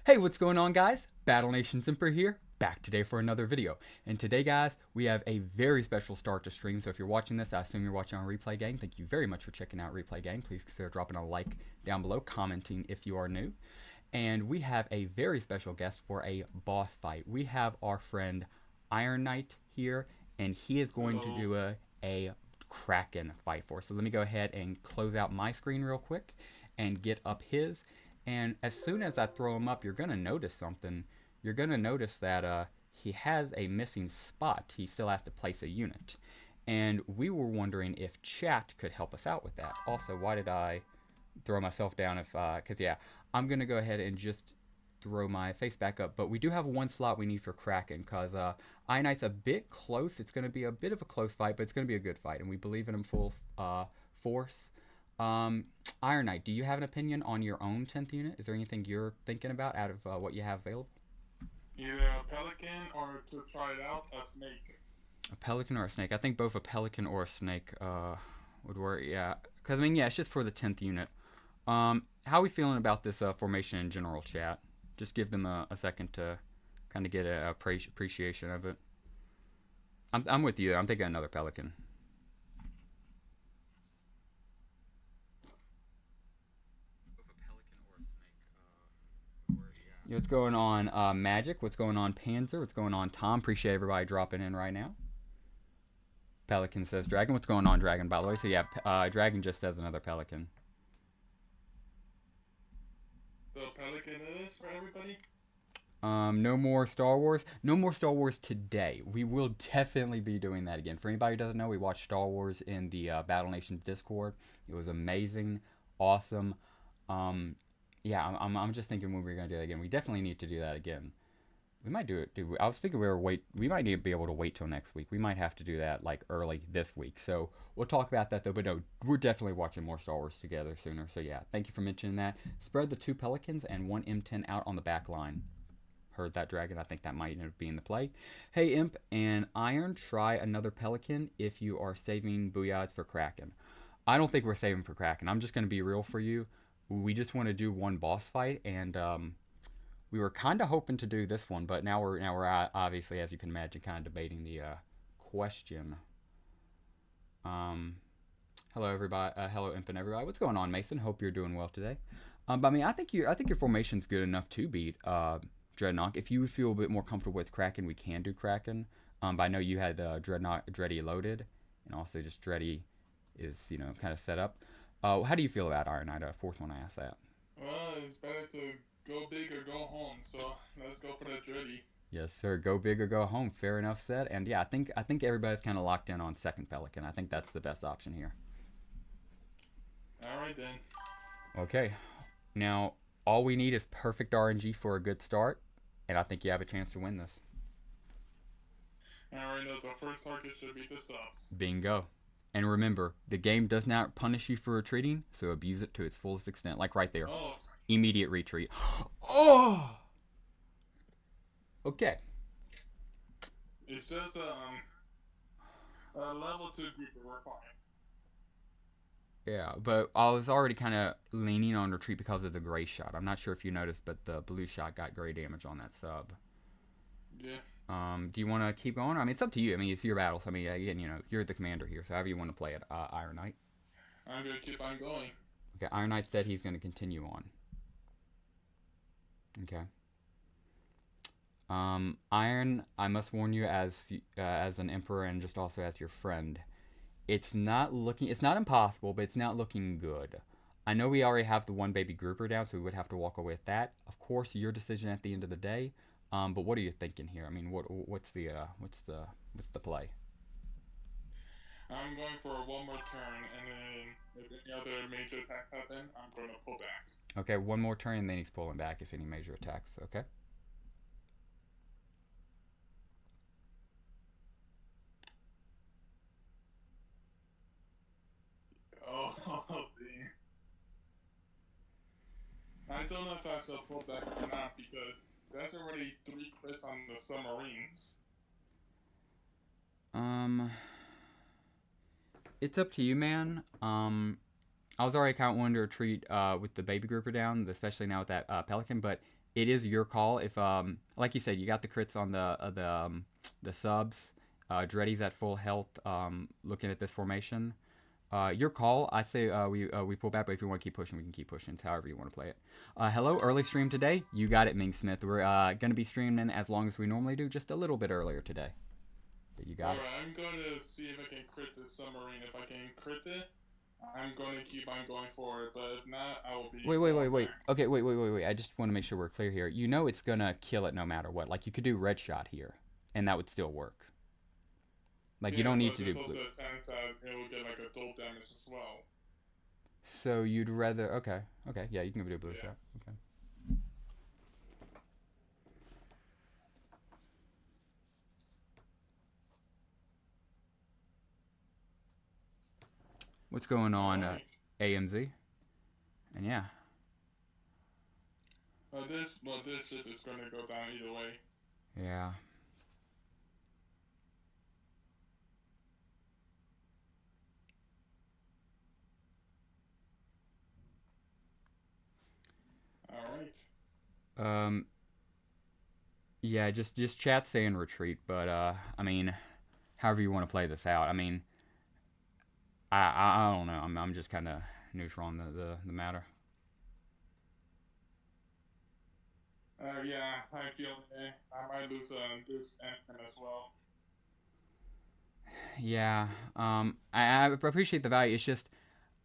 Hey, what's going on, guys? Battle Nation Simper here, back today for another video. And today, guys, we have a very special start to stream. So if you're watching this, I assume you're watching on Replay Gang. Thank you very much for checking out Replay Gang. Please consider dropping a like down below, commenting if you are new. And we have a very special guest for a boss fight. We have our friend Iron Knight here, and he is going to do a Kraken fight for us. So let me go ahead and close out my screen real quick and get up his. And as soon as I throw him up, you're going to notice something. You're going to notice that he has a missing spot. He still has to place a unit. And we were wondering if chat could help us out with that. Also, why did I throw myself down if, because yeah, I'm going to go ahead and just throw my face back up. But we do have one slot we need for Kraken because Iron Knight's a bit close. It's going to be a bit of a close fight, but it's going to be a good fight. And we believe in him full force. Iron Knight, do you have an opinion on your own 10th unit? Is there anything you're thinking about out of what you have available? Either a pelican or to try it out, a snake. A pelican or a snake? I think both a pelican or a snake would work, yeah. Because, I mean, yeah, it's just for the 10th unit. How are we feeling about this formation in general, chat? Just give them a second to kind of get an appreciation of it. I'm with you. I'm thinking another pelican. What's going on, Magic? What's going on, Panzer? What's going on, Tom? Appreciate everybody dropping in right now. Pelican says Dragon. What's going on, Dragon, by the way? So, yeah, Dragon just says another Pelican. The pelican it is for everybody? No more Star Wars. No more Star Wars today. We will definitely be doing that again. For anybody who doesn't know, we watched Star Wars in the Battle Nations Discord. It was amazing, awesome. Yeah, I'm just thinking when we're gonna do that again. We definitely need to do that again. We might do it. I was thinking we might need to be able to wait till next week. We might have to do that like early this week. So we'll talk about that though. But no, we're definitely watching more Star Wars together sooner. So yeah, thank you for mentioning that. Spread the 2 Pelicans and 1 M10 out on the back line. Heard that, Dragon. I think that might end up being the play. Hey, Imp and Iron, try another Pelican if you are saving Booyads for Kraken. I don't think we're saving for Kraken. I'm just gonna be real for you. We just want to do one boss fight, and we were kind of hoping to do this one, but now we're obviously, as you can imagine, kind of debating the question. Hello everybody, hello Imp and everybody. What's going on, Mason? Hope you're doing well today. But I mean, I think your formation's good enough to beat Dreadnought. If you feel a bit more comfortable with Kraken, we can do Kraken. But I know you had Dreddy loaded, and also just Dreddy is kind of set up. How do you feel about Iron Knight? Fourth one I asked that. Well, it's better to go big or go home, so let's go for the Dreddy. Yes, sir. Go big or go home. Fair enough said. And yeah, I think everybody's kind of locked in on second Pelican. I think that's the best option here. Alright then. Okay. Now, all we need is perfect RNG for a good start, and I think you have a chance to win this. I already know the first target should be the subs. Bingo. And remember, the game does not punish you for retreating, so abuse it to its fullest extent. Like right there. Oh. Immediate retreat. Oh! Okay. It's just a level 2 grouper, we're fine. Yeah, but I was already kind of leaning on retreat because of the gray shot. I'm not sure if you noticed, but the blue shot got gray damage on that sub. Yeah. Do you want to keep going? I mean, it's up to you. I mean, it's your battle. So, I mean, again, you're the commander here. So, however you want to play it, Iron Knight. I'm going to keep on going. Okay, Iron Knight said he's going to continue on. Okay. Iron, I must warn you as an emperor and just also as your friend. It's not impossible, but it's not looking good. I know we already have the one baby grouper down, so we would have to walk away with that. Of course, your decision at the end of the day. But what are you thinking here? I mean, what's the play? I'm going for one more turn, and then if any other major attacks happen, I'm going to pull back. Okay, one more turn, and then he's pulling back if any major attacks. Okay. Oh, dang. I don't know if I should pull back or not, because that's already 3 crits on the submarines. It's up to you, man. I was already kind of wanting to retreat with the baby grouper down, especially now with that Pelican, but it is your call. If like you said, you got the crits on the subs. Dreddy's at full health. Looking at this formation, your call. I say we pull back, but if you want to keep pushing, we can keep pushing. It's however you want to play it. Hello, early stream today. You got it, Ming Smith. We're gonna be streaming as long as we normally do, just a little bit earlier today. But you got it. Alright, I'm going to see if I can crit this submarine. If I can crit it, I'm going to keep on going forward. But if not, I will be. Wait. Okay, wait. I just want to make sure we're clear here. You know it's gonna kill it no matter what. Like you could do red shot here, and that would still work. Like you don't need to do blue. There's also a chance that it will get like a dual damage as well. So you'd rather okay, yeah, you can do a blue shot. Okay. What's going on, AMZ? And yeah. This ship is gonna go down either way. Yeah. Alright. Yeah, just chat saying retreat, but I mean, however you want to play this out. I mean, I don't know. I'm just kind of neutral on the matter. Yeah, I feel I might lose this engine as well. Yeah. I appreciate the value. It's just,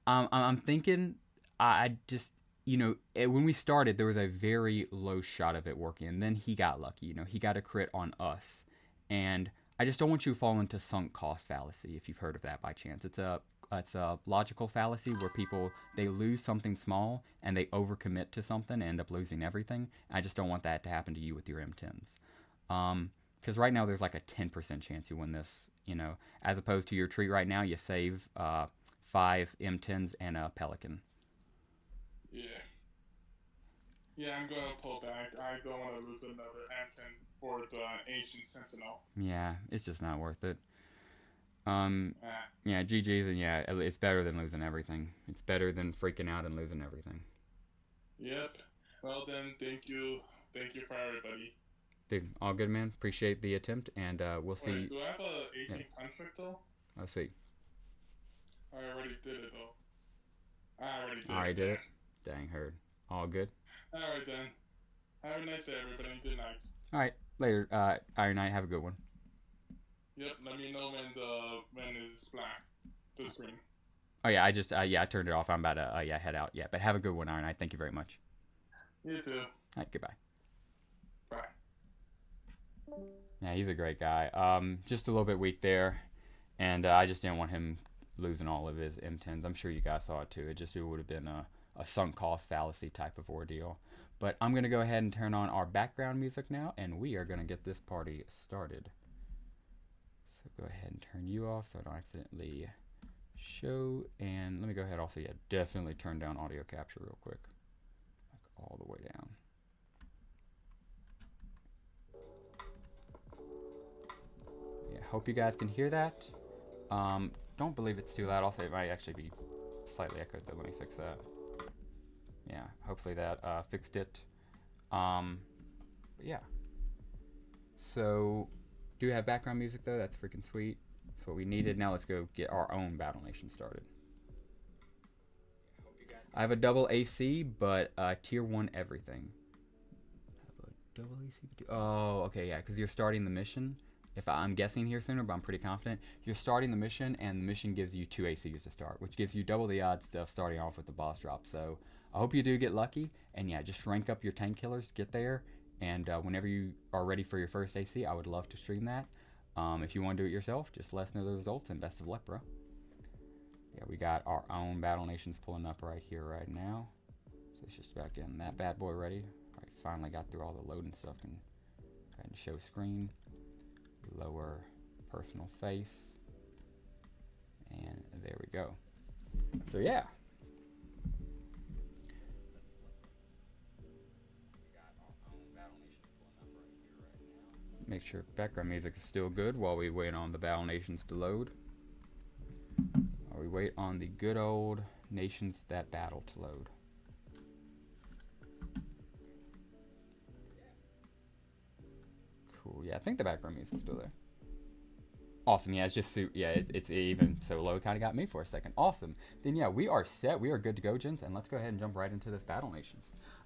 I'm thinking, I just, you know, when we started, there was a very low shot of it working, and then he got lucky. You know, he got a crit on us, and I just don't want you to fall into sunk cost fallacy. If you've heard of that by chance, it's a logical fallacy where people they lose something small and they overcommit to something and end up losing everything. I just don't want that to happen to you with your M10s. Because right now there's like a 10% chance you win this. You know, as opposed to your treat right now, you save 5 M10s and a Pelican. Yeah. Yeah, I'm gonna pull back. I don't want to lose another M10 for the Ancient Sentinel. Yeah, it's just not worth it. Yeah, GG's, and yeah, it's better than losing everything. It's better than freaking out and losing everything. Yep. Well then, thank you for everybody. Dude, all good, man. Appreciate the attempt, and we'll see. Wait, do I have a 18 contract though? Let's see. I already did it though. I already did it. Dang, heard. All good. Alright then. Have a nice day, everybody. Good night. All right, later. Iron Knight, have a good one. Yep. Let me know when it's black. The screen. Oh yeah, I turned it off. I'm about to head out. Yeah, but have a good one, Iron Knight. Thank you very much. You too. All right, goodbye. Bye. Yeah, he's a great guy. Just a little bit weak there, and I just didn't want him losing all of his M10s. I'm sure you guys saw it too. It would have been a sunk cost fallacy type of ordeal. But I'm gonna go ahead and turn on our background music now, and we are gonna get this party started. So go ahead and turn you off so I don't accidentally show. And let me go ahead also, yeah, definitely turn down audio capture real quick, like all the way down. Yeah, hope you guys can hear that. Don't believe it's too loud. Also, it might actually be slightly echoed, but let me fix that. Yeah, hopefully that fixed it. But yeah. So, do have background music though. That's freaking sweet. That's what we needed. Now let's go get our own Battle Nation started. I have a double AC, but tier 1 everything. I have a double AC. Oh, okay, yeah, because you're starting the mission. If I'm guessing here sooner, but I'm pretty confident. You're starting the mission, and the mission gives you 2 ACs to start, which gives you double the odds of starting off with the boss drop. So I hope you do get lucky, and yeah, just rank up your tank killers, get there, and whenever you are ready for your first AC, I would love to stream that. If you want to do it yourself, just let us know the results, and best of luck, bro. Yeah, we got our own Battle Nations pulling up right here, right now. So it's just about getting that bad boy ready. All right, finally got through all the loading stuff, and go ahead and show screen. Lower personal face, and there we go. So yeah, make sure background music is still good while we wait on the Battle Nations to load, or we wait on the good old Nations That Battle to load. I think the background music's still there. Awesome. Yeah, it's just yeah, it's even so low. It kind of got me for a second. Awesome. Then yeah, we are set. We are good to go, gents. And let's go ahead and jump right into this Battle Nations.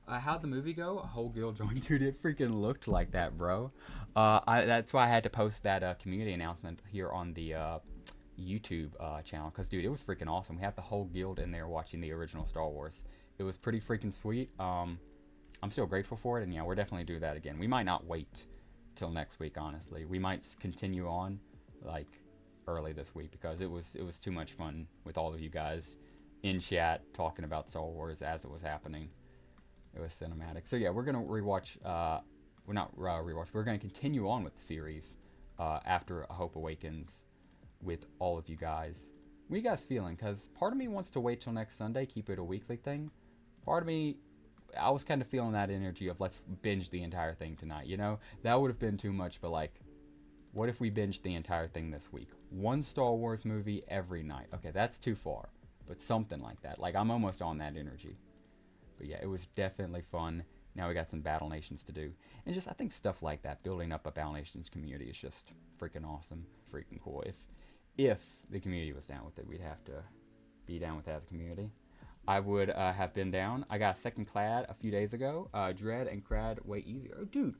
How'd the movie go? A whole guild joined, dude. It freaking looked like that, bro. That's why I had to post that community announcement here on the YouTube channel, because dude, it was freaking awesome. We had the whole guild in there watching the original Star Wars. It was pretty freaking sweet. I'm still grateful for it, and yeah, we're definitely do that again. We might not wait till next week, honestly. We might continue on like early this week, because it was too much fun with all of you guys in chat talking about Star Wars as it was happening. It was cinematic. So yeah, we're gonna rewatch. We're not rewatch. We're gonna continue on with the series after A Hope Awakens with all of you guys. What are you guys feeling? Because part of me wants to wait till next Sunday, keep it a weekly thing. Part of me, I was kind of feeling that energy of let's binge the entire thing tonight. You know, that would have been too much. But like, what if we binged the entire thing this week? One Star Wars movie every night. Okay, that's too far. But something like that. Like, I'm almost on that energy. But yeah, it was definitely fun. Now we got some Battle Nations to do. And just, I think stuff like that, building up a Battle Nations community is just freaking awesome. Freaking cool. If the community was down with it, we'd have to be down with that as a community. I would have been down. I got second clad a few days ago. Dread and Crad way easier. Oh, dude,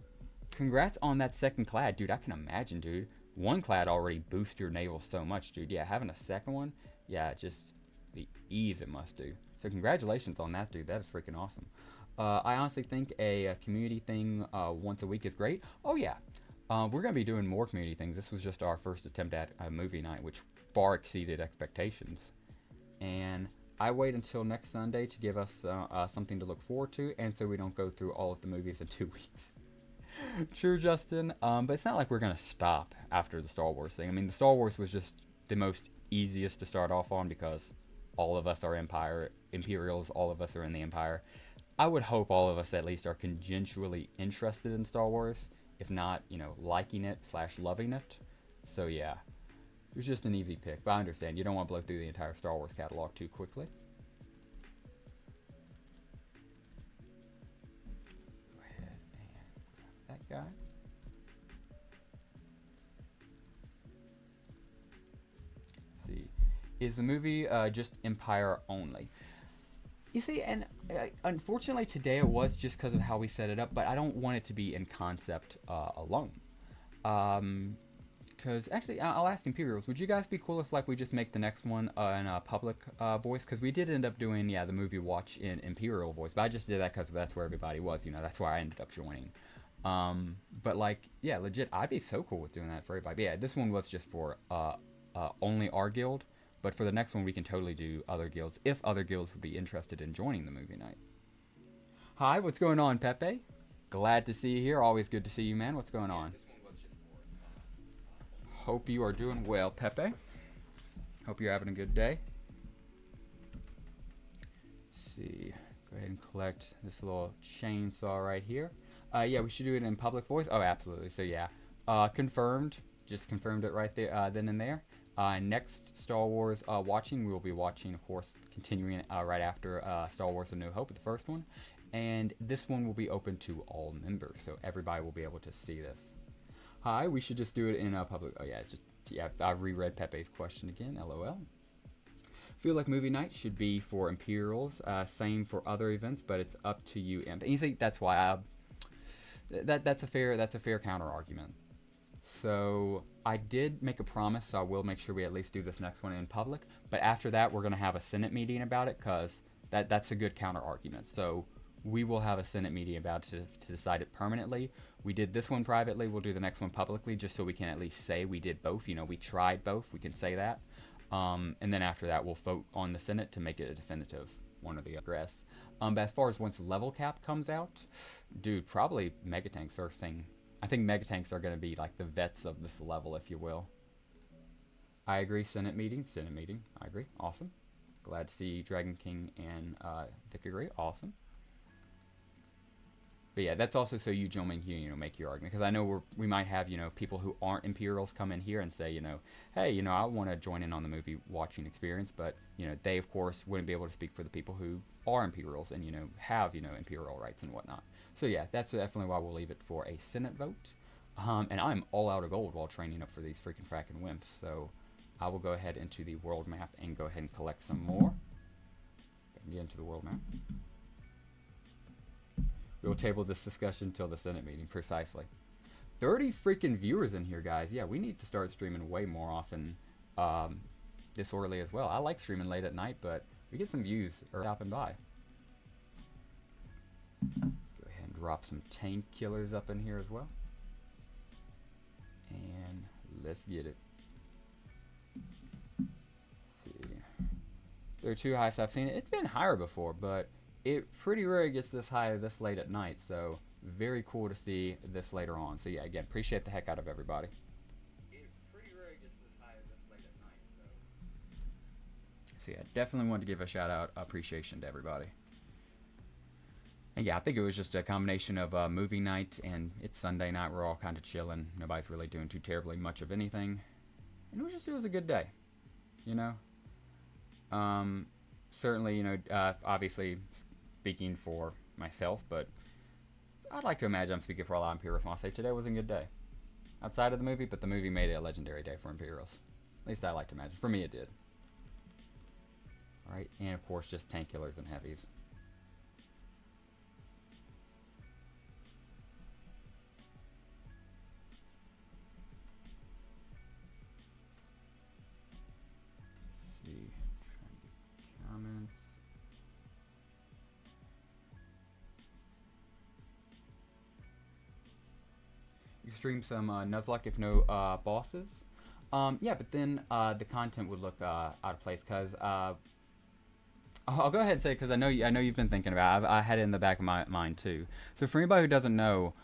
congrats on that second clad. Dude, I can imagine, dude. One clad already boosts your naval so much, dude. Yeah, having a second one, yeah, just the ease it must do. So congratulations on that, dude. That is freaking awesome. I honestly think a community thing once a week is great. Oh, yeah. We're going to be doing more community things. This was just our first attempt at a movie night, which far exceeded expectations. And I wait until next Sunday to give us something to look forward to, and so we don't go through all of the movies in 2 weeks. True, Justin. But it's not like we're going to stop after the Star Wars thing. I mean, the Star Wars was just the most easiest to start off on, because all of us are Imperials, all of us are in the Empire. I would hope all of us at least are congenitually interested in Star Wars, if not, you know, liking it / loving it. So yeah, it was just an easy pick. But I understand, you don't want to blow through the entire Star Wars catalog too quickly. Go ahead and grab that guy. Let's see. Is the movie just Empire only? You see, and unfortunately today it was just because of how we set it up, but I don't want it to be in concept alone. Because actually, I'll ask Imperials, would you guys be cool if like we just make the next one in a public voice? Because we did end up doing, yeah, the movie watch in Imperial voice, but I just did that because that's where everybody was, you know, that's where I ended up joining. But like, yeah, legit, I'd be so cool with doing that for everybody. But yeah, this one was just for only our guild. But for the next one, we can totally do other guilds, if other guilds would be interested in joining the movie night. Hi, what's going on, Pepe? Glad to see you here. Always good to see you, man. What's going on? Hope you are doing well, Pepe. Hope you're having a good day. Let's see. Go ahead and collect this little chainsaw right here. Yeah, we should do it in public voice. Oh, absolutely. So yeah, confirmed. Just confirmed it right there, then and there. Next Star Wars watching, we will be watching, of course, continuing right after Star Wars A New Hope, the first one. And this one will be open to all members, so everybody will be able to see this. Hi, we should just do it in a public... Oh, yeah, I reread Pepe's question again, LOL. Feel like movie night should be for Imperials, same for other events, but it's up to you. And you think that's why that's a fair counter argument. So I did make a promise, so I will make sure we at least do this next one in public. But after that, we're going to have a Senate meeting about it, because that's a good counter argument. So we will have a Senate meeting about it to decide it permanently. We did this one privately. We'll do the next one publicly, just so we can at least say we did both. You know, we tried both. We can say that. And then after that, we'll vote on the Senate to make it a definitive one or the other. But as far as once level cap comes out, dude, probably Megatanks first thing. I think Megatanks are going to be like the vets of this level, if you will. I agree. Senate meeting. I agree. Awesome. Glad to see Dragon King and Vic agree. Awesome. But yeah, that's also so you gentlemen here, you know, make your argument. Because I know we might have, you know, people who aren't Imperials come in here and say, you know, hey, you know, I want to join in on the movie watching experience. But, you know, they, of course, wouldn't be able to speak for the people who are Imperials and, you know, have, you know, Imperial rights and whatnot. So yeah, that's definitely why we'll leave it for a Senate vote. And I'm all out of gold while training up for these freaking fracking wimps. So I will go ahead into the world map and go ahead and collect some more. Get into the world map. We will table this discussion until the Senate meeting, precisely. 30 freaking viewers in here, guys. Yeah, we need to start streaming way more often this early as well. I like streaming late at night, but we get some views or stopping by. Go ahead and drop some tank killers up in here as well. And let's get it. Let's see. There are two highs I've seen. It's been higher before, but it pretty rarely gets this high this late at night. So very cool to see this later on. So yeah, again, appreciate the heck out of everybody. It pretty rarely gets this high this late at night. So yeah, definitely want to give a shout out, appreciation to everybody. And yeah, I think it was just a combination of movie night and it's Sunday night. We're all kind of chilling. Nobody's really doing too terribly much of anything. And it was a good day, you know. Certainly, you know, obviously speaking for myself, but I'd like to imagine I'm speaking for a lot of Imperials when I say today was a good day. Outside of the movie, but the movie made it a legendary day for Imperials. At least I like to imagine. For me, it did. Alright, and of course, just tank killers and heavies. Comments. You stream some Nuzlocke if no bosses. Yeah, but then the content would look out of place because I'll go ahead and say because I know you've been thinking about it. I had it in the back of my mind too. So for anybody who doesn't know,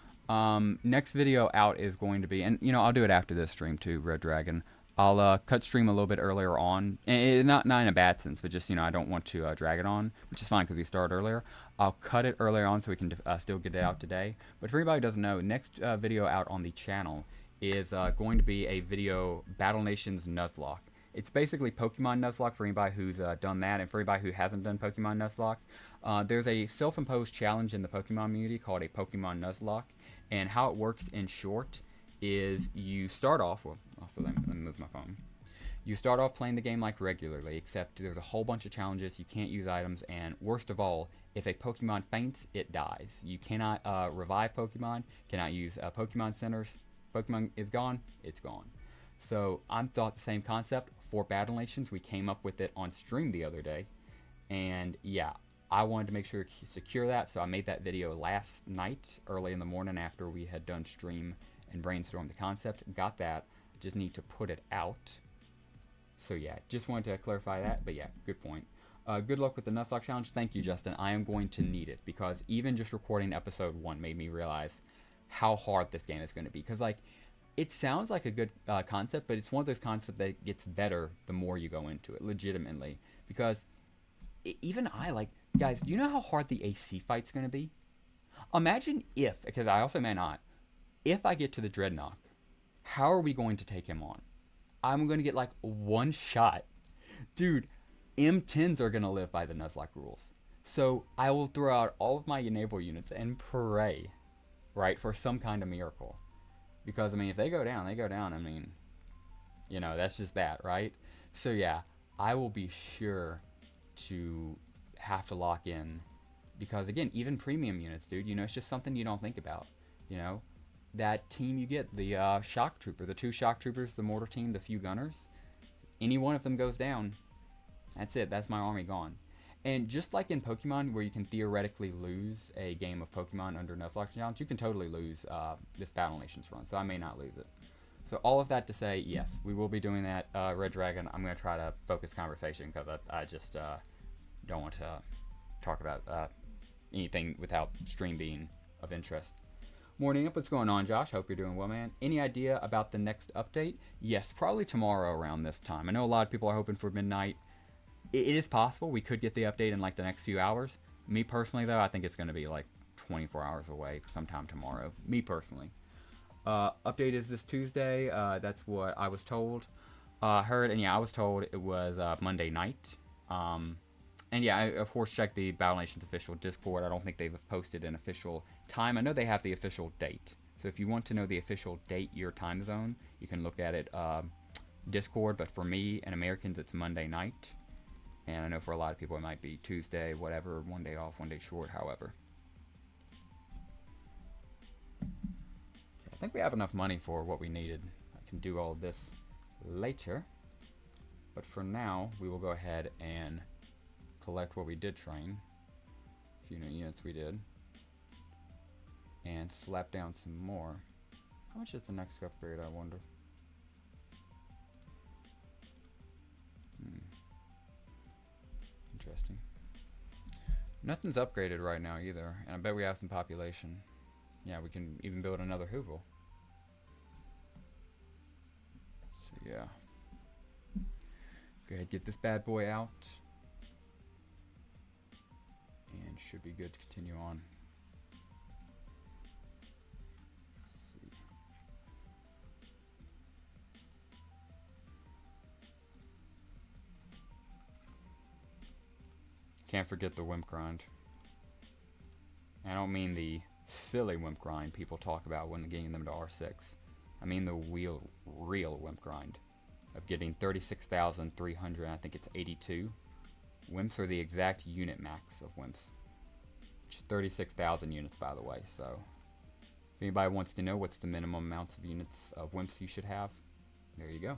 next video out is going to be, and you know I'll do it after this stream too, Red Dragon. I'll cut stream a little bit earlier on, and not in a bad sense, but just, you know, I don't want to drag it on, which is fine because we started earlier. I'll cut it earlier on so we can still get it out today. But for anybody who doesn't know, next video out on the channel is going to be a video, Battle Nations Nuzlocke. It's basically Pokemon Nuzlocke for anybody who's done that, and for anybody who hasn't done Pokemon Nuzlocke. There's a self-imposed challenge in the Pokemon community called a Pokemon Nuzlocke, and how it works in short is you start off, well, also let me move my phone. You start off playing the game like regularly, except there's a whole bunch of challenges. You can't use items, and worst of all, if a Pokemon faints, it dies. You cannot revive Pokemon, cannot use Pokemon centers. Pokemon is gone, it's gone. So I thought the same concept for Battle Nations. We came up with it on stream the other day, and yeah, I wanted to make sure to secure that, so I made that video last night, early in the morning after we had done stream and brainstorm the concept. Got that, just need to put it out. So yeah, just wanted to clarify that, but yeah, good point. Good luck with the Nuzlocke challenge. Thank you, Justin. I am going to need it because even just recording episode 1 made me realize how hard this game is going to be. Because like, it sounds like a good concept, but it's one of those concepts that gets better the more you go into it, legitimately. Because even I, like, guys, do you know how hard the AC fight's going to be? Imagine if, because I also may not, if I get to the Dreadnought, how are we going to take him on? I'm going to get like one shot. Dude, M10s are going to live by the Nuzlocke rules. So I will throw out all of my enable units and pray, right, for some kind of miracle. Because, I mean, if they go down, they go down. I mean, you know, that's just that, right? So yeah, I will be sure to have to lock in. Because, again, even premium units, dude, you know, it's just something you don't think about, you know? That team you get, the shock trooper, the 2 shock troopers, the mortar team, the few gunners, any one of them goes down, that's it, that's my army gone. And just like in Pokemon, where you can theoretically lose a game of Pokemon under Nuzlocke challenge, you can totally lose this Battle Nations run, so I may not lose it. So all of that to say, yes, we will be doing that. Red Dragon, I'm going to try to focus conversation, because I just don't want to talk about anything without stream being of interest. Morning up, what's going on, Josh? Hope you're doing well, man. Any idea about the next update? Yes, probably tomorrow around this time. I know a lot of people are hoping for midnight. It is possible we could get the update in like the next few hours. Me personally, though, I think it's going to be like 24 hours away sometime tomorrow. Me personally. Update is this Tuesday. That's what I was told. Heard, and yeah, I was told it was Monday night. And yeah, I, of course, check the Battle Nations official Discord. I don't think they've posted an official time. I know they have the official date. So if you want to know the official date, your time zone, you can look at it Discord. But for me and Americans, it's Monday night. And I know for a lot of people it might be Tuesday, whatever, one day off, one day short, however. Okay, I think we have enough money for what we needed. I can do all of this later. But for now, we will go ahead and collect what we did train. A few new units we did. And slap down some more. How much is the next upgrade, I wonder? Interesting. Nothing's upgraded right now either, and I bet we have some population. Yeah, we can even build another Hoovel. So yeah. Go ahead, get this bad boy out. And should be good to continue on. Can't forget the wimp grind. I don't mean the silly wimp grind people talk about when getting them to R6. I mean the real wimp grind of getting 36,300, I think it's 82. Wimps are the exact unit max of wimps. Which is 36,000 units, by the way. So if anybody wants to know what's the minimum amounts of units of wimps you should have, there you go.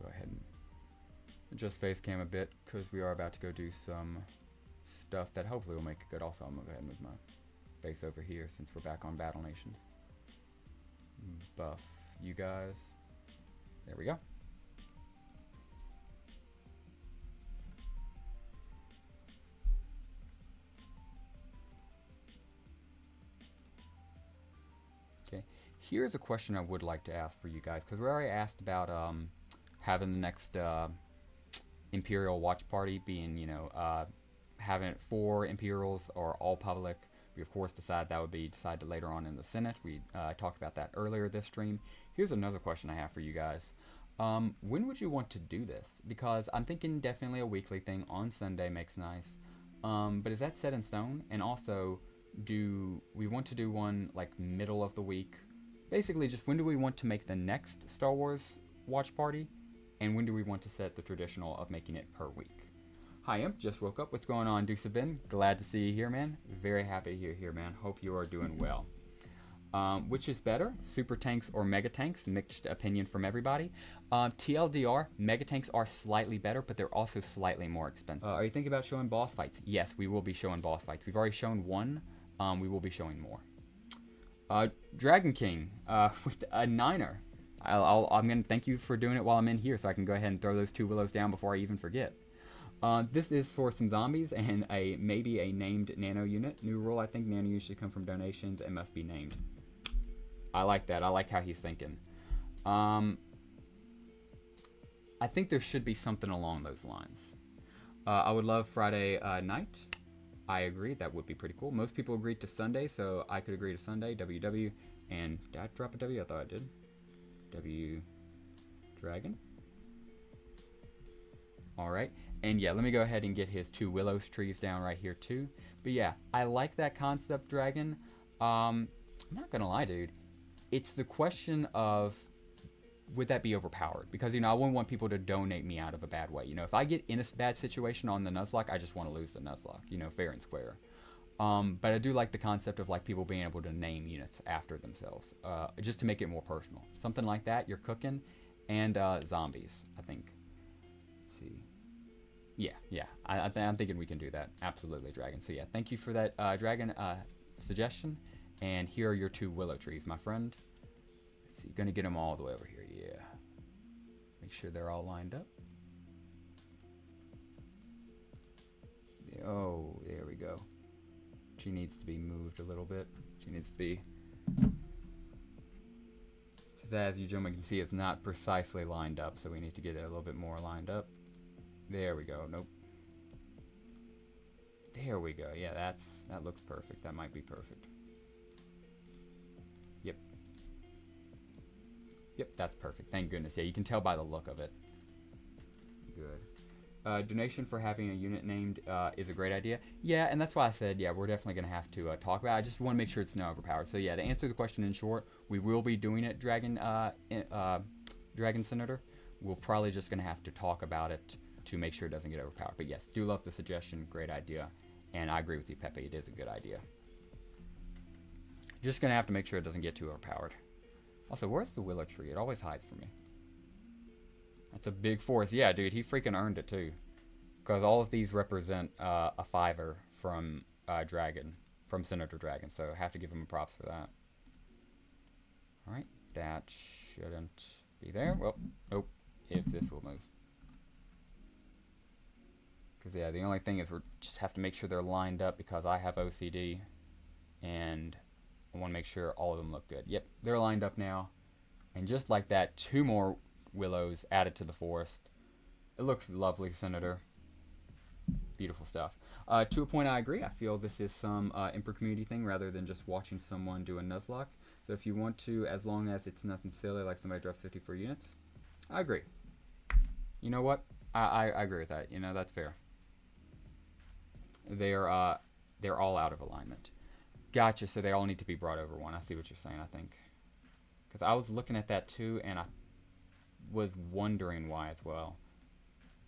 Go ahead and adjust face cam a bit because we are about to go do some stuff that hopefully will make it good. Also, I'm going to go ahead and move my base over here since we're back on Battle Nations. Buff you guys. There we go. Okay, here's a question I would like to ask for you guys because we already asked about having the next Imperial watch party being, you know, having it 4 Imperials or all public. We of course decided that would be decided later on in the Senate. We talked about that earlier this stream. Here's another question I have for you guys. When would you want to do this? Because I'm thinking definitely a weekly thing on Sunday makes nice. But is that set in stone? And also, do we want to do one like middle of the week? Basically, just when do we want to make the next Star Wars watch party? And when do we want to set the traditional of making it per week? Hi, Imp. Just woke up. What's going on, Dukes of Ben? Glad to see you here, man. Very happy you're here, man. Hope you are doing well. Which is better, super tanks or mega tanks? Mixed opinion from everybody. TLDR, mega tanks are slightly better, but they're also slightly more expensive. Are you thinking about showing boss fights? Yes, we will be showing boss fights. We've already shown one. We will be showing more. Dragon King with a 9er. I'm going to thank you for doing it while I'm in here so I can go ahead and throw those 2 willows down before I even forget. This is for some zombies and maybe a named nano unit. New rule, I think nano units should come from donations and must be named. I like that. I like how he's thinking. I think there should be something along those lines. I would love Friday night. I agree. That would be pretty cool. Most people agreed to Sunday, so I could agree to Sunday. WW. And did I drop a W? I thought I did. W Dragon. Alright, and yeah, let me go ahead and get his 2 willows trees down right here too. But yeah, I like that concept, Dragon. I'm not gonna lie, dude. It's the question of, would that be overpowered? Because, you know, I wouldn't want people to donate me out of a bad way. You know, if I get in a bad situation on the Nuzlocke, I just want to lose the Nuzlocke, you know, fair and square. But I do like the concept of like people being able to name units after themselves, just to make it more personal. Something like that, you're cooking, and zombies, I think. Let's see. Yeah, I'm thinking we can do that. Absolutely, Dragon. So yeah, thank you for that, Dragon, suggestion. And here are your 2 willow trees, my friend. Let's see, gonna get them all the way over here. Yeah. Make sure they're all lined up. Oh, there we go. She needs to be moved a little bit. She needs to be, because as you gentlemen can see, it's not precisely lined up, so we need to get it a little bit more lined up. There we go. Nope. There we go. Yeah, that looks perfect. That might be perfect. Yep. Yep, that's perfect. Thank goodness. Yeah, you can tell by the look of it. Good. Donation for having a unit named is a great idea. Yeah, and that's why I said, yeah, we're definitely going to have to talk about it. I just want to make sure it's not overpowered. So, yeah, to answer the question in short, we will be doing it, Dragon Senator. We're probably just going to have to talk about it to make sure it doesn't get overpowered. But, yes, do love the suggestion. Great idea. And I agree with you, Pepe. It is a good idea. Just going to have to make sure it doesn't get too overpowered. Also, where's the willow tree? It always hides from me. That's a big forest. Yeah, dude, he freaking earned it, too. Because all of these represent a fiver from Dragon, from Senator Dragon. So I have to give him props for that. Alright, that shouldn't be there. Well, nope, if this will move. Because, yeah, the only thing is we just have to make sure they're lined up because I have OCD. And I want to make sure all of them look good. Yep, they're lined up now. And just like that, 2 more willows added to the forest. It looks lovely, Senator. Beautiful stuff. To a point, I agree. I feel this is some Emperor community thing rather than just watching someone do a Nuzlocke. So if you want to, as long as it's nothing silly like somebody drops 54 units, I agree. You know what? I agree with that. You know, that's fair. They're all out of alignment. Gotcha, so they all need to be brought over 1. I see what you're saying, I think. Because I was looking at that too, and I was wondering why as well.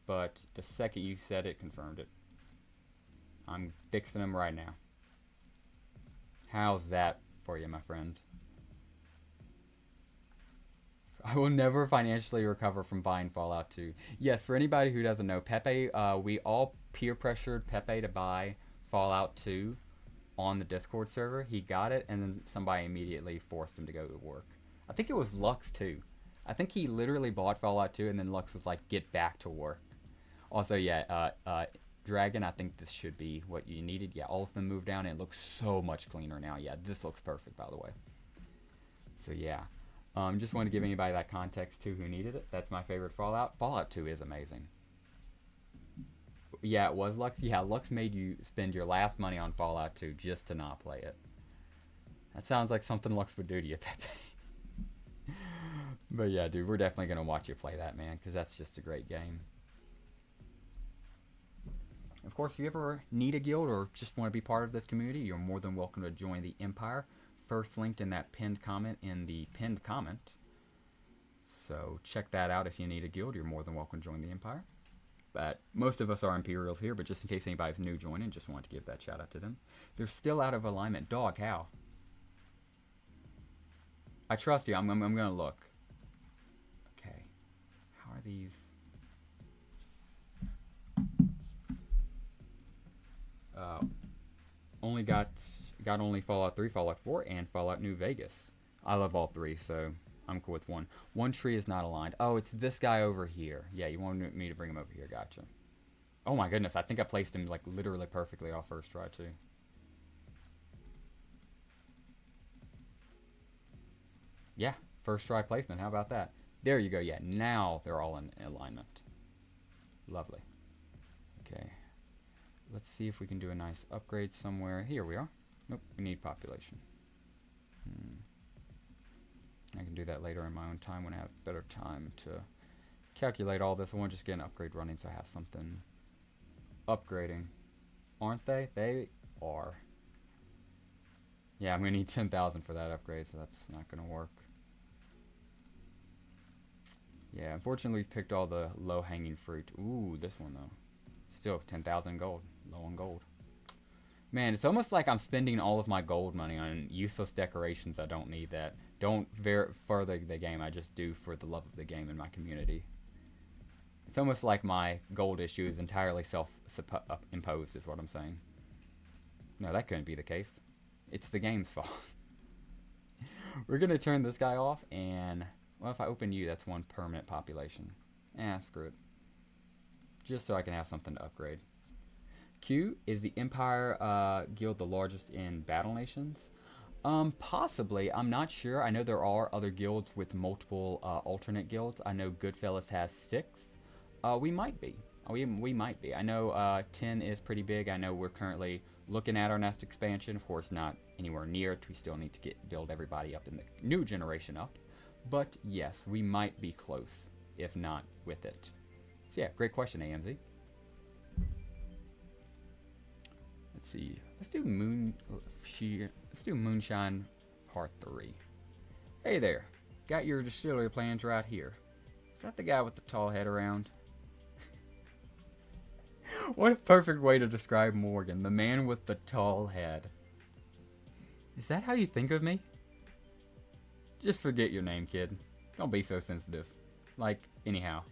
But the second you said it, confirmed it. I'm fixing them right now. How's that for you, my friend? I will never financially recover from buying Fallout 2. Yes, for anybody who doesn't know, Pepe, we all peer pressured Pepe to buy Fallout 2 on the Discord server. He got it, and then somebody immediately forced him to go to work. I think it was Lux too. I think he literally bought Fallout 2, and then Lux was like, get back to work. Also, yeah, Dragon, I think this should be what you needed. Yeah, all of them moved down, and it looks so much cleaner now. Yeah, this looks perfect, by the way. So, yeah. Just wanted to give anybody that context, too, who needed it. That's my favorite Fallout. Fallout 2 is amazing. Yeah, it was Lux. Yeah, Lux made you spend your last money on Fallout 2 just to not play it. That sounds like something Lux would do to you, Pepe. But yeah, dude, we're definitely going to watch you play that, man, because that's just a great game. Of course, if you ever need a guild or just want to be part of this community, you're more than welcome to join the Empire. First linked in that pinned comment So check that out if you need a guild. You're more than welcome to join the Empire. But most of us are Imperials here, but just in case anybody's new joining, just want to give that shout out to them. They're still out of alignment. Dog, how? I trust you. I'm going to look. Okay. How are these? Only got only Fallout 3, Fallout 4, and Fallout New Vegas. I love all 3, so I'm cool with 1. 1 tree is not aligned. Oh, it's this guy over here. Yeah, you wanted me to bring him over here. Gotcha. Oh my goodness, I think I placed him like literally perfectly off first try too. Yeah, first try placement. How about that? There you go. Yeah, now they're all in alignment. Lovely. Okay. Let's see if we can do a nice upgrade somewhere. Here we are. Nope, we need population. I can do that later in my own time when I have better time to calculate all this. I want to just get an upgrade running so I have something upgrading. Aren't they? They are. Yeah, I'm going to need 10,000 for that upgrade, so that's not going to work. Yeah, unfortunately we've picked all the low-hanging fruit. Ooh, this one though. Still 10,000 gold. Low on gold. Man, it's almost like I'm spending all of my gold money on useless decorations. I don't need that. Don't further the game. I just do for the love of the game and my community. It's almost like my gold issue is entirely self-imposed, is what I'm saying. No, that couldn't be the case. It's the game's fault. We're going to turn this guy off, and, well, if I open you, that's 1 permanent population. Screw it. Just so I can have something to upgrade. Q, is the Empire guild the largest in Battle Nations? Possibly. I'm not sure. I know there are other guilds with multiple alternate guilds. I know Goodfellas has 6. We might be. We might be. I know 10 is pretty big. I know we're currently looking at our next expansion. Of course, not anywhere near it. We still need to build everybody up in the new generation up. But yes, we might be close, if not with it. So yeah, great question, AMZ. Let's see. Let's do Moonshine Part 3. Hey there. Got your distillery plans right here. Is that the guy with the tall head around? What a perfect way to describe Morgan. The man with the tall head. Is that how you think of me? Just forget your name, kid. Don't be so sensitive. Like, anyhow.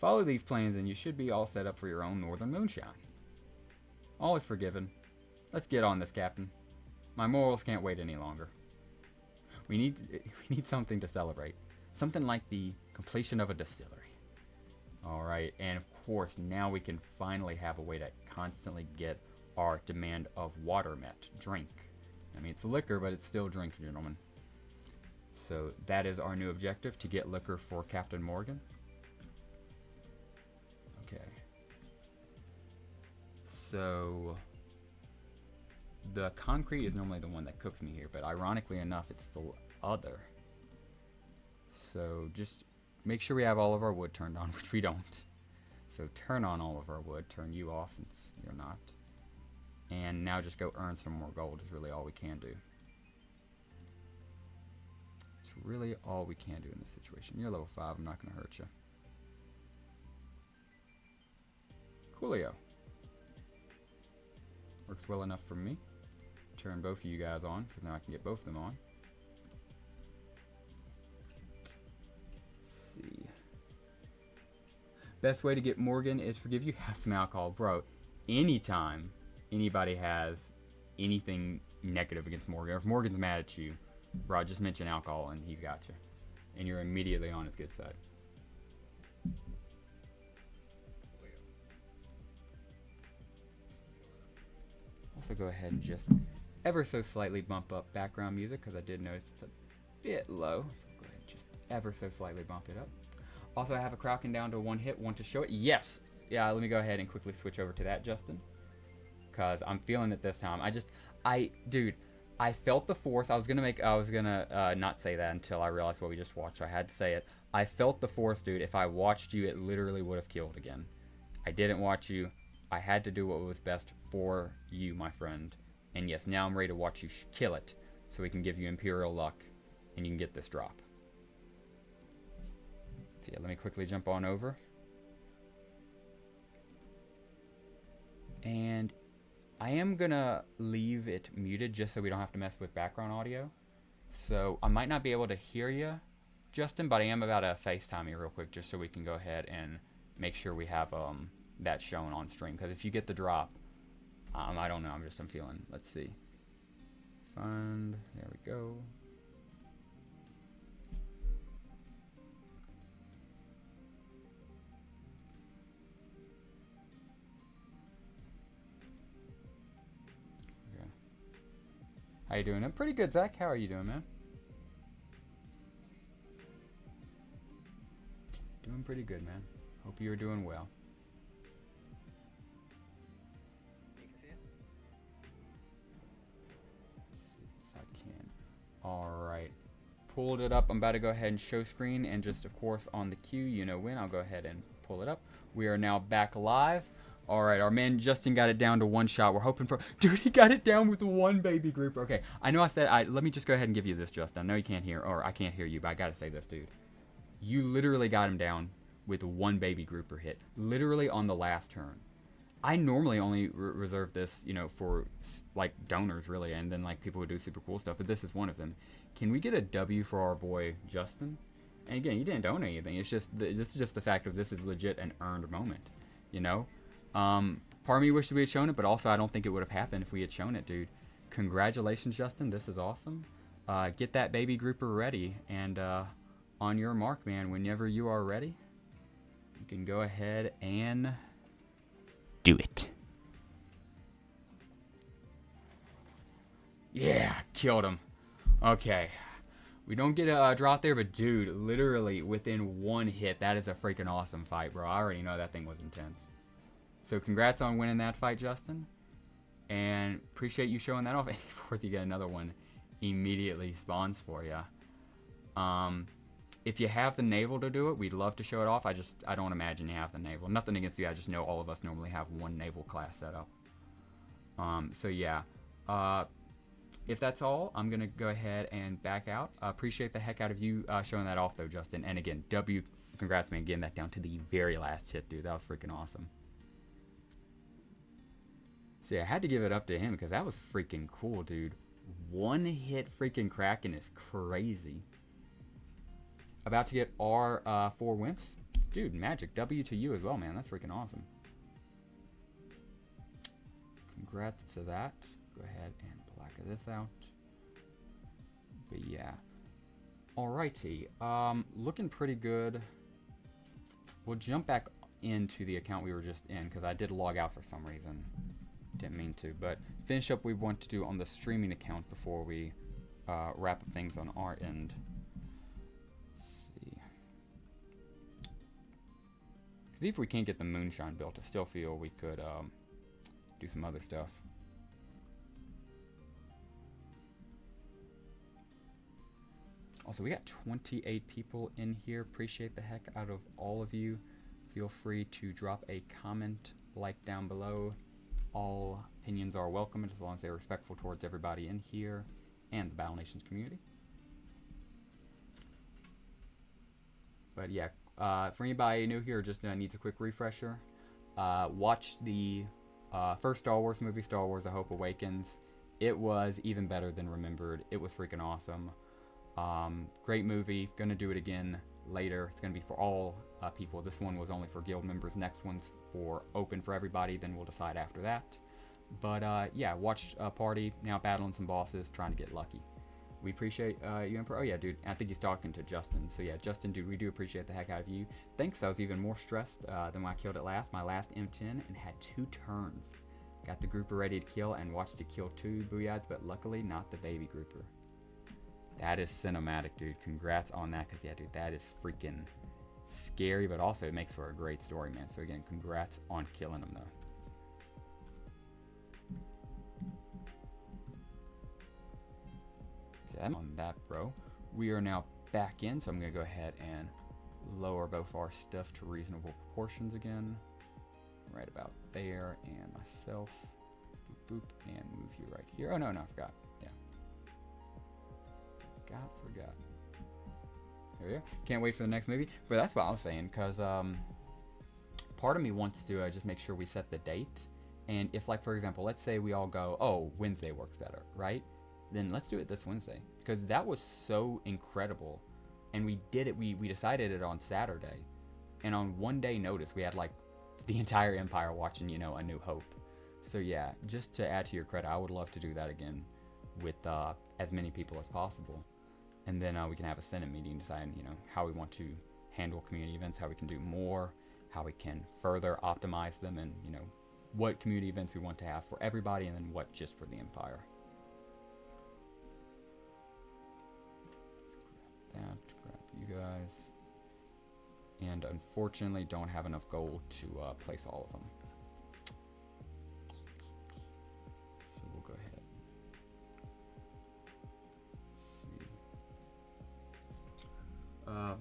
Follow these plans and you should be all set up for your own northern moonshine. All is forgiven. Let's get on this, Captain. My morals can't wait any longer. We need something to celebrate. Something like the completion of a distillery. Alright, and of course, now we can finally have a way to constantly get our demand of water met. Drink. I mean, it's liquor, but it's still drink, gentlemen. So that is our new objective, to get liquor for Captain Morgan. Okay. So the concrete is normally the one that cooks me here, but ironically enough, it's the other. So just make sure we have all of our wood turned on, which we don't. So turn on all of our wood, turn you off since you're not. And now just go earn some more gold is really all we can do. It's really all we can do in this situation. You're level 5, I'm not going to hurt you. Coolio. Works well enough for me. Turn both of you guys on, because now I can get both of them on. Let's see. Best way to get Morgan is forgive you. Have some alcohol. Bro, anytime anybody has anything negative against Morgan, or if Morgan's mad at you, bro, just mention alcohol and he's got you. And you're immediately on his good side. Also go ahead and just ever so slightly bump up background music, because I did notice it's a bit low. So go ahead and just ever so slightly bump it up. Also, I have a Kraken down to 1 hit. Want to show it? Yes! Yeah, let me go ahead and quickly switch over to that, Justin. Because I'm feeling it this time. Dude, I felt the force. I was gonna not say that until I realized what we just watched, so I had to say it. I felt the force, dude. If I watched you, it literally would have killed again. I didn't watch you. I had to do what was best for you, my friend. And yes, now I'm ready to watch you kill it, so we can give you Imperial luck, and you can get this drop. So yeah, let me quickly jump on over. And I am gonna leave it muted just so we don't have to mess with background audio. So I might not be able to hear you, Justin, but I am about to FaceTime you real quick just so we can go ahead and make sure we have that shown on stream. Because if you get the drop, I don't know, I'm feeling, let's see. Fund, there we go. Okay. How you doing? I'm pretty good, Zach. How are you doing, man? Doing pretty good, man. Hope you're doing well. Alright, pulled it up. I'm about to go ahead and show screen, and just of course on the cue, you know when, I'll go ahead and pull it up. We are now back live. Alright, our man Justin got it down to 1 shot. We're hoping for, dude, he got it down with 1 baby grouper. Okay, I know I said, let me just go ahead and give you this, Justin. I know you can't hear, or I can't hear you, but I gotta say this, dude. You literally got him down with 1 baby grouper hit, literally on the last turn. I normally only reserve this, you know, for like donors really, and then like people who do super cool stuff, but this is one of them. Can we get a W for our boy Justin? And again, you didn't donate anything. It's just this is just the fact of this is legit an earned moment, you know. Part of me wishes we had shown it, but also I don't think it would have happened if we had shown it, dude. Congratulations, Justin. This is awesome. Get that baby grouper ready, and on your mark, man. Whenever you are ready, you can go ahead and do it. Yeah, killed him. Okay. We don't get a drop there, but dude, literally within 1 hit, that is a freaking awesome fight, bro. I already know that thing was intense. So congrats on winning that fight, Justin. And appreciate you showing that off. And of course, you get another one immediately spawns for you. If you have the naval to do it, we'd love to show it off. I don't imagine you have the naval. Nothing against you. I just know all of us normally have 1 naval class set up. So yeah, uh, if that's all, I'm gonna go ahead and back out. Appreciate the heck out of you showing that off though, Justin. And again, congrats man, getting that down to the very last hit, dude. That was freaking awesome. See, I had to give it up to him because that was freaking cool, dude. One hit freaking Kraken is crazy. About to get R 4 Wimps. Dude, magic. W to you as well, man. That's freaking awesome. Congrats to that. Go ahead and black this out. But yeah. Alrighty. Looking pretty good. We'll jump back into the account we were just in because I did log out for some reason. Didn't mean to. But finish up what we want to do on the streaming account before we wrap up things on our end. Because if we can't get the moonshine built, I still feel we could do some other stuff. Also, we got 28 people in here. Appreciate the heck out of all of you. Feel free to drop a comment, like down below. All opinions are welcome as long as they're respectful towards everybody in here and the Battle Nations community. But yeah, for anybody new here, just needs a quick refresher. Watch the first Star Wars movie, Star Wars: A Hope Awakens. It was even better than remembered. It was freaking awesome. Great movie. Gonna do it again later. It's gonna be for all people. This one was only for guild members. Next one's for open for everybody. Then we'll decide after that. But yeah, watch Party now battling some bosses, trying to get lucky. We appreciate you, Emperor. Oh yeah, dude. I think he's talking to Justin. So yeah, Justin, dude, we do appreciate the heck out of you. Thanks. I was even more stressed than when I killed it last. My last M10 and had 2 turns. Got the grouper ready to kill and watched it kill 2 booyads, but luckily not the baby grouper. That is cinematic, dude. Congrats on that, because yeah, dude, that is freaking scary, but also it makes for a great story, man. So again, congrats on killing him, though. On that, bro. We are now back in, so I'm gonna go ahead and lower both our stuff to reasonable proportions again. Right about there, and myself. Boop, boop, and move you right here. Oh, no, I forgot. Yeah. Forgot. There we go. Can't wait for the next movie. But that's what I was saying, because part of me wants to just make sure we set the date. And if, like, for example, let's say we all go, oh, Wednesday works better, right? Then let's do it this Wednesday. Because that was so incredible. And we did it. We decided it on Saturday. And on one day notice, we had, like, the entire Empire watching, you know, A New Hope. So, yeah, just to add to your credit, I would love to do that again with as many people as possible. And then we can have a Senate meeting deciding, you know, how we want to handle community events, how we can do more, how we can further optimize them, and, you know, what community events we want to have for everybody, and then what just for the Empire. Grab you guys. And unfortunately, don't have enough gold to place all of them. So we'll go ahead. Let's see.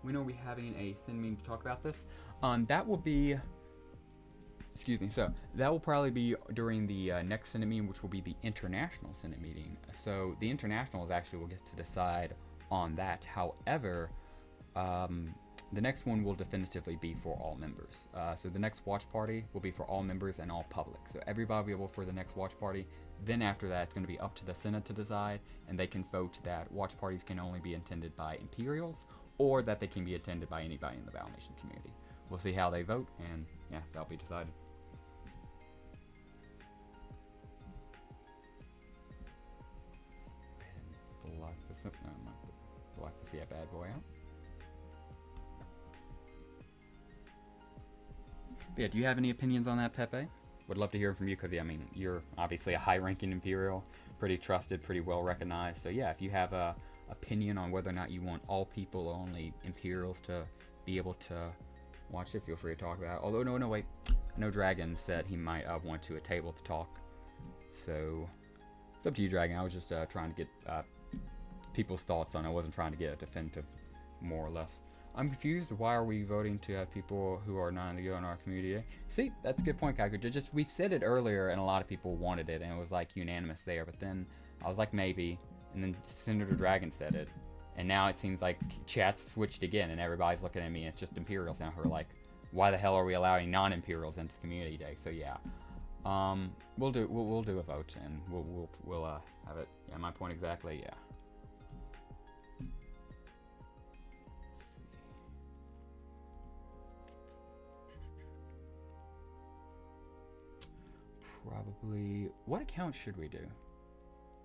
We know we're having a Senate meeting to talk about this. That will be, excuse me, so that will probably be during the next Senate meeting, which will be the International Senate meeting. So the International is actually, we'll get to decide on that. However, the next one will definitively be for all members. So the next watch party will be for all members and all public. So everybody will be able for the next watch party. Then after that, it's going to be up to the Senate to decide, and they can vote that watch parties can only be attended by Imperials, or that they can be attended by anybody in the Battle Nation community. We'll see how they vote, and yeah, that'll be decided. Block this up. No, not block this bad boy out. But yeah, do you have any opinions on that, Pepe? Would love to hear from you, because, yeah, I mean, you're obviously a high-ranking Imperial, pretty trusted, pretty well-recognized. So, yeah, if you have a opinion on whether or not you want all people or only Imperials to be able to watch it, feel free to talk about it. Although, no, wait. I know Dragon said he might want to a table to talk. So, it's up to you, Dragon. I was just trying to get people's thoughts on it. I wasn't trying to get a definitive, more or less. I'm confused. Why are we voting to have people who are not in the guild in our community? See, that's a good point, Kaku. Just we said it earlier, and a lot of people wanted it, and it was like unanimous there. But then I was like maybe, and then Senator Dragon said it, and now it seems like chat's switched again, and everybody's looking at me. And it's just Imperials now who are like, why the hell are we allowing non-Imperials into the community day? So yeah, we'll do a vote, and we'll have it. Yeah, my point exactly. Yeah. Probably. What account should we do?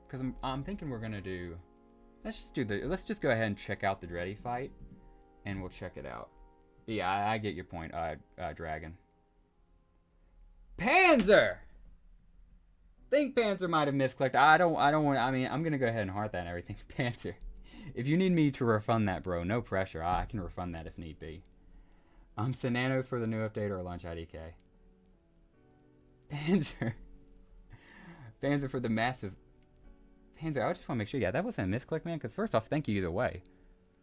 Because I'm thinking we're gonna do. Let's just go ahead and check out the Dreddy fight, and we'll check it out. Yeah, I get your point, Dragon. Panzer. Think Panzer might have misclicked. I don't want. I mean, I'm gonna go ahead and heart that and everything. Panzer, if you need me to refund that, bro, no pressure. I can refund that if need be. Sananos for the new update or lunch IDK. Panzer. Panzer for the massive. Panzer, I just want to make sure. Yeah, that wasn't a misclick, man. Because first off, thank you either way.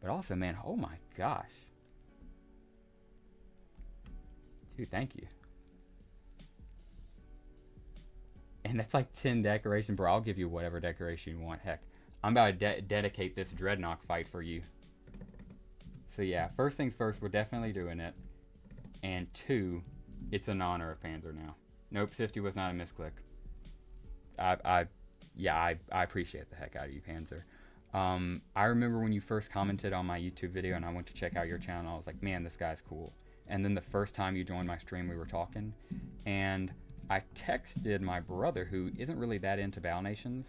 But also, man, oh my gosh. Dude, thank you. And that's like 10 decoration, bro. I'll give you whatever decoration you want. Heck, I'm about to dedicate this Dreadnought fight for you. So yeah, first things first, we're definitely doing it. And 2, it's an honor of Panzer now. Nope, 50 was not a misclick. I appreciate the heck out of you, Panzer. I remember when you first commented on my YouTube video and I went to check out your channel, I was like, man, this guy's cool. And then the first time you joined my stream, we were talking. And I texted my brother, who isn't really that into Battle Nations,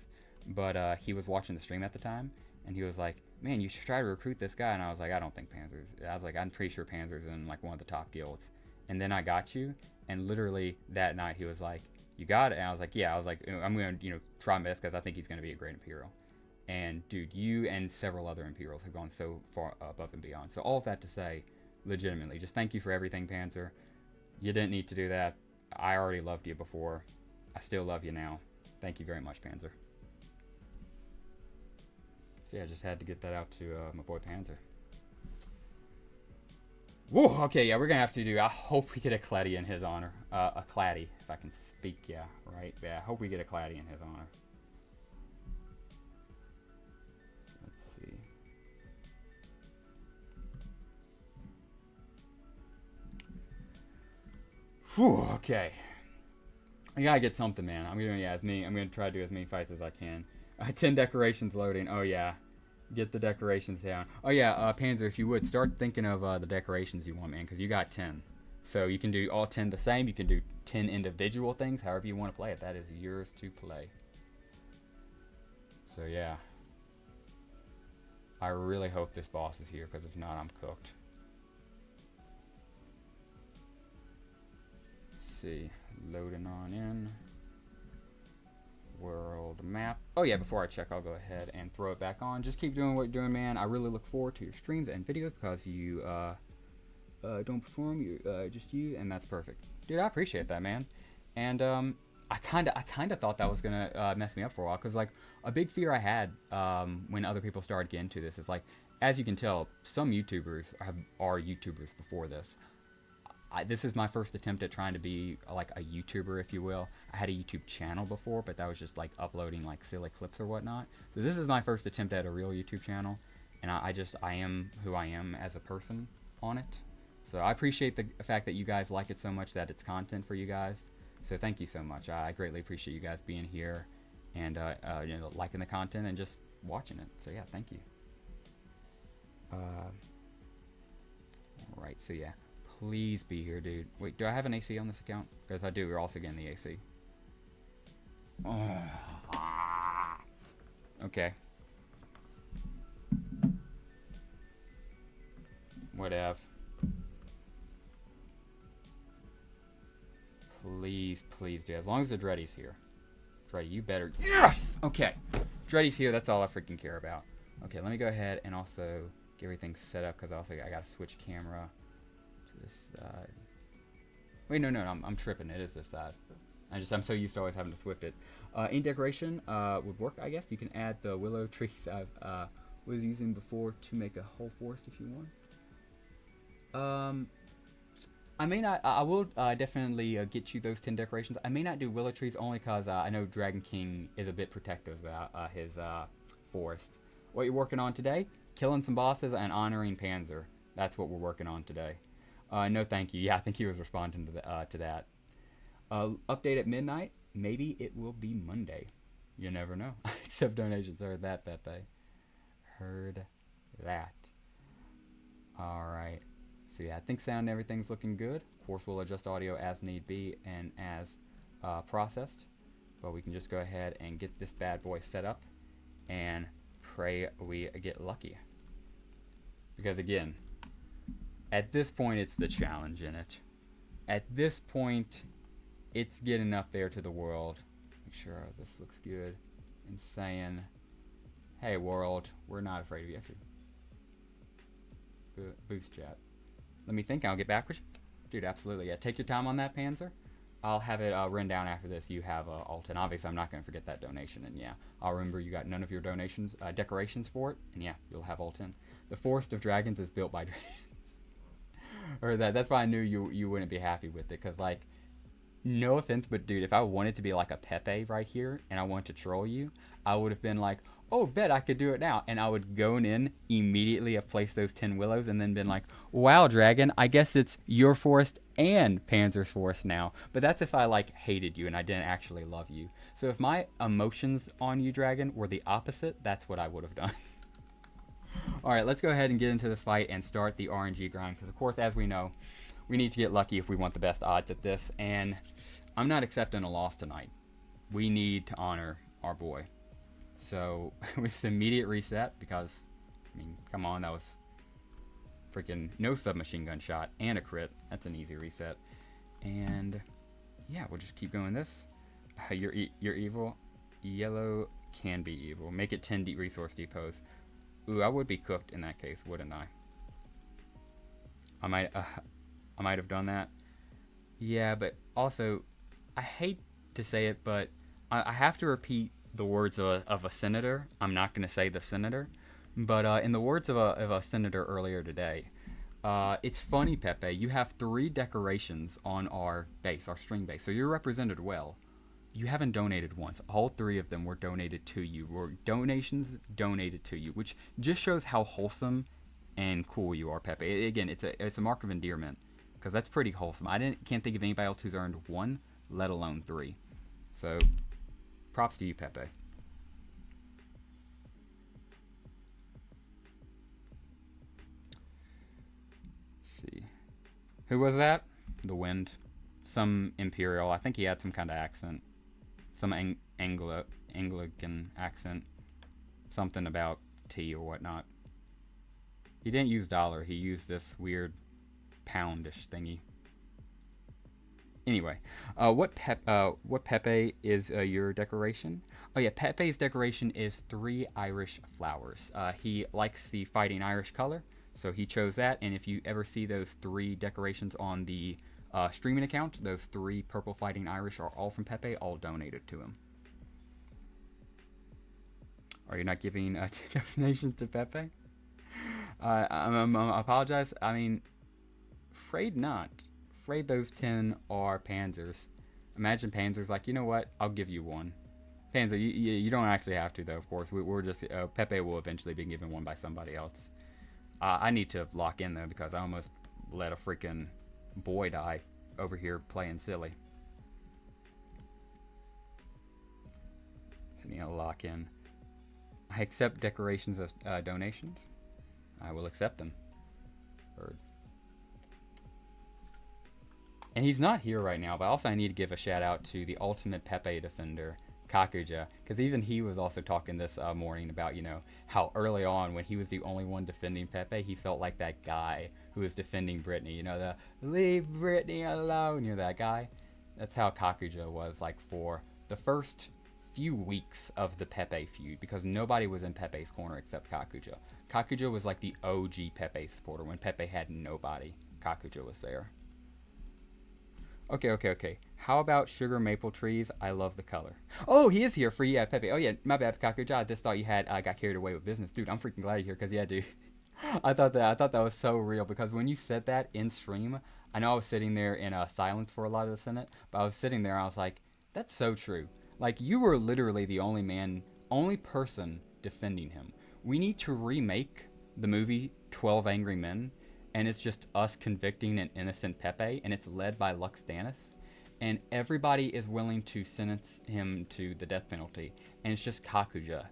but he was watching the stream at the time. And he was like, man, you should try to recruit this guy. And I was like, I don't think Panzer's. I was like, I'm pretty sure Panzer's in like one of the top guilds. And then I got you. And literally that night he was like, you got it? And I was like, yeah. I was like, I'm going to, try my best because I think he's going to be a great Imperial. And dude, you and several other Imperials have gone so far above and beyond. So all of that to say, legitimately, just thank you for everything, Panzer. You didn't need to do that. I already loved you before. I still love you now. Thank you very much, Panzer. So yeah, I just had to get that out to my boy Panzer. Whoa, okay, yeah, we're gonna have to do. I hope we get a Claddy in his honor. A Claddy, if I can speak, yeah, right? Yeah, I hope we get a Claddy in his honor. Let's see. Whew, okay. I gotta get something, man. I'm gonna try to do as many fights as I can. 10 decorations loading. Oh yeah. Get the decorations down. Oh yeah, Panzer, if you would, start thinking of the decorations you want, man, because you got 10. So you can do all 10 the same. You can do 10 individual things, however you want to play it. That is yours to play. So yeah. I really hope this boss is here, because if not, I'm cooked. Let's see. Loading on in. World map. Oh yeah, before I check, I'll go ahead and throw it back on. Just keep doing what you're doing, man. I really look forward to your streams and videos because you don't perform, you just you, and that's perfect, dude. I appreciate that, man. And I kind of thought that was gonna mess me up for a while, because like a big fear I had when other people started getting into this is like, as you can tell, some YouTubers are YouTubers before this. This is my first attempt at trying to be like a YouTuber, if you will. I had a YouTube channel before, but that was just like uploading like silly clips or whatnot. So this is my first attempt at a real YouTube channel, and I am who I am as a person on it. So I appreciate the fact that you guys like it so much, that it's content for you guys. So thank you so much. I greatly appreciate you guys being here and liking the content and just watching it. So yeah, thank you. All right, so yeah. Please be here, dude. Wait, do I have an AC on this account? Because if I do, we're also getting the AC. Okay. Whatever. Please, please do. As long as the Dreddy's here. Dreddy, you better. Yes! Okay. Dreddy's here. That's all I freaking care about. Okay, let me go ahead and also get everything set up, because I gotta switch camera. This side. Wait, no, I'm tripping. It is this side. I'm so used to always having to switch it. Any decoration would work, I guess. You can add the willow trees I was using before to make a whole forest if you want. Um, I may not. I will definitely get you those 10 decorations. I may not do willow trees only because I know Dragon King is a bit protective about his forest. What you're working on today? Killing some bosses and honoring Panzer. That's what we're working on today. No, thank you. Yeah, I think he was responding to that. Update at midnight. Maybe it will be Monday. You never know. Accept donations. Heard that, Pepe. Heard that. All right. So yeah, I think sound and everything's looking good. Of course, we'll adjust audio as need be and as processed. But we can just go ahead and get this bad boy set up and pray we get lucky. Because again, at this point, it's the challenge in it. At this point, it's getting up there to the world. Make sure this looks good. And saying, hey world, we're not afraid of you. Actually, boost chat. Let me think. I'll get back with you. Dude, absolutely. Yeah, take your time on that, Panzer. I'll have it written down after this. You have Alton. Obviously, I'm not going to forget that donation. And yeah, I'll remember you got none of your donations, decorations for it. And yeah, you'll have Alton. The Forest of Dragons is built by dragons. Or that's why I knew you wouldn't be happy with it. Because, like, no offense, but dude, if I wanted to be like a Pepe right here and I wanted to troll you, I would have been like, oh, bet I could do it now. And I would go in immediately, have placed those 10 willows, and then been like, wow, Dragon, I guess it's your forest and Panzer's forest now. But that's if I, like, hated you and I didn't actually love you. So if my emotions on you, Dragon, were the opposite, that's what I would have done. All right, let's go ahead and get into this fight and start the RNG grind. Because, of course, as we know, we need to get lucky if we want the best odds at this. And I'm not accepting a loss tonight. We need to honor our boy. So, with immediate reset, because, I mean, come on, that was freaking no submachine gun shot and a crit. That's an easy reset. And, yeah, we'll just keep going this. You're evil. Yellow can be evil. Make it 10 deep resource depots. Ooh, I would be cooked in that case, wouldn't I? I might have done that. Yeah, but also, I hate to say it, but I have to repeat the words of a senator. I'm not going to say the senator, but in the words of a senator earlier today, it's funny, Pepe, you have 3 decorations on our base, our string base, so you're represented well. You haven't donated once. All 3 of them were donated to you. Were donations donated to you, which just shows how wholesome and cool you are, Pepe. Again, it's a mark of endearment, because that's pretty wholesome. Can't think of anybody else who's earned 1, let alone 3. So, props to you, Pepe. Let's see. Who was that? The Wind. Some Imperial. I think he had some kind of accent. Some Anglican accent. Something about tea or whatnot. He didn't use dollar. He used this weird poundish thingy. Anyway, what Pepe is your decoration? Oh yeah, Pepe's decoration is 3 Irish flowers. He likes the fighting Irish color, so he chose that. And if you ever see those 3 decorations on the streaming account, those 3 purple fighting Irish are all from Pepe, all donated to him. Are you not giving donations to Pepe? I apologize. I mean, afraid not. Afraid those 10 are Panzers. Imagine Panzer's like, you know what? I'll give you 1. Panzer, you don't actually have to, though, of course. We're just, Pepe will eventually be given 1 by somebody else. I need to lock in, though, because I almost let a freaking boy die over here playing silly. So I need to lock in. I accept decorations of donations. I will accept them. Bird. And he's not here right now, but also I need to give a shout out to the ultimate Pepe defender, Kakuja, because even he was also talking this morning about, you know, how early on when he was the only one defending Pepe, he felt like that guy who was defending Brittany, you know, the leave Brittany alone, you're that guy. That's how Kakuja was like for the first few weeks of the Pepe feud, because nobody was in Pepe's corner except Kakuja. Kakuja was like the OG Pepe supporter. When Pepe had nobody, Kakuja was there. Okay. How about sugar maple trees? I love the color. Oh, he is here for Pepe. Oh yeah, my bad, Kakuja. I just thought you had got carried away with business. Dude, I'm freaking glad you're here, because yeah, dude. I thought that was so real because when you said that in stream, I know I was sitting there in silence for a lot of the Senate, but I was sitting there and I was like, that's so true. Like you were literally the only person defending him. We need to remake the movie 12 Angry Men, and it's just us convicting an innocent Pepe, and it's led by Lux Stannis, and everybody is willing to sentence him to the death penalty, and it's just Kakuja,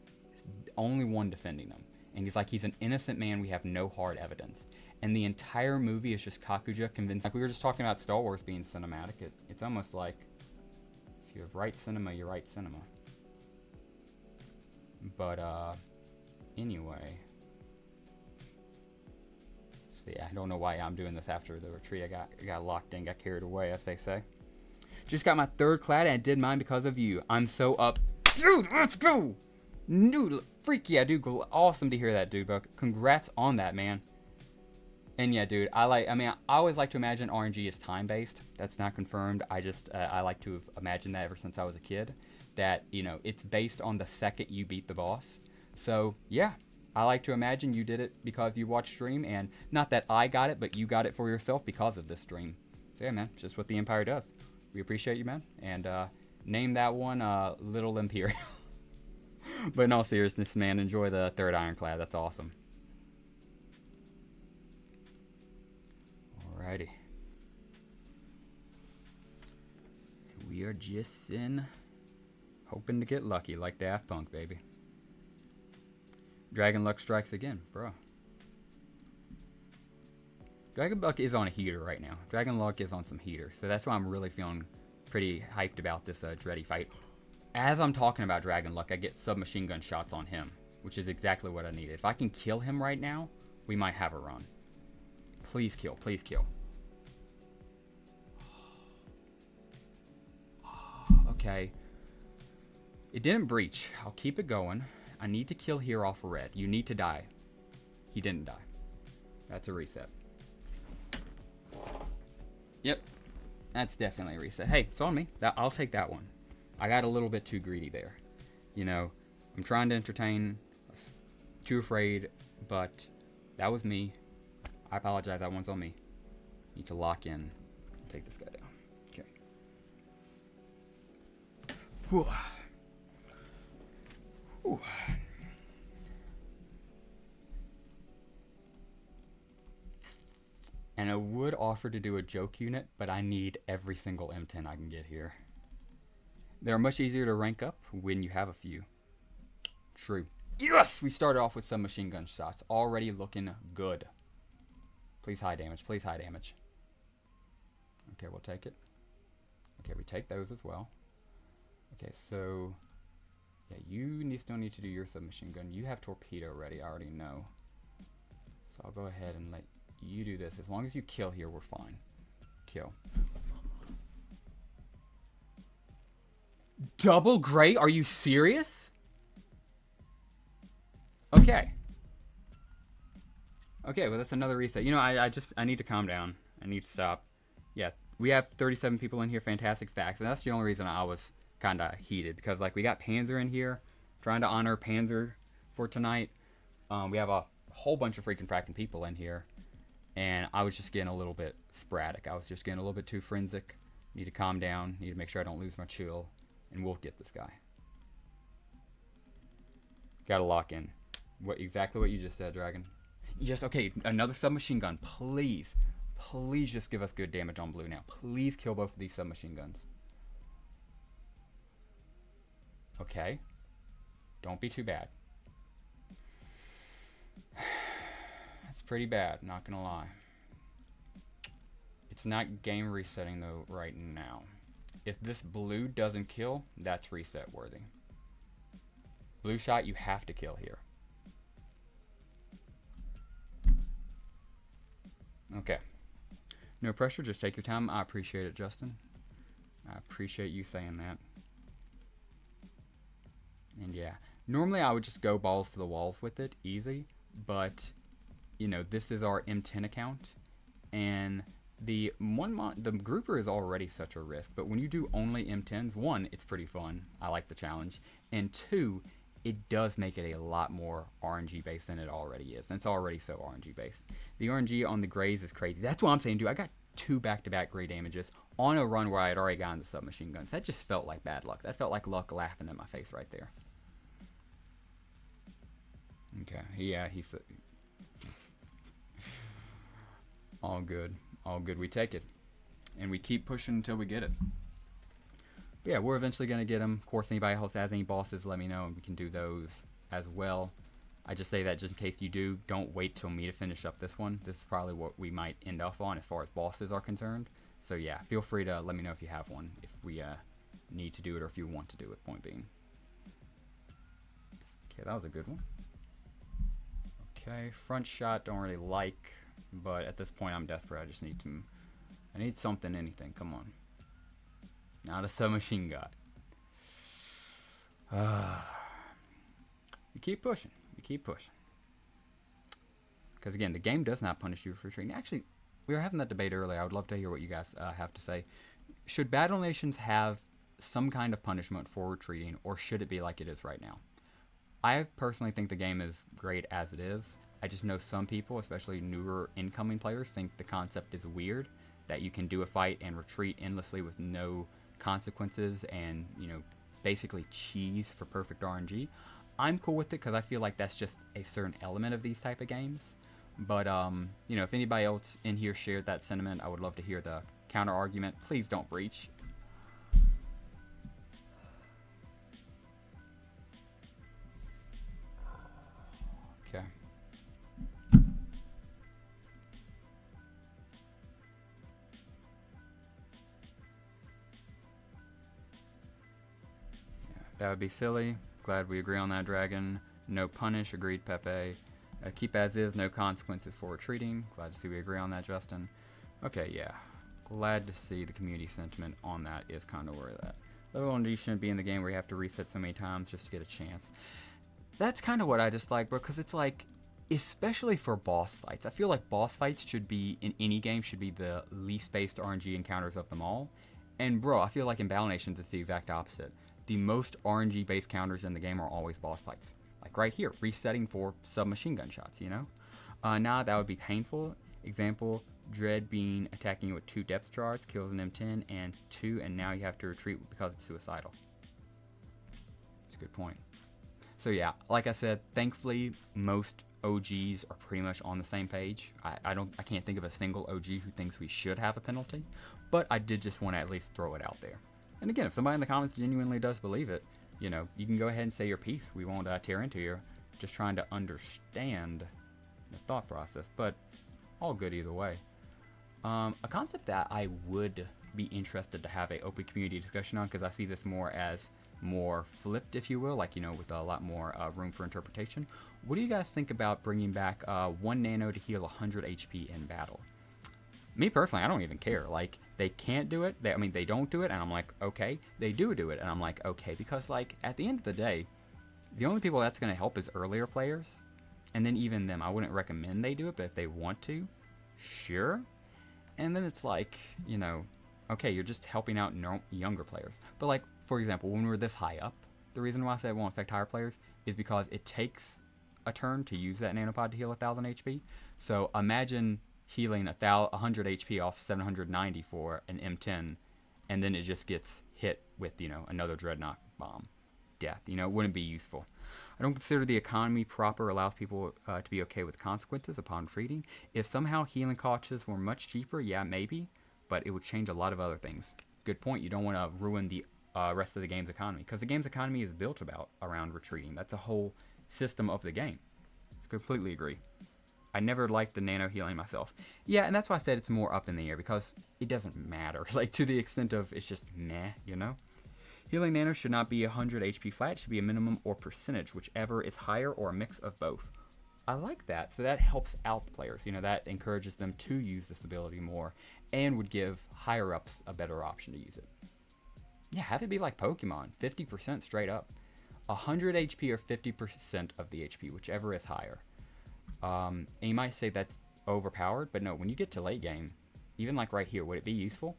only one defending him. And he's like, he's an innocent man, we have no hard evidence. And the entire movie is just Kakuja convinced. Like we were just talking about Star Wars being cinematic, it's almost like if you have right cinema, you write cinema. But, anyway. See, I don't know why I'm doing this after the retreat. I got locked in, got carried away, as they say. Just got my 3rd clad, and I did mine because of you. I'm so up. Dude, let's go! Dude, freak yeah, dude. Awesome to hear that, dude. But congrats on that, man. And yeah, dude, I always like to imagine RNG is time-based. That's not confirmed. I like to have imagined that ever since I was a kid. That, you know, it's based on the second you beat the boss. So, yeah. I like to imagine you did it because you watched stream, and not that I got it, but you got it for yourself because of this stream. So yeah, man, just what the Empire does. We appreciate you, man, and name that one Little Imperial. But in all seriousness, man, enjoy the 3rd Ironclad. That's awesome. Alrighty. We are just hoping to get lucky like Daft Punk, baby. Dragon Luck strikes again, bro. Dragon Luck is on a heater right now. Dragon Luck is on some heater, so that's why I'm really feeling pretty hyped about this Dreddy fight. As I'm talking about Dragon Luck, I get submachine gun shots on him, which is exactly what I need. If I can kill him right now, we might have a run. Please kill, please kill. Okay. It didn't breach. I'll keep it going. I need to kill here off red. You need to die. He didn't die. That's a reset. Yep. That's definitely a reset. Hey, it's on me. I'll take that one. I got a little bit too greedy there. You know, I'm trying to entertain. Too afraid, but that was me. I apologize. That one's on me. Need to lock in and take this guy down. Okay. Whew. Whew. And I would offer to do a joke unit, but I need every single M10 I can get here. They're much easier to rank up when you have a few. True. Yes! We started off with some machine gun shots. Already looking good. Please high damage. Please high damage. Okay, we'll take it. Okay, we take those as well. Okay, so... yeah, you still need to do your submachine gun. You have torpedo ready, I already know. So I'll go ahead and let you do this. As long as you kill here, we're fine. Kill. Double gray? Are you serious? Okay. Okay, well that's another reset. You know, I need to calm down. I need to stop. Yeah, we have 37 people in here. Fantastic facts. And that's the only reason I was kind of heated. Because, like, we got Panzer in here. Trying to honor Panzer for tonight. We have a whole bunch of freaking fracking people in here. And I was just getting a little bit sporadic. I was just getting a little bit too forensic. Need to calm down. Need to make sure I don't lose my chill. And we'll get this guy. Gotta lock in. Exactly what you just said, Dragon. Yes, okay, another submachine gun. Please. Please just give us good damage on blue now. Please kill both of these submachine guns. Okay. Don't be too bad. It's pretty bad, not gonna lie. It's not game resetting though right now. If this blue doesn't kill, that's reset worthy. Blue shot, you have to kill here. Okay. No pressure, just take your time. I appreciate it, Justin. I appreciate you saying that. And yeah, normally I would just go balls to the walls with it, easy. But, you know, this is our M10 account. And the grouper is already such a risk. But when you do only M10s, one, it's pretty fun. I like the challenge. And two, it does make it a lot more RNG based than it already is. And it's already so RNG based. The RNG on the grays is crazy. That's what I'm saying, dude. I got 2 back-to-back gray damages on a run where I had already gotten the submachine guns. That just felt like bad luck. That felt like luck laughing in my face right there. Okay, yeah, he's all good. All good. We take it. And we keep pushing until we get it. But yeah, we're eventually going to get them. Of course, anybody else has any bosses, let me know, and we can do those as well. I just say that just in case you do, don't wait till me to finish up this one. This is probably what we might end up on as far as bosses are concerned. So yeah, feel free to let me know if you have one, if we need to do it or if you want to do it, point being. Okay, that was a good one. Okay, front shot, don't really like, but at this point I'm desperate. I just need to, I need something, anything, come on. Not a submachine gun. We keep pushing. We keep pushing. Because again, the game does not punish you for retreating. Actually, we were having that debate earlier. I would love to hear what you guys have to say. Should Battle Nations have some kind of punishment for retreating, or should it be like it is right now? I personally think the game is great as it is. I just know some people, especially newer incoming players, think the concept is weird, that you can do a fight and retreat endlessly with no consequences and, you know, basically cheese for perfect RNG. I'm cool with it because I feel like that's just a certain element of these type of games. But, you know, if anybody else in here shared that sentiment, I would love to hear the counter argument. Please don't breach. Okay. That would be silly. Glad we agree on that, Dragon. No punish. Agreed, Pepe. Keep as is. No consequences for retreating. Glad to see we agree on that, Justin. Okay, yeah. Glad to see the community sentiment on that is kind of where that. Level LNG shouldn't be in the game where you have to reset so many times just to get a chance. That's kind of what I dislike, bro, because it's like, especially for boss fights. I feel like boss fights should be, in any game, should be the least based RNG encounters of them all. And bro, I feel like in Battle Nations it's the exact opposite. The most RNG based counters in the game are always boss fights. Like right here, resetting for submachine gun shots, you know? Now that would be painful. Example, Dread being attacking you with 2 depth charge, kills an M10 and 2, and now you have to retreat because it's suicidal. That's a good point. So yeah, like I said, thankfully most OGs are pretty much on the same page. I can't think of a single OG who thinks we should have a penalty, but I did just want to at least throw it out there. And again, if somebody in the comments genuinely does believe it, you know, you can go ahead and say your piece. We won't tear into you. Just trying to understand the thought process, but all good either way. A concept that I would be interested to have a open community discussion on, because I see this more as more flipped, if you will, like, you know, with a lot more room for interpretation. What do you guys think about bringing back 1 nano to heal 100 HP in battle? Me personally, I don't even care. Like, they can't do it. I mean, they don't do it, and I'm like, okay. They do it, and I'm like, okay. Because, like, at the end of the day, the only people that's going to help is earlier players. And then even them, I wouldn't recommend they do it, but if they want to, sure. And then it's like, you know, okay, you're just helping out younger players. But, like, for example, when we're this high up, the reason why I say it won't affect higher players is because it takes a turn to use that nanopod to heal 1000 HP. So imagine healing 100 HP off 790 for an M10, and then it just gets hit with, you know, another Dreadnought bomb. Death, you know, it wouldn't be useful. I don't consider the economy proper allows people to be okay with consequences upon treating. If somehow healing costs were much cheaper, yeah, maybe, but it would change a lot of other things. Good point. You don't want to ruin the rest of the game's economy, because the game's economy is built around retreating. That's a whole system of the game. Completely agree. I never liked the nano healing myself. Yeah, and that's why I said it's more up in the air, because it doesn't matter. Like, to the extent of it's just meh, you know? Healing nano should not be 100 HP flat. It should be a minimum or percentage, whichever is higher, or a mix of both. I like that. So that helps out the players. You know, that encourages them to use this ability more and would give higher ups a better option to use it. Yeah, have it be like Pokemon. 50% straight up. 100 HP or 50% of the HP, whichever is higher. And you might say that's overpowered, but no, when you get to late game, even like right here, would it be useful?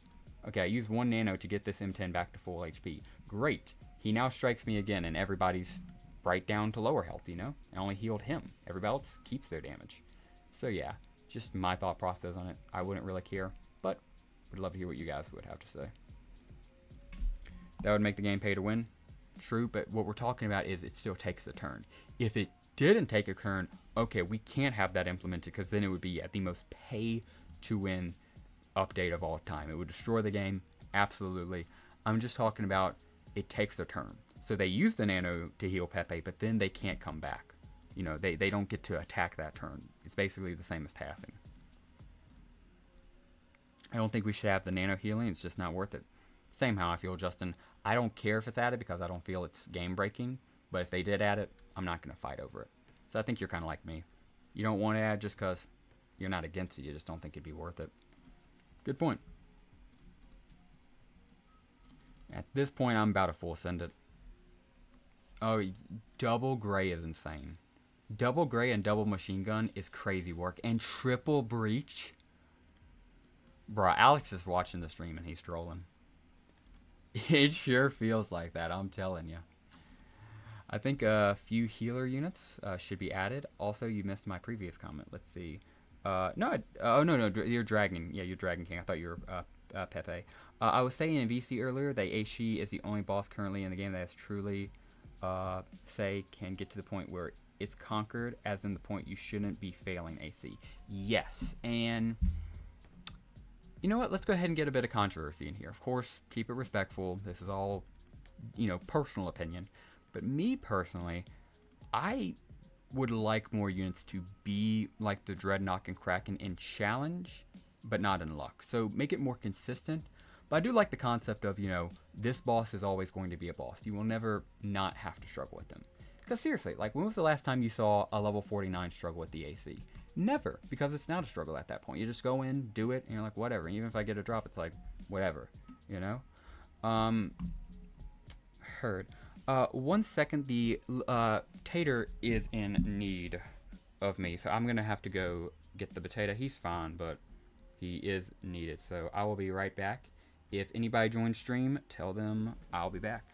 Okay, I use 1 nano to get this M10 back to full HP. Great. He now strikes me again, and everybody's right down to lower health, you know? It only healed him. Everybody else keeps their damage. So yeah, just my thought process on it. I wouldn't really care, but would love to hear what you guys would have to say. That would make the game pay to win. True, but what we're talking about is it still takes a turn. If it didn't take a turn, okay, we can't have that implemented because then it would be at the most pay to win update of all time. It would destroy the game, absolutely. I'm just talking about it takes a turn. So they use the nano to heal Pepe, but then they can't come back. You know, they don't get to attack that turn. It's basically the same as passing. I don't think we should have the nano healing. It's just not worth it. Same how I feel, Justin. I don't care if it's added because I don't feel it's game breaking. But if they did add it, I'm not going to fight over it. So I think you're kind of like me. You don't want to add just because you're not against it. You just don't think it'd be worth it. Good point. At this point, I'm about to full send it. Oh, double gray is insane. Double gray and double machine gun is crazy work. And triple breach. Bro, Alex is watching the stream and he's trolling. It sure feels like that, I'm telling you. I think a few healer units should be added. Also, you missed my previous comment. Let's see. No, you're Dragon. Yeah, you're Dragon King. I thought you were Pepe. I was saying in VC earlier that Aishi is the only boss currently in the game that has truly, can get to the point where it's conquered, as in the point you shouldn't be failing AC. Yes, and you know what? Let's go ahead and get a bit of controversy in here. Of course, keep it respectful. This is all, personal opinion. But me personally, I would like more units to be like the Dreadnought and Kraken in challenge, but not in luck. So make it more consistent. But I do like the concept of, this boss is always going to be a boss. You will never not have to struggle with them. Because seriously, like, when was the last time you saw a level 49 struggle with the AC? Never, because it's not a struggle at that point. You just go in, do it, and you're like, whatever. And even if I get a drop, it's like, whatever, Heard. 1 second, the Tater is in need of me, so I'm going to have to go get the potato. He's fine, but he is needed, so I will be right back. If anybody joins stream, tell them I'll be back.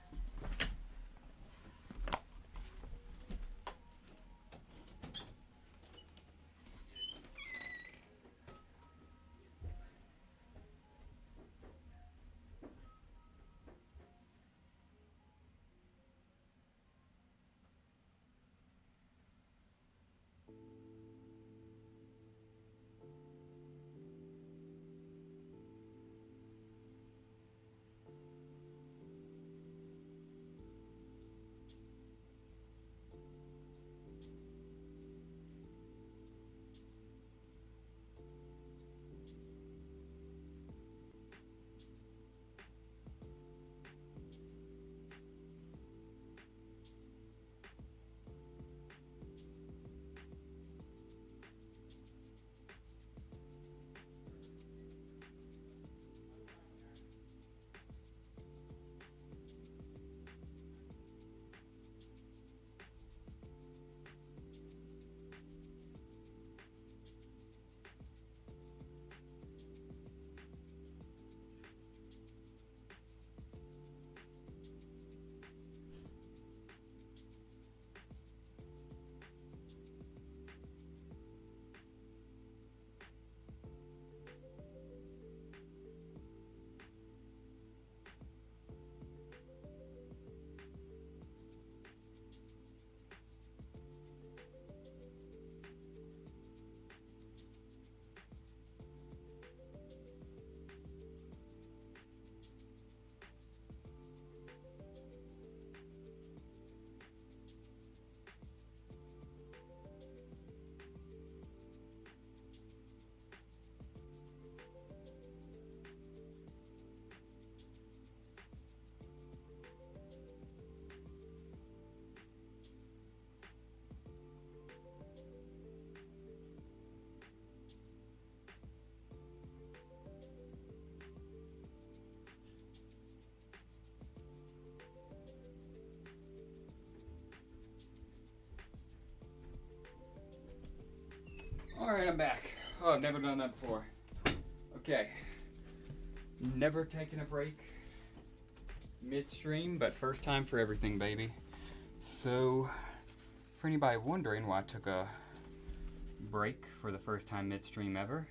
Alright, I'm back. Oh, I've never done that before. Okay. Never taken a break midstream, but first time for everything, baby. So, for anybody wondering why I took a break for the first time midstream ever,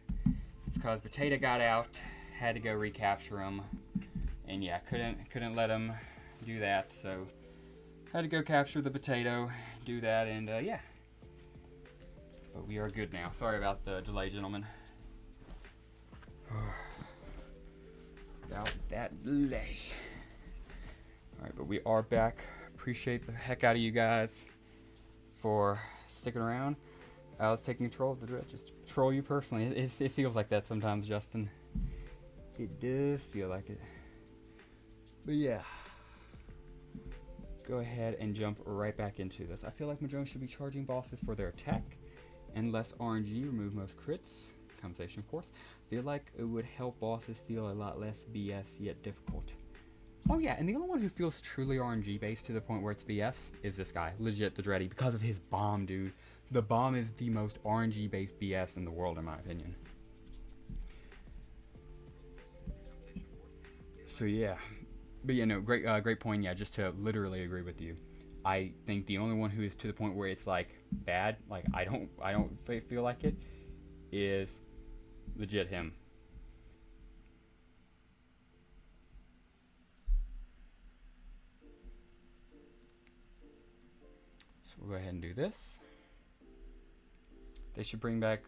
it's because Potato got out, had to go recapture him, and yeah, couldn't let him do that, so had to go capture the Potato, do that, and yeah. But we are good now. Sorry about the delay, gentlemen. Without that delay. Alright, but we are back. Appreciate the heck out of you guys for sticking around. I was taking control of the direct, just to troll you personally. It feels like that sometimes, Justin. It does feel like it. But yeah. Go ahead and jump right back into this. I feel like Madrone should be charging bosses for their attack and less RNG, remove most crits. Compensation, of course. Feel like it would help bosses feel a lot less BS, yet difficult. Oh yeah, and the only one who feels truly RNG based to the point where it's BS is this guy, legit the Dreddy, because of his bomb, dude. The bomb is the most RNG based BS in the world, in my opinion. So yeah, but yeah, no, great point. Yeah, just to literally agree with you. I think the only one who is to the point where it's like bad, like I don't feel like it, is legit him. So we'll go ahead and do this. They should bring back.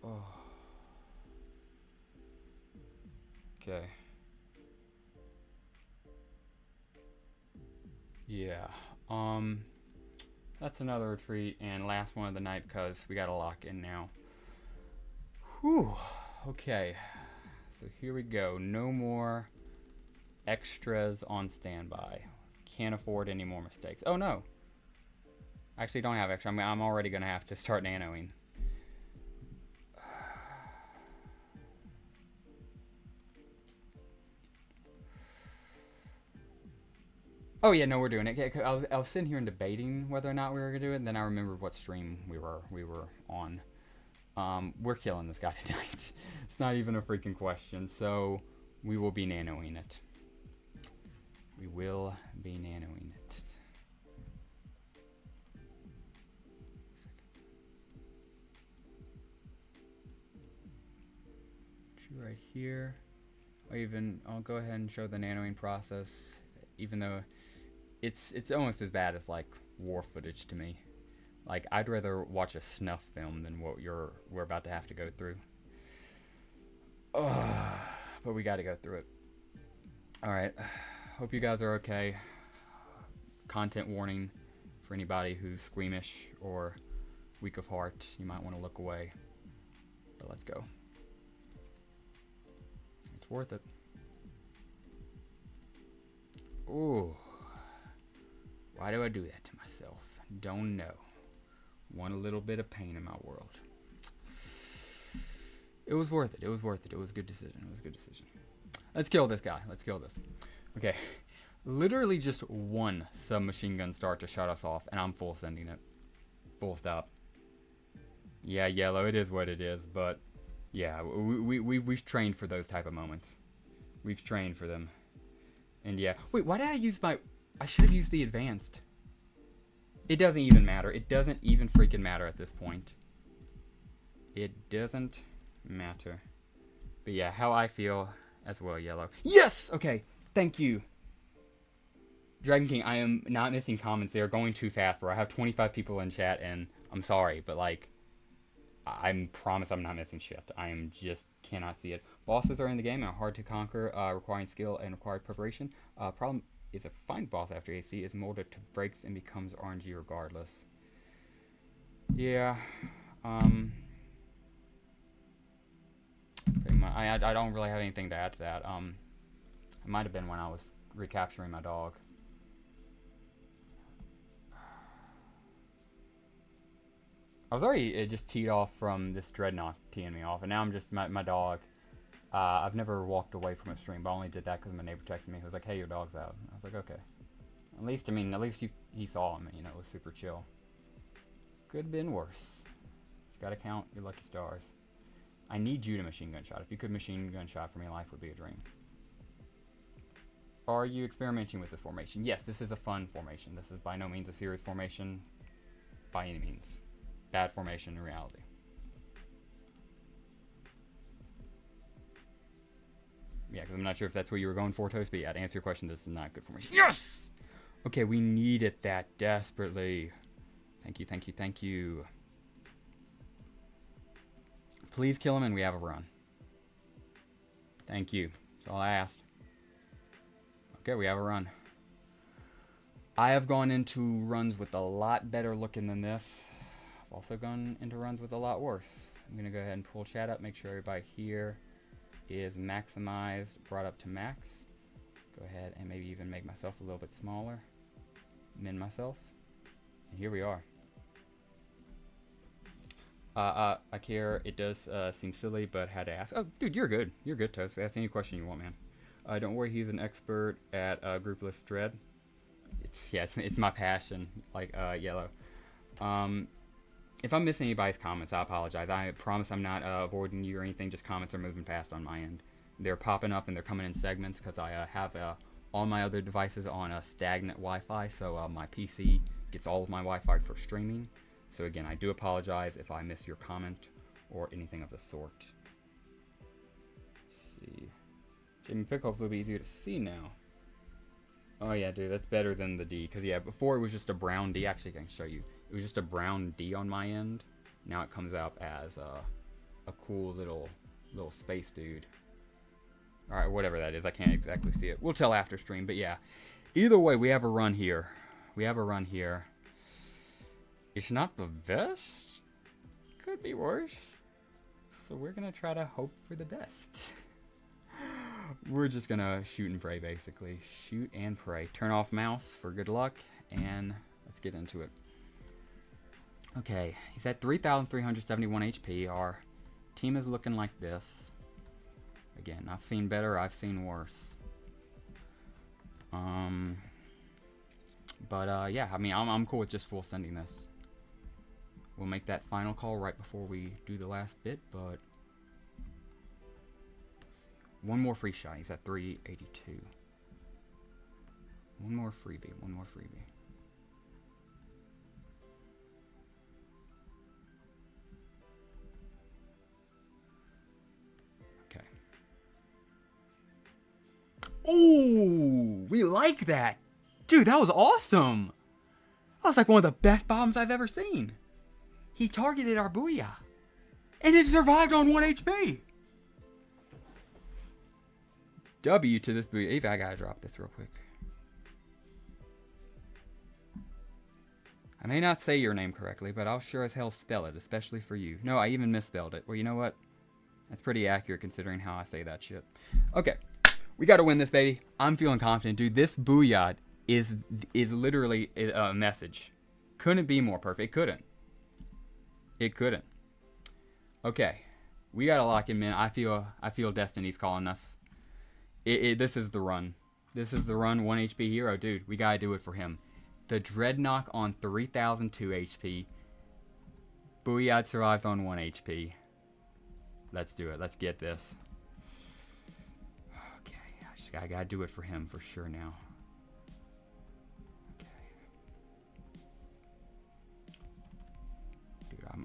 Oh. Okay. Yeah. That's another retreat and last one of the night because we got to lock in now. Whew. Okay. So here we go. No more extras on standby. Can't afford any more mistakes. Oh no. Actually don't have extra. I mean, I'm already going to have to start nanoing. Oh yeah, no, we're doing it. I was sitting here and debating whether or not we were gonna do it, and then I remembered what stream we were on. We're killing this guy tonight. It's not even a freaking question. So we will be nanoing it. We will be nanoing it. Right here. I'll go ahead and show the nanoing process, even though it's almost as bad as like war footage to me. Like I'd rather watch a snuff film than what we're about to have to go through. But we got to go through it. All right. Hope you guys are okay. Content warning for anybody who's squeamish or weak of heart. You might want to look away. But let's go. It's worth it. Ooh. Why do I do that to myself? Don't know. Want a little bit of pain in my world. It was worth it. It was worth it. It was a good decision. It was a good decision. Let's kill this guy. Let's kill this. Okay. Literally just one submachine gun start to shut us off, and I'm full sending it. Full stop. Yeah, yellow. It is what it is, but yeah, we've trained for those type of moments. We've trained for them. And yeah. Wait, why did I use my... I should have used the advanced. It doesn't even matter. It doesn't even freaking matter at this point. It doesn't matter. But yeah, how I feel as well, yellow. Yes! Okay, thank you. Dragon King, I am not missing comments. They are going too fast, bro. I have 25 people in chat, and I'm sorry, but like, I promise I'm not missing shit. I am just cannot see it. Bosses are in the game and are hard to conquer, requiring skill and required preparation. Problem is a fine boss after AC is molded to breaks and becomes RNG regardless. Yeah. I don't really have anything to add to that. It might have been when I was recapturing my dog. I was already just teed off from this dreadnought teeing me off, and now I'm just my dog. I've never walked away from a stream, but I only did that because my neighbor texted me. He was like, "Hey, your dog's out." I was like, "Okay." At least he saw him. You know, it was super chill. Could have been worse. Just gotta count your lucky stars. I need you to machine gun shot. If you could machine gun shot for me, life would be a dream. Are you experimenting with this formation? Yes, this is a fun formation. This is by no means a serious formation by any means. Bad formation in reality. Yeah, because I'm not sure if that's what you were going for, Toast, but yeah, to answer your question, this is not good formation. Yes! Okay, we needed that desperately. Thank you, thank you, thank you. Please kill him and we have a run. Thank you. That's all I asked. Okay, we have a run. I have gone into runs with a lot better looking than this. I've also gone into runs with a lot worse. I'm going to go ahead and pull chat up, make sure everybody here is maximized, brought up to max. Go ahead and maybe even make myself a little bit smaller. Min myself. And here we are. Akira, it does seem silly, but had to ask. Oh, dude, you're good. You're good, Toast. Ask any question you want, man. Don't worry, he's an expert at groupless dread. It's my passion, like yellow. If I'm missing anybody's comments, I apologize. I promise I'm not avoiding you or anything. Just comments are moving fast on my end. They're popping up and they're coming in segments because I have all my other devices on a stagnant Wi-Fi, so my PC gets all of my Wi-Fi for streaming. So again, I do apologize if I miss your comment or anything of the sort. Let's see. Jamie Pick hopefully will be easier to see now. Oh yeah, dude, that's better than the D. Because yeah, before it was just a brown D. Actually, I can show you. It was just a brown D on my end. Now it comes out as a cool little space dude. Alright, whatever that is. I can't exactly see it. We'll tell after stream. But yeah, either way, we have a run here. We have a run here. It's not the best. Could be worse. So we're going to try to hope for the best. We're just going to shoot and pray, basically. Shoot and pray. Turn off mouse for good luck. And let's get into it. Okay. He's at 3,371 HP. Our team is looking like this. Again, I've seen better. I've seen worse. But yeah, I mean, I'm cool with just full sending this. We'll make that final call right before we do the last bit, but one more free shot. He's at 382. One more freebie. One more freebie. Okay. Ooh, we like that. Dude, that was awesome. That was like one of the best bombs I've ever seen. He targeted our Booyah. And it survived on 1 HP. W to this Booyah. Eva, I gotta drop this real quick. I may not say your name correctly, but I'll sure as hell spell it, especially for you. No, I even misspelled it. Well, you know what? That's pretty accurate considering how I say that shit. Okay. We gotta win this, baby. I'm feeling confident. Dude, this Booyah is literally a message. Couldn't be more perfect. It couldn't. It couldn't. Okay. We gotta lock him in. I feel Destiny's calling us. This is the run. This is the run. 1 HP hero. Dude, we gotta do it for him. The Dreadnought on 3,002 HP. Booyah survives on 1 HP. Let's do it. Let's get this. Okay. I gotta do it for him for sure now.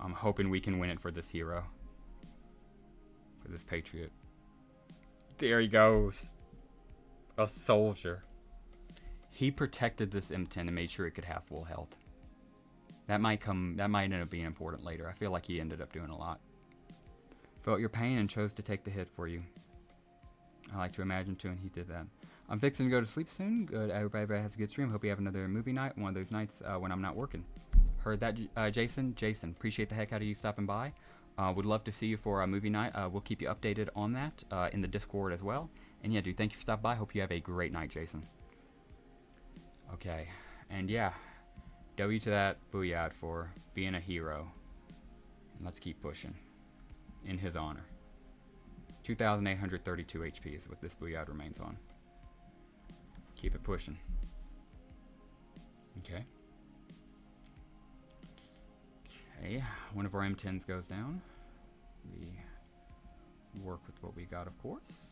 I'm hoping we can win it for this hero. For this patriot. There he goes. A soldier. He protected this M10 and made sure it could have full health. That might end up being important later. I feel like he ended up doing a lot. Felt your pain and chose to take the hit for you. I like to imagine too, and he did that. I'm fixing to go to sleep soon. Good. Everybody has a good stream. Hope you have another movie night. One of those nights when I'm not working. Heard that, Jason? Jason, appreciate the heck out of you stopping by. Would love to see you for a movie night. We'll keep you updated on that in the Discord as well. And yeah, dude, thank you for stopping by. Hope you have a great night, Jason. Okay. And yeah, W to that Booyah for being a hero. And let's keep pushing. In his honor. 2,832 HP is what this Booyah remains on. Keep it pushing. Okay. Okay, one of our M10s goes down. We work with what we got, of course.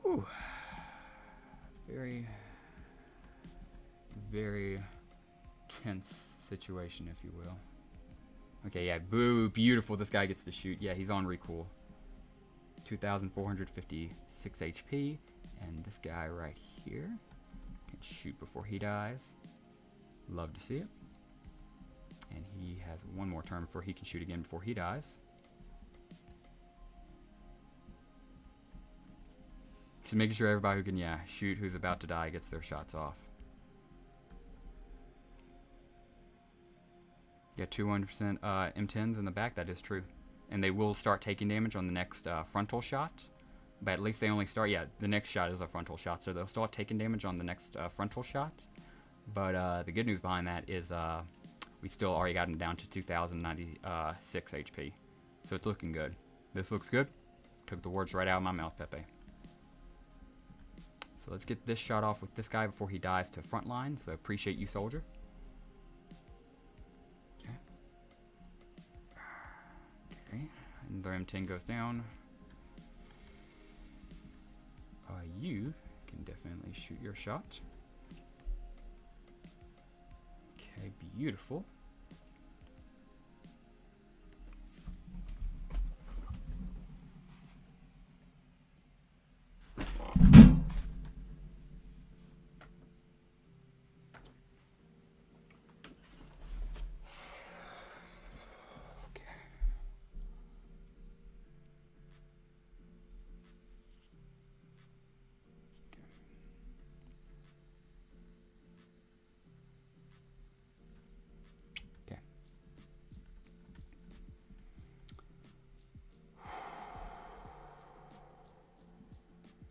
Whew. Very, very tense situation, if you will. Okay, yeah, boo, beautiful. This guy gets to shoot. Yeah, he's on recool. 2,456 HP. And this guy right here can shoot before he dies. Love to see it. And he has one more turn before he can shoot again before he dies. Just making sure everybody who can, yeah, shoot who's about to die gets their shots off. Yeah, 200% M10s in the back, that is true. And they will start taking damage on the next frontal shot. But at least they only start, yeah, the next shot is a frontal shot. So they'll start taking damage on the next frontal shot. But the good news behind that is we still already got him down to 2,096 HP. So it's looking good. This looks good. Took the words right out of my mouth, Pepe. So let's get this shot off with this guy before he dies to front line. So appreciate you, soldier. Okay. Okay. And the M10 goes down. You can definitely shoot your shot. Okay, beautiful.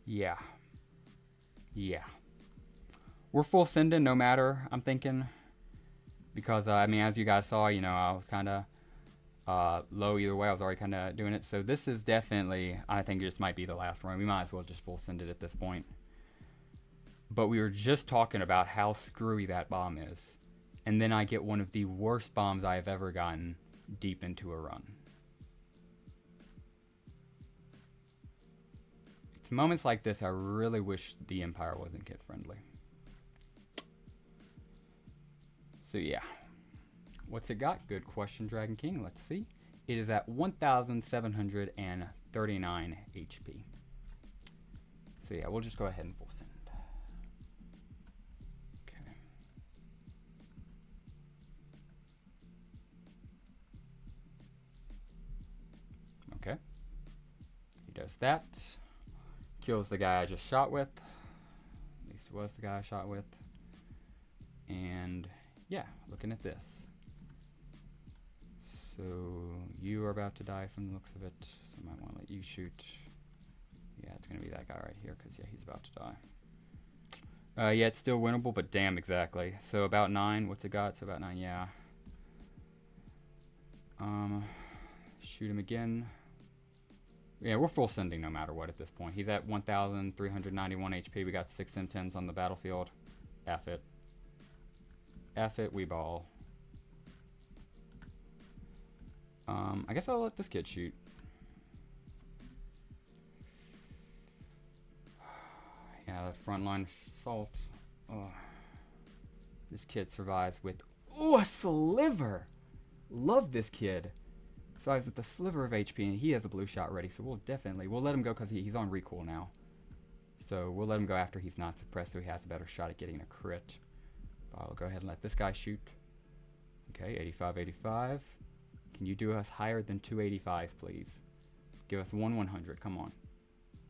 Yeah. Yeah. We're full sending no matter, I'm thinking. Because, I mean, as you guys saw, you know, I was kind of low either way. I was already kind of doing it. So this is definitely, I think this might be the last run. We might as well just full send it at this point. But we were just talking about how screwy that bomb is. And then I get one of the worst bombs I have ever gotten deep into a run. It's moments like this I really wish the Empire wasn't kid friendly. So yeah. What's it got? Good question, Dragon King. Let's see. It is at 1,739 HP. So yeah, we'll just go ahead and full send. Okay. Okay. He does that. Kills the guy I just shot with. At least it was the guy I shot with. And yeah, looking at this. So you are about to die from the looks of it. So I might want to let you shoot. Yeah, it's going to be that guy right here because, yeah, he's about to die. Yeah, it's still winnable, but damn, exactly. So about 9. What's it got? So about 9, yeah. Shoot him again. Yeah, we're full sending no matter what at this point. He's at 1,391 HP. We got 6 M10s on the battlefield. F it. F it, we ball. I guess I'll let this kid shoot. Yeah, that frontline assault. Oh. This kid survives with, oh, a sliver. Love this kid. Survives with a sliver of HP, and he has a blue shot ready, so we'll let him go because he's on recoil now. So we'll let him go after he's not suppressed, so he has a better shot at getting a crit. But I'll go ahead and let this guy shoot. Okay, 85, 85. Can you do us higher than 285s, please? Give us 100, come on.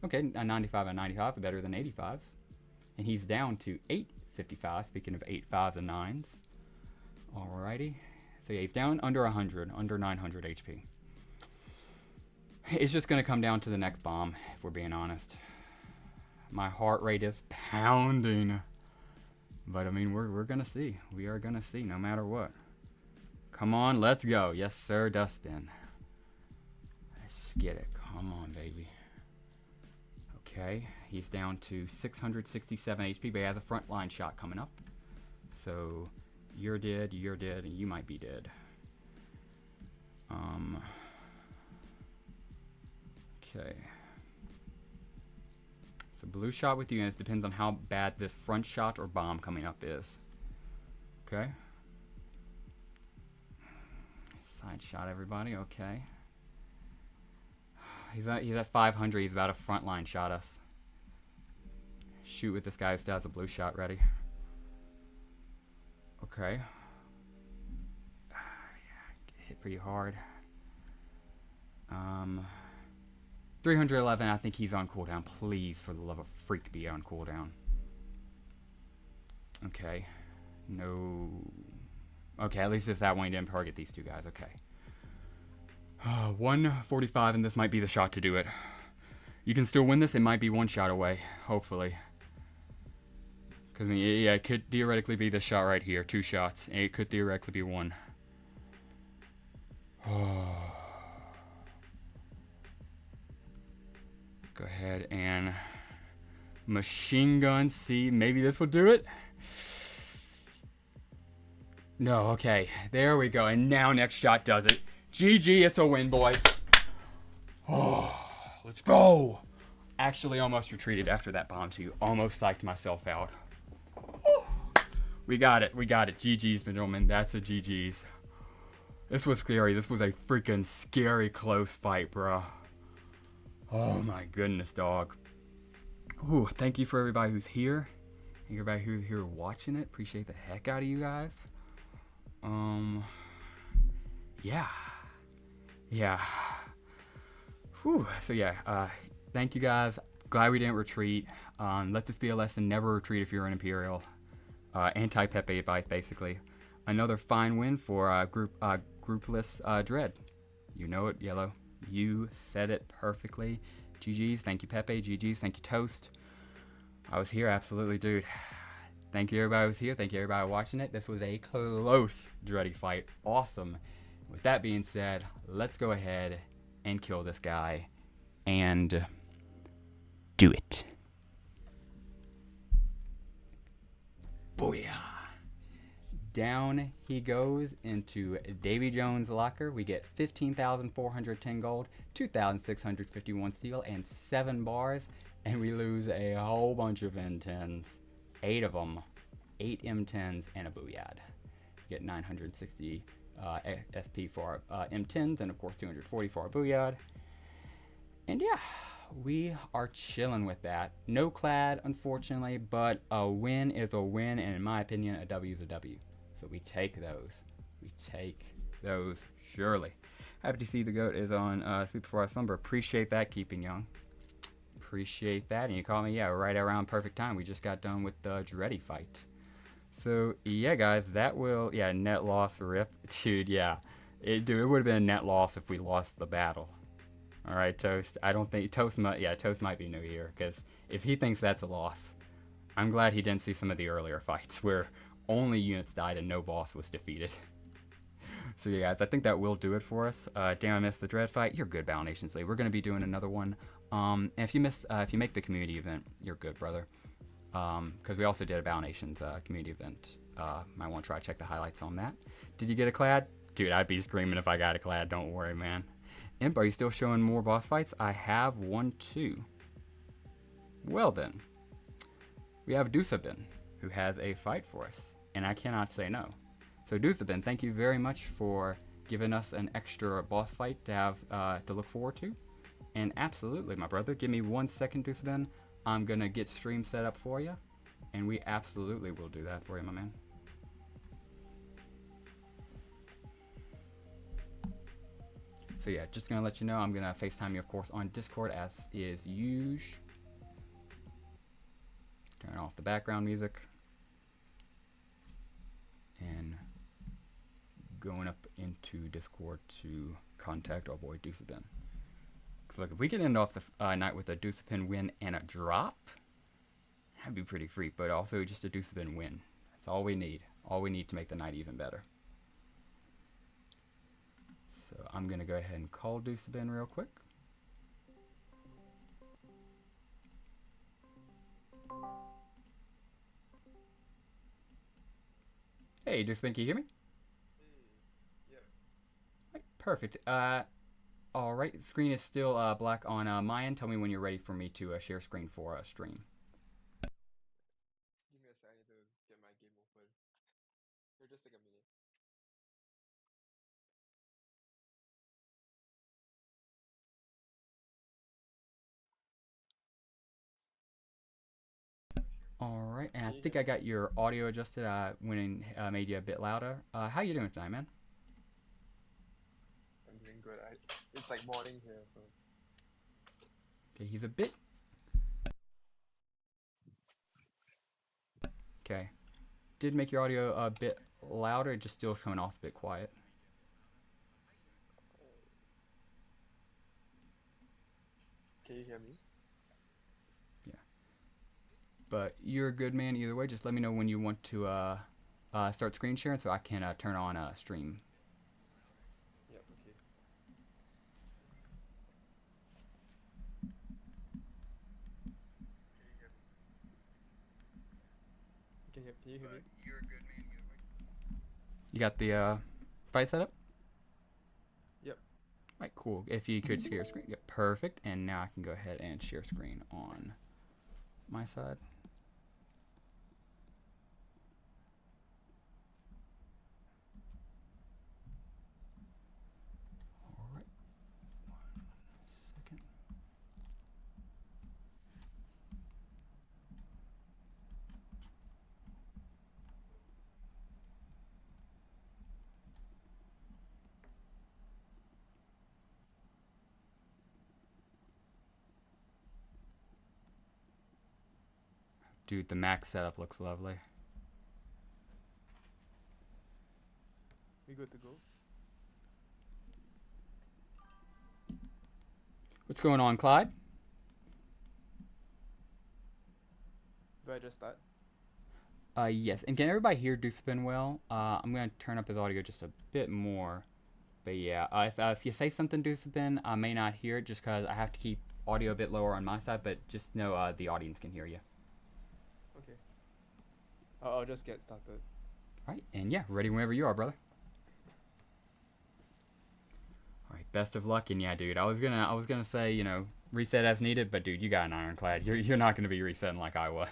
Okay, a 95 and 95, better than 85s. And he's down to 855, speaking of 8 5s and 9s. Alrighty. So yeah, he's down under 100, under 900 HP. It's just going to come down to the next bomb, if we're being honest. My heart rate is pounding. But I mean, we're going to see. We are going to see, no matter what. Come on, let's go. Yes, sir, Dustbin. Let's get it. Come on, baby. Okay, he's down to 667 HP, but he has a frontline shot coming up. So you're dead, and you might be dead. Okay. So blue shot with units depends on how bad this front shot or bomb coming up is. Okay. Side shot everybody, okay. He's at 500, he's about to frontline shot us. Shoot with this guy who still has a blue shot ready. Okay. Hit pretty hard. 311, I think he's on cooldown. Please, for the love of freak, be on cooldown. Okay. No. Okay, at least it's that one. He didn't target these two guys. Okay. 145, and this might be the shot to do it. You can still win this. It might be one shot away, hopefully. Because, I mean, yeah, it could theoretically be this shot right here. 2 shots. And it could theoretically be one. Go ahead and machine gun. See, maybe this will do it. No, okay. There we go. And now next shot does it. GG, it's a win, boys. Oh, let's go. Actually, almost retreated after that bomb too. Almost psyched myself out. We got it. We got it. GG's, gentlemen. That's a GG's. This was scary. This was a freaking scary close fight, bro. Oh my goodness, dog. Ooh, thank you for everybody who's here. Everybody who's here watching it. Appreciate the heck out of you guys. Yeah. Yeah. Whew. So yeah, thank you guys. Glad we didn't retreat. Let this be a lesson. Never retreat if you're an Imperial. Anti-Pepe advice, basically. Another fine win for groupless Dread. You know it, Yellow. You said it perfectly. GG's. Thank you, Pepe. GG's. Thank you, Toast. I was here, absolutely, dude. Thank you, everybody who was here. Thank you, everybody watching it. This was a close Dready fight. Awesome. With that being said, let's go ahead and kill this guy and do it. Booyah. Down he goes into Davy Jones' locker. We get 15,410 gold, 2,651 steel, and 7 bars. And we lose a whole bunch of M10s. 8 of them. 8 M10s and a Booyah. We get 960 SP for our M10s, and of course 240 for our Booyah. And yeah, we are chilling with that. No clad, unfortunately, but a win is a win, and in my opinion, a W is a W. So we take those. We take those, surely. Happy to see the GOAT is on Sleep Before I Slumber. Appreciate that, Keeping Young. Appreciate that. And you called me, yeah, right around perfect time. We just got done with the Dready fight. So, yeah, guys, that will, yeah, net loss, rip. Dude, yeah. It would have been a net loss if we lost the battle. All right, Toast. I don't think, Toast might be new here, because if he thinks that's a loss, I'm glad he didn't see some of the earlier fights where only units died and no boss was defeated. So yeah, guys, I think that will do it for us. Damn, I missed the Dread fight. You're good, Battle Nation Slave. We're gonna be doing another one. And if you make the community event, you're good, brother. Because we also did a Battle Nations community event. Might want to try to check the highlights on that. Did you get a clad? Dude, I'd be screaming if I got a clad. Don't worry, man. Imp, are you still showing more boss fights? I have 1, 2. Well then, we have Dusabin, who has a fight for us. And I cannot say no. So Dusabin, thank you very much for giving us an extra boss fight to have to look forward to. And absolutely, my brother, give me 1 second, Dusabin. I'm gonna get stream set up for you, and we absolutely will do that for you, my man. So yeah, just gonna let you know, I'm gonna FaceTime you, of course, on Discord as is usual. Turn off the background music. And going up into Discord to contact our boy Dusabin. Because look, if we can end off the night with a Dusabin win and a drop, that'd be pretty freak. But also just a Dusabin win. That's all we need. All we need to make the night even better. So I'm going to go ahead and call Dusabin real quick. Hey, Dusabin, can you hear me? Yeah. Right, perfect. All right, screen is still black on my end. Tell me when you're ready for me to share screen for a stream. Give me a second to get my game open. It'll just take a minute. All right, and I Can you think hear I me? got your audio adjusted. I went and made you a bit louder. How you doing tonight, man? I'm doing good. It's like morning here, so Okay, he's a bit. Okay, did make your audio a bit louder. It just still is coming off a bit quiet. can you hear me? Yeah, but you're a good man either way. Just let me know when you want to start screen sharing so I can turn on stream. Yep, okay. Can you hear me? You got the fight set up? Yep. Right, cool. If you could share screen, yeah, perfect. And now I can go ahead and share screen on my side. All right, 1 second. Dude, the max setup looks lovely. We good to go? What's going on, Clyde? Do I just start? Yes. And can everybody hear Deucepin well? I'm going to turn up his audio just a bit more. But yeah, if you say something, Deucepin, I may not hear it just because I have to keep audio a bit lower on my side, but just know the audience can hear you. Okay. I'll just get started. All right, and yeah, ready whenever you are, brother. All right, best of luck, and yeah, dude, I was gonna say, you know, reset as needed, but dude, you got an ironclad. You're not gonna be resetting like I was.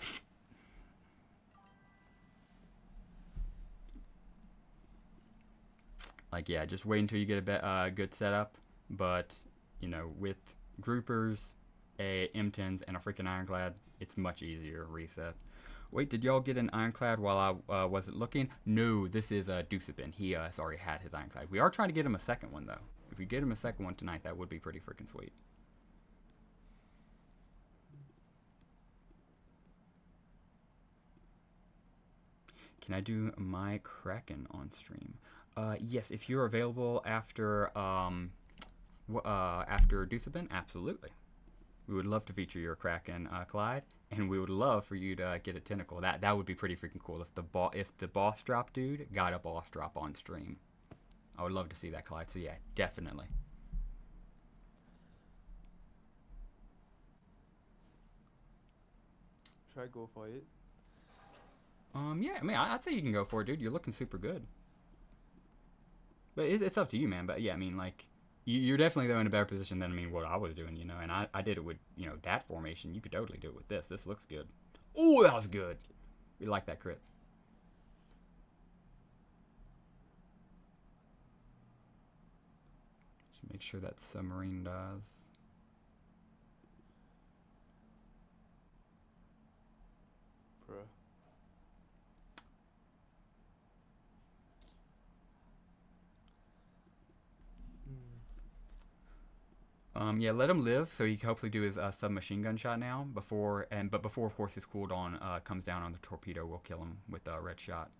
Like, yeah, just wait until you get a good setup. But you know, with groupers, a M10s, and a freaking ironclad, it's much easier to reset. Wait, did y'all get an ironclad while I wasn't looking? No, this is Deucepin. He has already had his ironclad. We are trying to get him a second one though. If we get him a second one tonight, that would be pretty freaking sweet. Can I do my Kraken on stream? Yes, if you're available after after Deucepin, absolutely. We would love to feature your Kraken, Clyde, and we would love for you to get a tentacle. That would be pretty freaking cool if the boss drop dude got a boss drop on stream. I would love to see that, Clyde. So yeah, definitely. Should I go for it? Yeah, I mean, I'd say you can go for it, dude. You're looking super good. But it's up to you, man. But yeah, I mean, like, you're definitely though in a better position than I mean what I was doing, you know. And I did it with that formation. You could totally do it with this. This looks good. Oh, that was good. We like that crit. Just make sure that submarine dies. Bruh. Yeah, let him live so he can hopefully do his submachine gun shot now. Before of course his cooldown comes down on the torpedo, we'll kill him with a red shot.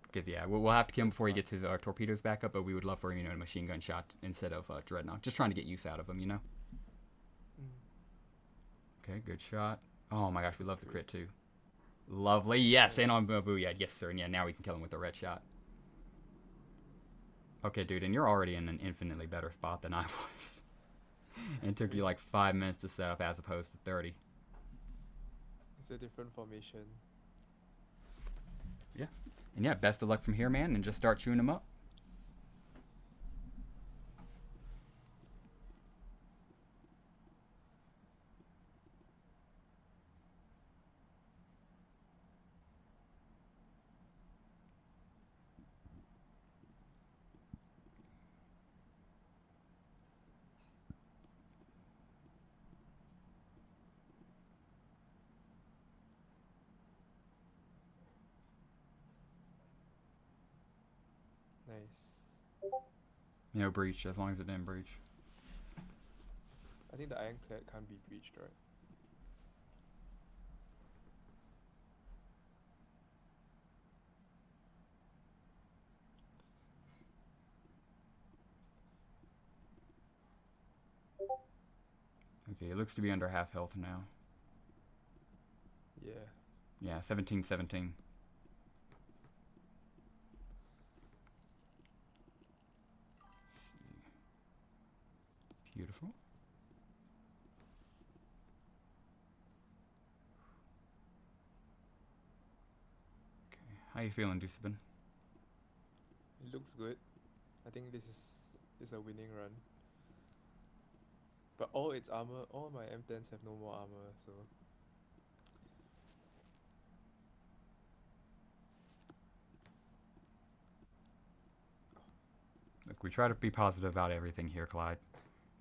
Because yeah, we'll have to kill him before he gets his torpedoes back up. But we would love for him, to machine gun shot instead of dreadnought. Just trying to get use out of him, you know. Okay, good shot. Oh my gosh, we love the crit too. Lovely, yes, and on Booyah, yes sir. And yeah, now we can kill him with a red shot. Okay, dude, and you're already in an infinitely better spot than I was. And it took you like 5 minutes to set up as opposed to 30. It's a different formation. Yeah. And yeah, best of luck from here, man, and just start chewing them up. Nice. No breach, as long as it didn't breach. I think the ironclad can't be breached, right? Okay, it looks to be under half health now. Yeah. Yeah, 17-17. Beautiful. Okay, how you feeling, Dusabin? It looks good. I think this is a winning run. But all its armor, all my M10s have no more armor, so Look, we try to be positive about everything here, Clyde.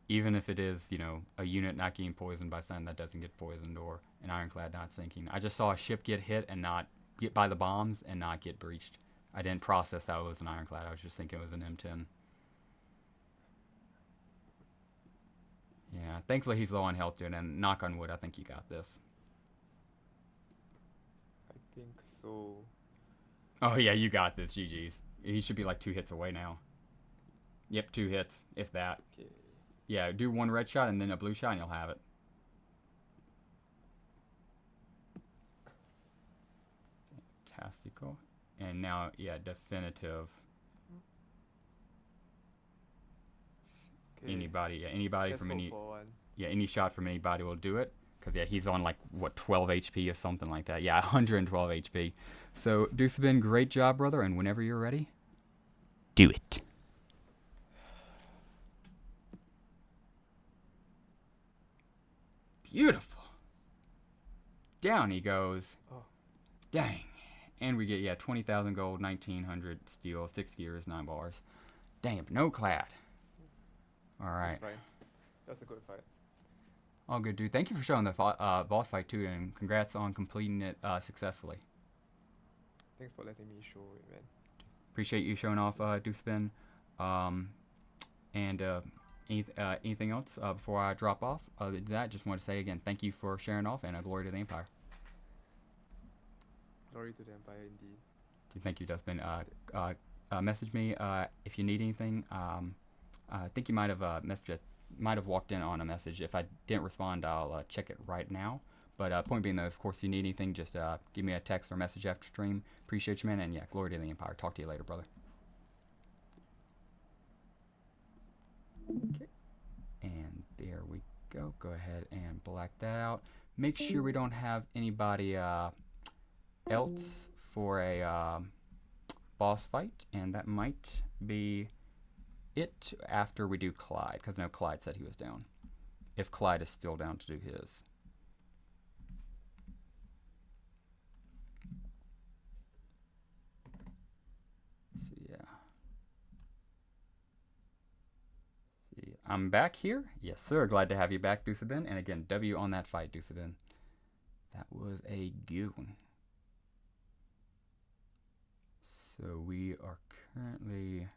Even if it is, you know, a unit not getting poisoned by something that doesn't get poisoned, or an ironclad not sinking. I just saw a ship get hit and not get by the bombs and not get breached. I didn't process that it was an ironclad. I was just thinking it was an M10. Yeah, thankfully he's low on health, dude, and knock on wood, I think you got this. I think so. Oh yeah, you got this, GG's. He should be like 2 hits away now. Yep, 2 hits, if that. Okay. Yeah, do 1 red shot and then a blue shot and you'll have it. Fantastical. And now, yeah, definitive. Okay. Anybody Let's from hope any, for one. yeah, any shot from anybody will do it. Because, yeah, he's on like, what, 12 HP or something like that. Yeah, 112 HP. So, Deucebin, great job, brother. And whenever you're ready, do it. Beautiful. Down he goes. Oh. Dang. And we get, yeah, 20,000 gold, 1,900 steel, 6 gears, 9 bars. Dang it, no clad. Alright. That's fine. That's a good fight. All good, dude. Thank you for showing the boss fight, too, and congrats on completing it successfully. Thanks for letting me show it, man. Appreciate you showing off, Deucebin. Anything else before I drop off? Other than that, just want to say again, thank you for sharing off, and glory to the Empire. Glory to the Empire, indeed. Thank you, Dustin. Message me if you need anything. I think you might have walked in on a message. If I didn't respond, I'll check it right now. But point being, though, of course, if you need anything, just give me a text or message after stream. Appreciate you, man. And yeah, glory to the Empire. Talk to you later, brother. Okay. And there we go. Go ahead and black that out. Make sure we don't have anybody else for a boss fight, and that might be it after we do Clyde, because no, Clyde said he was down. If Clyde is still down to do his. So yeah. See, I'm back here. Yes, sir. Glad to have you back, Deucebin. And again, W on that fight, Deucebin. That was a goon. So we are currently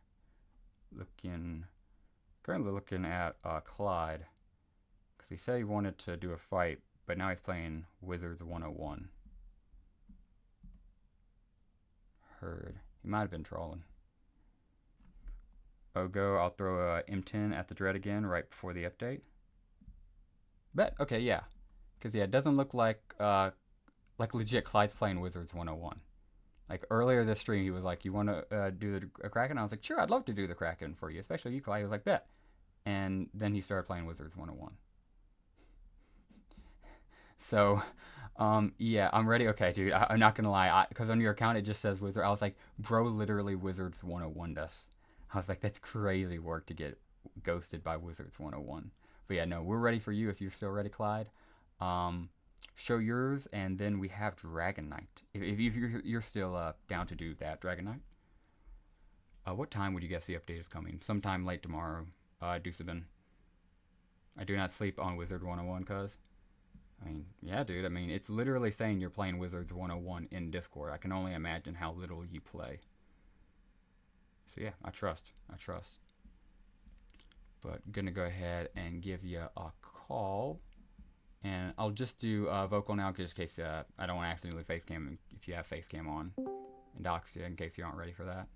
looking at Clyde, because he said he wanted to do a fight, but now he's playing Wizards 101. Heard. He might have been trolling. Ogo, I'll throw a M10 at the Dread again right before the update. Bet. Okay, yeah. Because, yeah, it doesn't look like legit Clyde's playing Wizards 101. Like, earlier this stream, he was like, you want to do the Kraken? I was like, sure, I'd love to do the Kraken for you, especially you, Clyde. He was like, bet. And then he started playing Wizards 101. So, yeah, I'm ready. Okay, dude, I'm not going to lie. Because on your account, it just says Wizard. I was like, bro, literally Wizards 101 us. I was like, that's crazy work to get ghosted by Wizards 101. But yeah, no, we're ready for you if you're still ready, Clyde. Show yours, and then we have Dragon Knight. If you're still down to do that, Dragon Knight. What time would you guess the update is coming? Sometime late tomorrow, Deucebin. I do not sleep on Wizard 101, cuz. I mean, yeah, dude. I mean, it's literally saying you're playing Wizards 101 in Discord. I can only imagine how little you play. So yeah, I trust. I trust. But gonna go ahead and give you a call. And I'll just do vocal now, just in case I don't want to accidentally face cam if you have face cam on. And dox you in case you aren't ready for that.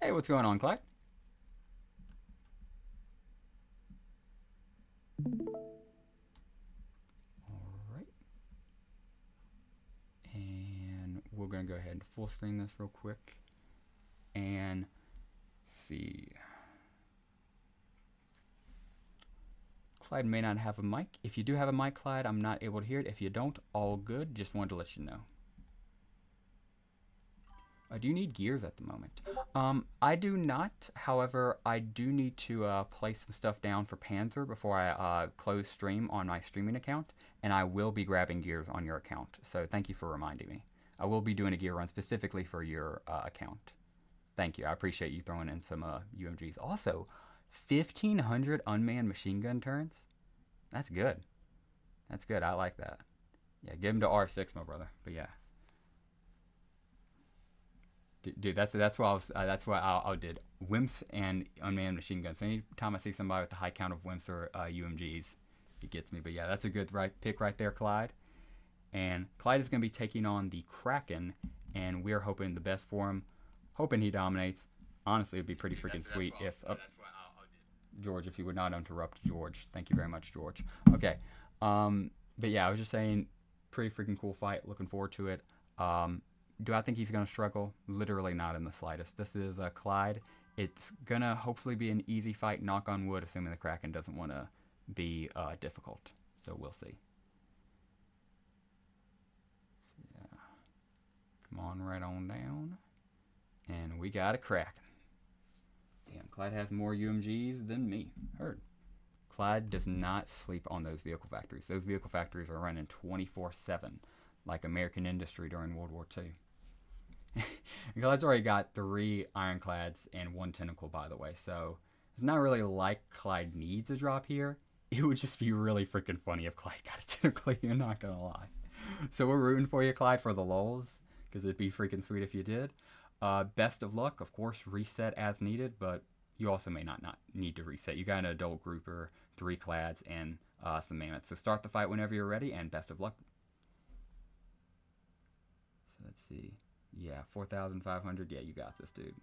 Hey, what's going on, Clyde? Alright. And we're going to go ahead and full screen this real quick. And see. Clyde may not have a mic. If you do have a mic, Clyde, I'm not able to hear it. If you don't, all good. Just wanted to let you know. Do you need gears at the moment? I do not. However, I do need to place some stuff down for Panzer before I close stream on my streaming account, and I will be grabbing gears on your account. So thank you for reminding me. I will be doing a gear run specifically for your account. Thank you. I appreciate you throwing in some UMGs. Also, 1,500 unmanned machine gun turns. That's good. That's good. I like that. Yeah, give them to R6, my brother. But yeah. Dude, that's what I did. Wimps and unmanned machine guns. So anytime I see somebody with a high count of wimps or UMGs, it gets me. But yeah, that's a good pick right there, Clyde. And Clyde is going to be taking on the Kraken, and we're hoping the best for him. Hoping he dominates. Honestly, it'd be pretty freaking sweet if George, if you would not interrupt George. Thank you very much, George. Okay. But yeah, I was just saying, pretty freaking cool fight. Looking forward to it. Do I think he's going to struggle? Literally not in the slightest. This is Clyde. It's going to hopefully be an easy fight, knock on wood, assuming the Kraken doesn't want to be difficult. So we'll see. Yeah. Come on right on down. And we got a Kraken. Damn, Clyde has more UMGs than me. Heard. Clyde does not sleep on those vehicle factories. Those vehicle factories are running 24/7, like American industry during World War II. Clyde's already got 3 ironclads and 1 tentacle, by the way, so it's not really like Clyde needs a drop here. It would just be really freaking funny if Clyde got a tentacle, you're not gonna lie. So we're rooting for you, Clyde, for the lulz, because it'd be freaking sweet if you did. Best of luck. Of course, reset as needed, but you also may not need to reset. You got an adult grouper, 3 clads, and some mammoths. So start the fight whenever you're ready, and best of luck. So let's see. Yeah, 4,500. Yeah, you got this, dude.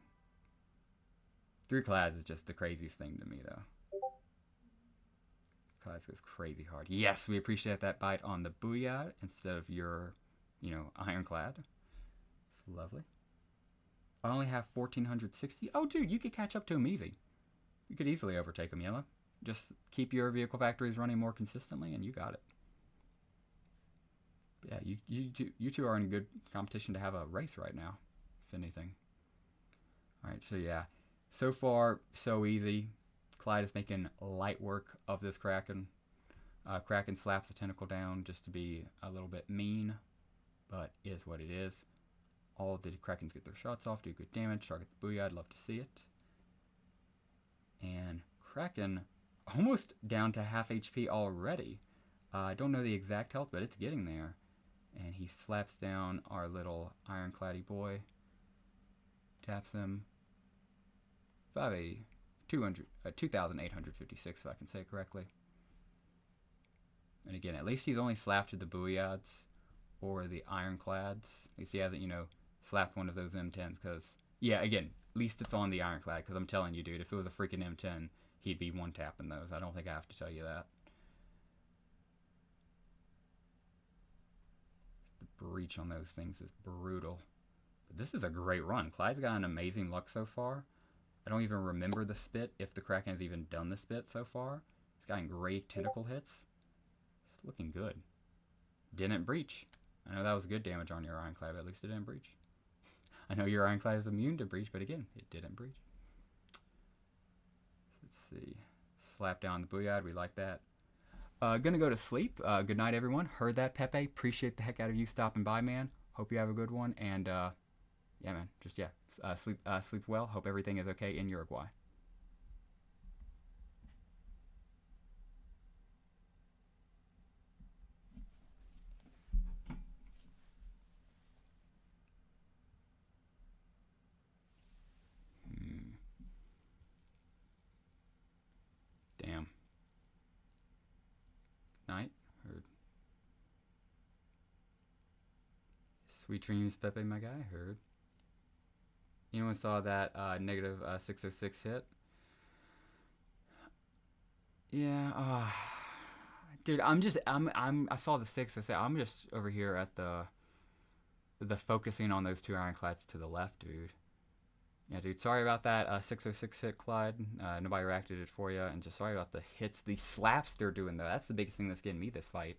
3 clads is just the craziest thing to me, though. Clads goes crazy hard. Yes, we appreciate that bite on the Booyah instead of your, ironclad. It's lovely. I only have 1,460. Oh, dude, you could catch up to him easy. You could easily overtake him, Yellow. Just keep your vehicle factories running more consistently, and you got it. But yeah, you two are in good competition to have a race right now, if anything. All right, so yeah. So far, so easy. Clyde is making light work of this Kraken. Kraken slaps the tentacle down just to be a little bit mean, but is what it is. All the Krakens get their shots off, do good damage, target the Booyah, I'd love to see it. And Kraken almost down to half HP already. I don't know the exact health, but it's getting there. And he slaps down our little ironcladdy boy. Taps him. 580. 2,856 if I can say it correctly. And again, at least he's only slapped the Booyads or the ironclads. At least he hasn't, slapped one of those M10s, because, yeah, again, at least it's on the ironclad, because I'm telling you, dude, if it was a freaking M10, he'd be one-tapping those. I don't think I have to tell you that. The breach on those things is brutal. But this is a great run. Clyde's got an amazing luck so far. I don't even remember the spit, if the Kraken has even done the spit so far. He's gotten great tentacle hits. It's looking good. Didn't breach. I know that was good damage on your ironclad, but at least it didn't breach. I know your ironclad is immune to breach, but again, it didn't breach. Let's see. Slap down the Booyah. We like that. Gonna go to sleep. Good night, everyone. Heard that, Pepe. Appreciate the heck out of you stopping by, man. Hope you have a good one. And, yeah, man. Just, yeah. Sleep well. Hope everything is okay in Uruguay. Sweet dreams, Pepe, my guy. Heard. Anyone saw that negative 606 hit? Yeah. Dude, I saw the 606. I'm just over here at the focusing on those two ironclads to the left, dude. Yeah, dude. Sorry about that 606 hit, Clyde. Nobody reacted it for you, and just sorry about the hits, the slaps they're doing though. That's the biggest thing that's getting me this fight.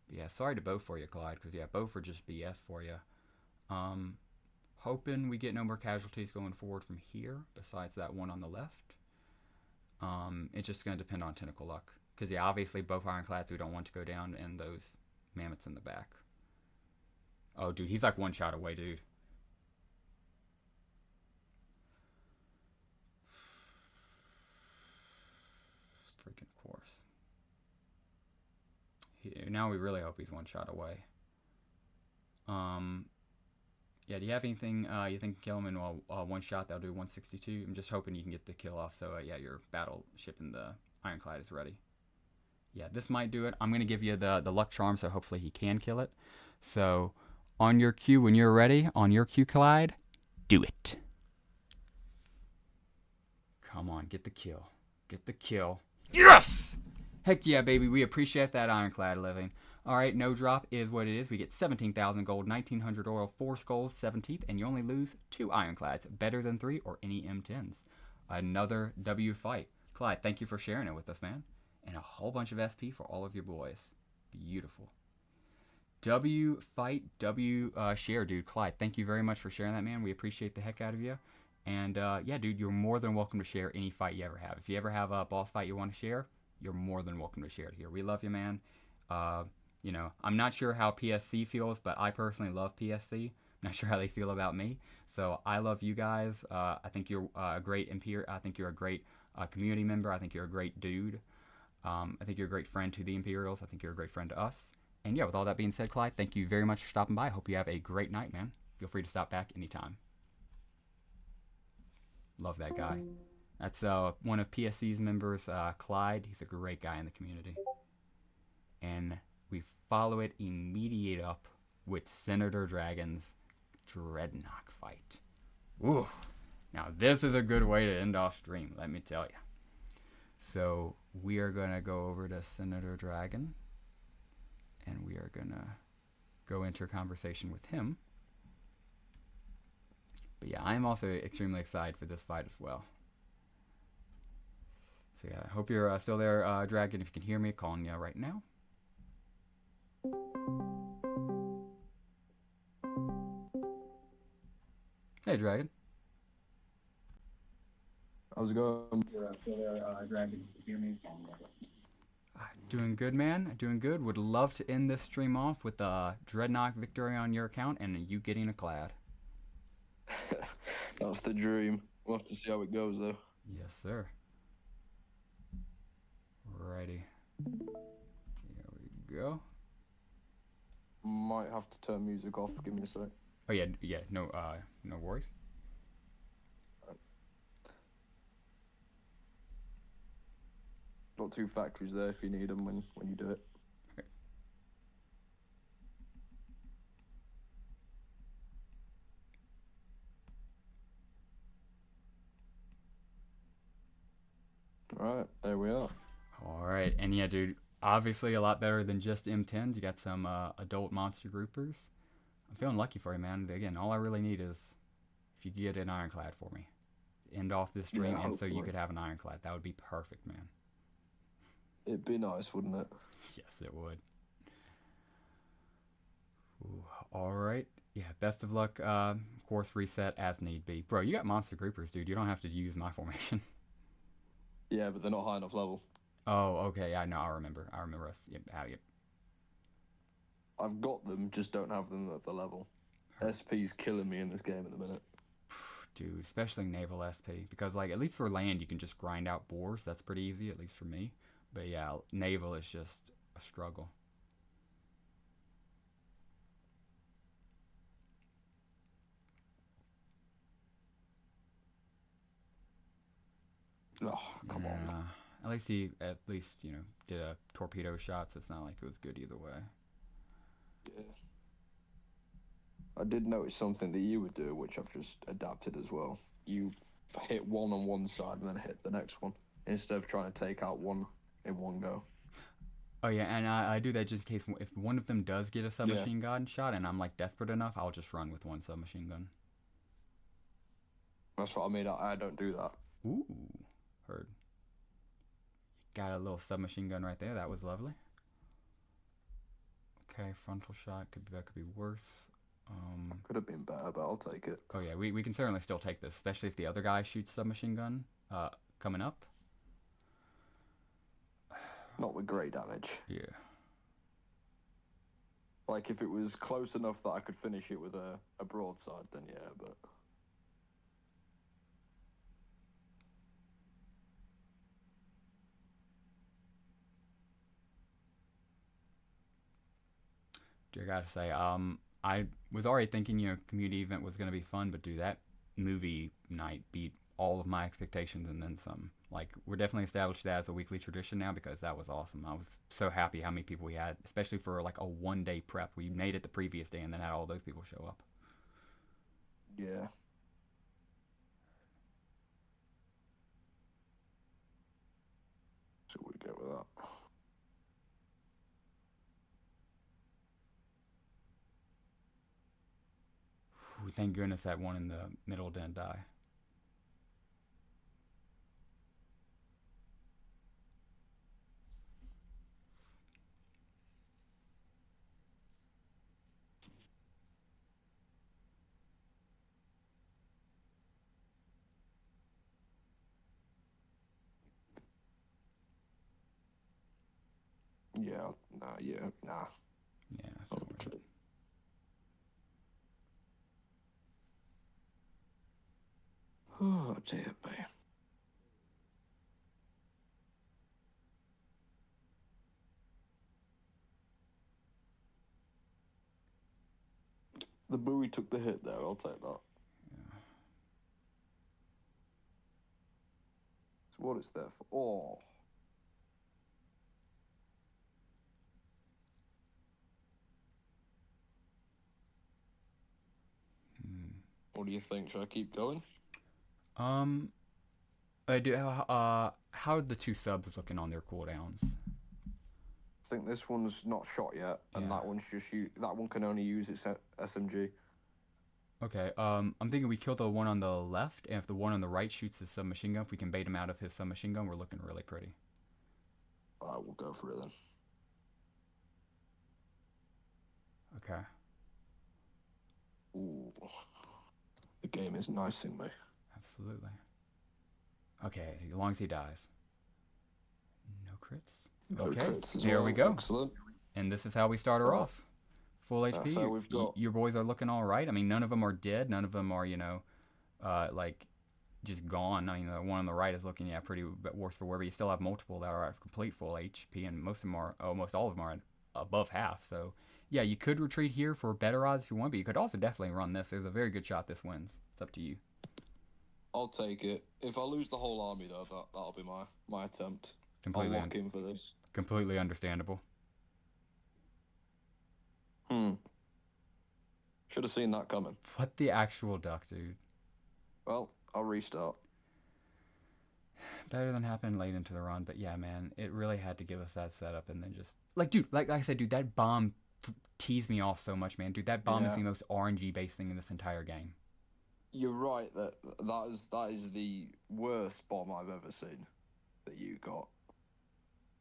But yeah, sorry to both for you, Clyde, because yeah, both are just BS for you. Hoping we get no more casualties going forward from here, besides that one on the left. It's just gonna depend on tentacle luck, because yeah, obviously both ironclads we don't want to go down, and those mammoths in the back. Oh, dude, he's like one shot away, dude. Freaking course. Now we really hope he's one shot away. Yeah, do you have anything you think kill him in one shot? That'll do 162. I'm just hoping you can get the kill off, so yeah, your battleship in the ironclad is ready. Yeah, this might do it. I'm going to give you the luck charm, so hopefully he can kill it. So, on your cue, when you're ready, on your cue, Clyde, do it. Come on, get the kill. Get the kill. Yes! Heck yeah, baby. We appreciate that ironclad living. All right, no drop is what it is. We get 17,000 gold, 1,900 oil, 4 skulls, 17th, and you only lose 2 ironclads. Better than 3 or any M10s. Another W fight. Clyde, thank you for sharing it with us, man. And a whole bunch of SP for all of your boys. Beautiful. W fight, W share, dude. Clyde, thank you very much for sharing that, man. We appreciate the heck out of you. And yeah, dude, you're more than welcome to share any fight you ever have. If you ever have a boss fight you want to share, you're more than welcome to share it here. We love you, man. You know, I'm not sure how PSC feels, but I personally love PSC. I'm not sure how they feel about me. So I love you guys. I think you're a great Imperial. I think you're a great community member. I think you're a great dude. I think you're a great friend to the Imperials. I think you're a great friend to us. And yeah, with all that being said, Clyde, thank you very much for stopping by. I hope you have a great night, man. Feel free to stop back anytime. Love that guy. That's one of PSC's members, Clyde. He's a great guy in the community. And we follow it immediate up with Senator Dragon's Dreadnought fight. Ooh. Now this is a good way to end off stream, let me tell you. So we are going to go over to Senator Dragon, and we are going to go into a conversation with him. But yeah, I am also extremely excited for this fight as well. So yeah, I hope you're still there, Dragon. If you can hear me, calling you right now. Hey, Dragon. How's it going? Dragon. Hear me? Doing good, man. Doing good. Would love to end this stream off with a Dreadnought victory on your account and you getting a clad. That's the dream. We'll have to see how it goes, though. Yes, sir. Righty. Here we go. Might have to turn music off. Give me a sec. Oh yeah, yeah. No, no worries. Got 2 factories there if you need them when you do it. Okay. Alright, there we are. All right, and yeah, dude. Obviously, a lot better than just M10s. You got some adult monster groupers. I'm feeling lucky for you, man. Again, all I really need is if you could get an ironclad for me. End off this stream, Yeah, and so you hopefully. could have an ironclad. That would be perfect, man. It'd be nice, wouldn't it? Yes, it would. Ooh, all right. Yeah, best of luck. Course reset as need be. Bro, you got monster groupers, dude. You don't have to use my formation. Yeah, but they're not high enough level. Oh, okay. Yeah, no, I remember. I remember us. Yep, yep. I've got them, just don't have them at the level. SP's killing me in this game at the minute. Dude, especially naval SP, because like at least for land you can just grind out boars. That's pretty easy, at least for me. But yeah, naval is just a struggle. Oh, come on. At least he, you know, did a torpedo shot, so it's not like it was good either way. Yeah. I did notice something that you would do, which I've just adapted as well. You hit one on one side and then hit the next one instead of trying to take out one in one go. Oh yeah, and I do that just in case if one of them does get a Yeah. submachine gun shot, and I'm like desperate enough, I'll just run with one submachine gun. That's what I mean. I don't do that. Ooh, heard. Got a little submachine gun right there. That was lovely. Okay, frontal shot that could be worse. Could have been better, but I'll take it. Oh yeah, we can certainly still take this, especially if the other guy shoots submachine gun coming up. Not with great damage. Yeah. Like if it was close enough that I could finish it with a broadside, then yeah, but. I gotta say, I was already thinking, community event was gonna be fun, but dude, that movie night beat all of my expectations and then some. Like, we're definitely established that as a weekly tradition now because that was awesome. I was so happy how many people we had, especially for like a 1 day prep. We made it the previous day and then had all those people show up. Yeah. So we go with that. Ooh, thank goodness that one in the middle didn't die. Yeah. Nah. Yeah. Nah. Yeah, that's Oh, not worth it. Oh dear me. The buoy took the hit there. I'll take that. It's what it's there for. Oh. What do you think? Should I keep going? I do. How are the two subs looking on their cooldowns? I think this one's not shot yet, and Yeah. that one's that one can only use its SMG. Okay. I'm thinking we kill the one on the left, and if the one on the right shoots his submachine gun, if we can bait him out of his submachine gun, we're looking really pretty. I will go for it then. Okay. Ooh. The game is nicing me. Absolutely. Okay, as long as he dies. No crits. No Okay, crits as there well. we go. Excellent. And this is how we start her Oh. off. Full HP. That's how we've got. Your boys are looking all right. I mean, none of them are dead. None of them are, like just gone. I mean, the one on the right is looking, pretty worse for wear, but you still have multiple that are at complete full HP, and most of them are, almost all of them are at above half. So, yeah, you could retreat here for better odds if you want, but you could also definitely run this. There's a very good shot this wins. It's up to you. I'll take it. If I lose the whole army, though, that'll be my attempt. Completely, I'll lock in for this. completely understandable. Should have seen that coming. What the actual duck, dude? Well, I'll restart. Better than happened late into the run, but yeah, man, it really had to give us that setup, and then just like I said, dude, that bomb teased me off so much, man. Dude, that bomb is Yeah. the most RNG based thing in this entire game. You're right that is the worst bomb I've ever seen that you got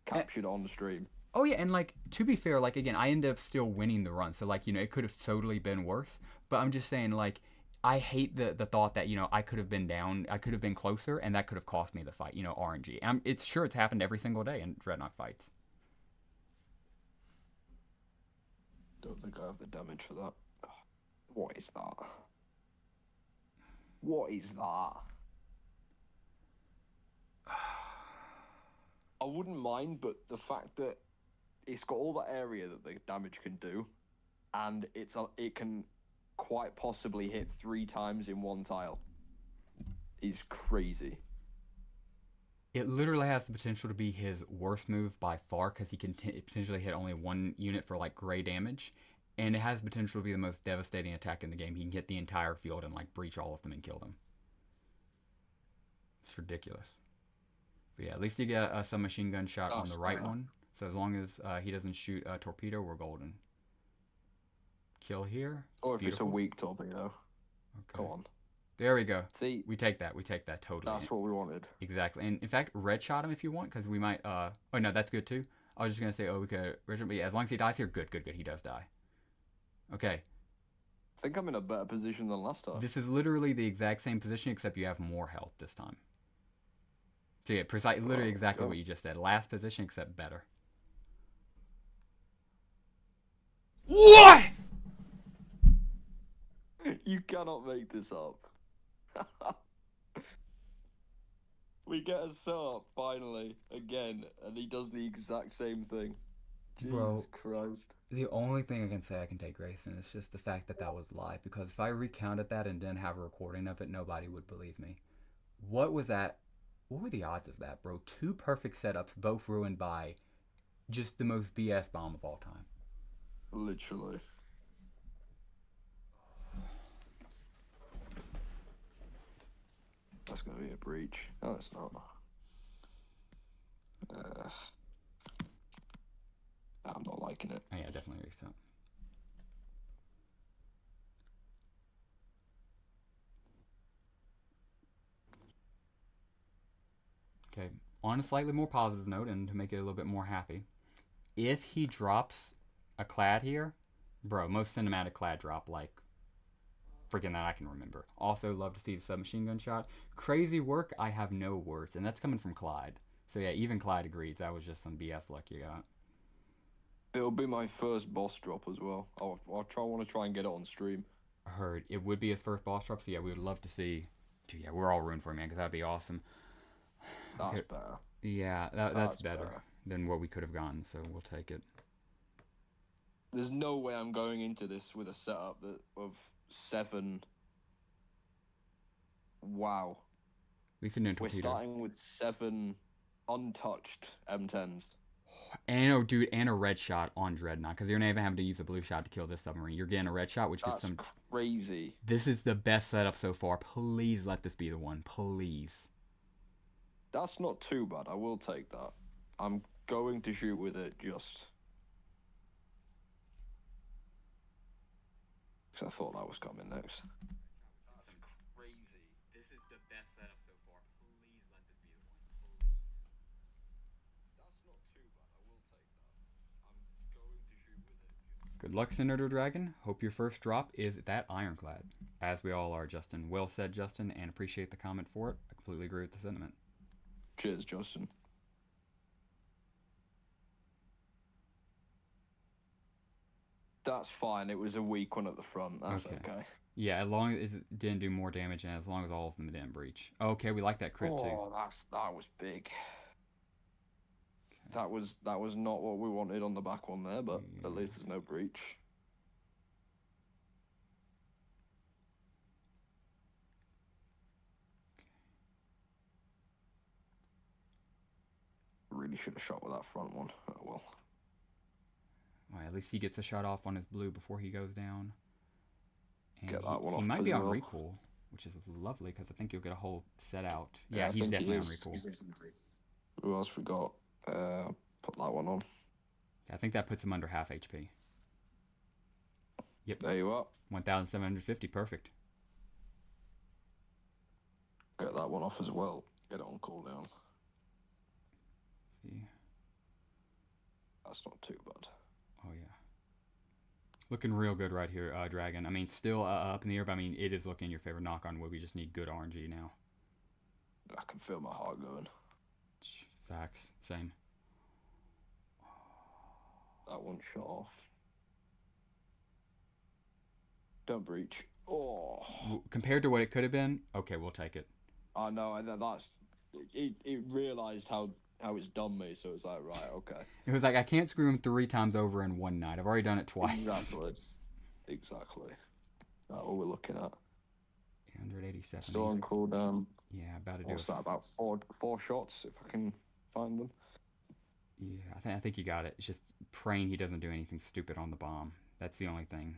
captured on the stream. Oh yeah, and like to be fair, like again, I ended up still winning the run, so like it could have totally been worse. But I'm just saying, like, I hate the thought that I could have been down, I could have been closer, and that could have cost me the fight. RNG. It's happened every single day in Dreadnought fights. Don't think I have the damage for that. What is that? What is that? I wouldn't mind, but the fact that it's got all that area that the damage can do, and it can quite possibly hit 3 times in one tile is crazy. It literally has the potential to be his worst move by far because he can potentially hit only one unit for like gray damage, And it has potential to be the most devastating attack in the game. He can hit the entire field and like breach all of them and kill them. It's ridiculous. But yeah, at least you get a submachine gun shot on the right one. So as long as he doesn't shoot a torpedo, we're golden. Kill here. Or if Beautiful. it's a weak torpedo. Okay. Come on. There we go. See, We take that. We take that totally. that's what we wanted. Exactly. And in fact, red shot him if you want, because we might. Oh no, that's good too. I was just gonna say, we could. But yeah, as long as he dies here, good. He does die. Okay. I think I'm in a better position than last time. This is literally the exact same position, except you have more health this time. So yeah, literally exactly what you just said. Last position, except better. What? You cannot make this up. We get a setup finally again, and he does the exact same thing. Jesus Bro. Christ. The only thing I can say I can take grace in is just the fact that that was live. Because if I recounted that and didn't have a recording of it, nobody would believe me. What was that? What were the odds of that, bro? 2 perfect setups, both ruined by just the most BS bomb of all time. Literally. That's gonna be a breach. No, it's not. I'm not liking it. Oh, yeah, definitely reset. Okay, on a slightly more positive note, and to make it a little bit more happy, if he drops a clad here, bro, most cinematic clad drop, like, freaking that I can remember. Also, love to see the submachine gun shot. Crazy work, I have no words, and that's coming from Clyde. So yeah, even Clyde agrees, that was just some BS luck you got. It'll be my first boss drop as well. I'll want to try and get it on stream. I heard it would be his first boss drop, so yeah, we would love to see. Dude, yeah, we're all rooting for him, man, because that'd be awesome. That's Okay. better. Yeah, that's better than what we could have gotten, so we'll take it. There's no way I'm going into this with a setup of 7. Wow. At least it didn't We're torpedo. starting with 7 untouched M10s. And oh, dude, and a red shot on Dreadnought, because you're not even having to use a blue shot to kill this submarine. You're getting a red shot, which gets That's some. crazy. This is the best setup so far. Please let this be the one, please. That's not too bad. I will take that. I'm going to shoot with it just because I thought that was coming next. That's crazy. This is the best setup so far. Please let this be the one, please. That's not too bad. I will take that. I'm going to shoot with it. Good luck, Senator Dragon. Hope your first drop is that ironclad. As we all are, Justin. Well said, Justin, and appreciate the comment for it. I completely agree with the sentiment. Cheers, Justin. That's fine. It was a weak one at the front. That's okay. Yeah, as long as it didn't do more damage, and as long as all of them didn't breach. Okay, we like that crit too. Oh, that was big. That was not what we wanted on the back one there, but at least there's no breach. Really should have shot with that front one. Oh well. Well, at least he gets a shot off on his blue before he goes down. And Get that one he off might as be on well. recoil, which is lovely because I think you'll get a whole set out. Yeah, Yeah, I he's think he definitely on is. recoil. Who else we got? Put that one on. Yeah, I think that puts him under half HP. Yep. There you are. 1,750, perfect. Get that one off as well. Get it on cooldown. See. That's not too bad. Oh yeah. Looking real good right here, Dragon. I mean, still up in the air, but I mean, it is looking in your favor. Knock on wood. We just need good RNG now. I can feel my heart going. Facts. Same. That one shot off. Don't breach. Oh. Compared to what it could have been, okay, we'll take it. I know. That's. It realized how it's done me. So it's like, right, okay. It was like, I can't screw him 3 times over in one night. I've already done it twice. Exactly. That's what we're looking at. 887. Still on cooldown. Yeah, about to do What's it. that? About four shots, if I can find them. Yeah, I think you got it. It's just praying he doesn't do anything stupid on the bomb. That's the only thing.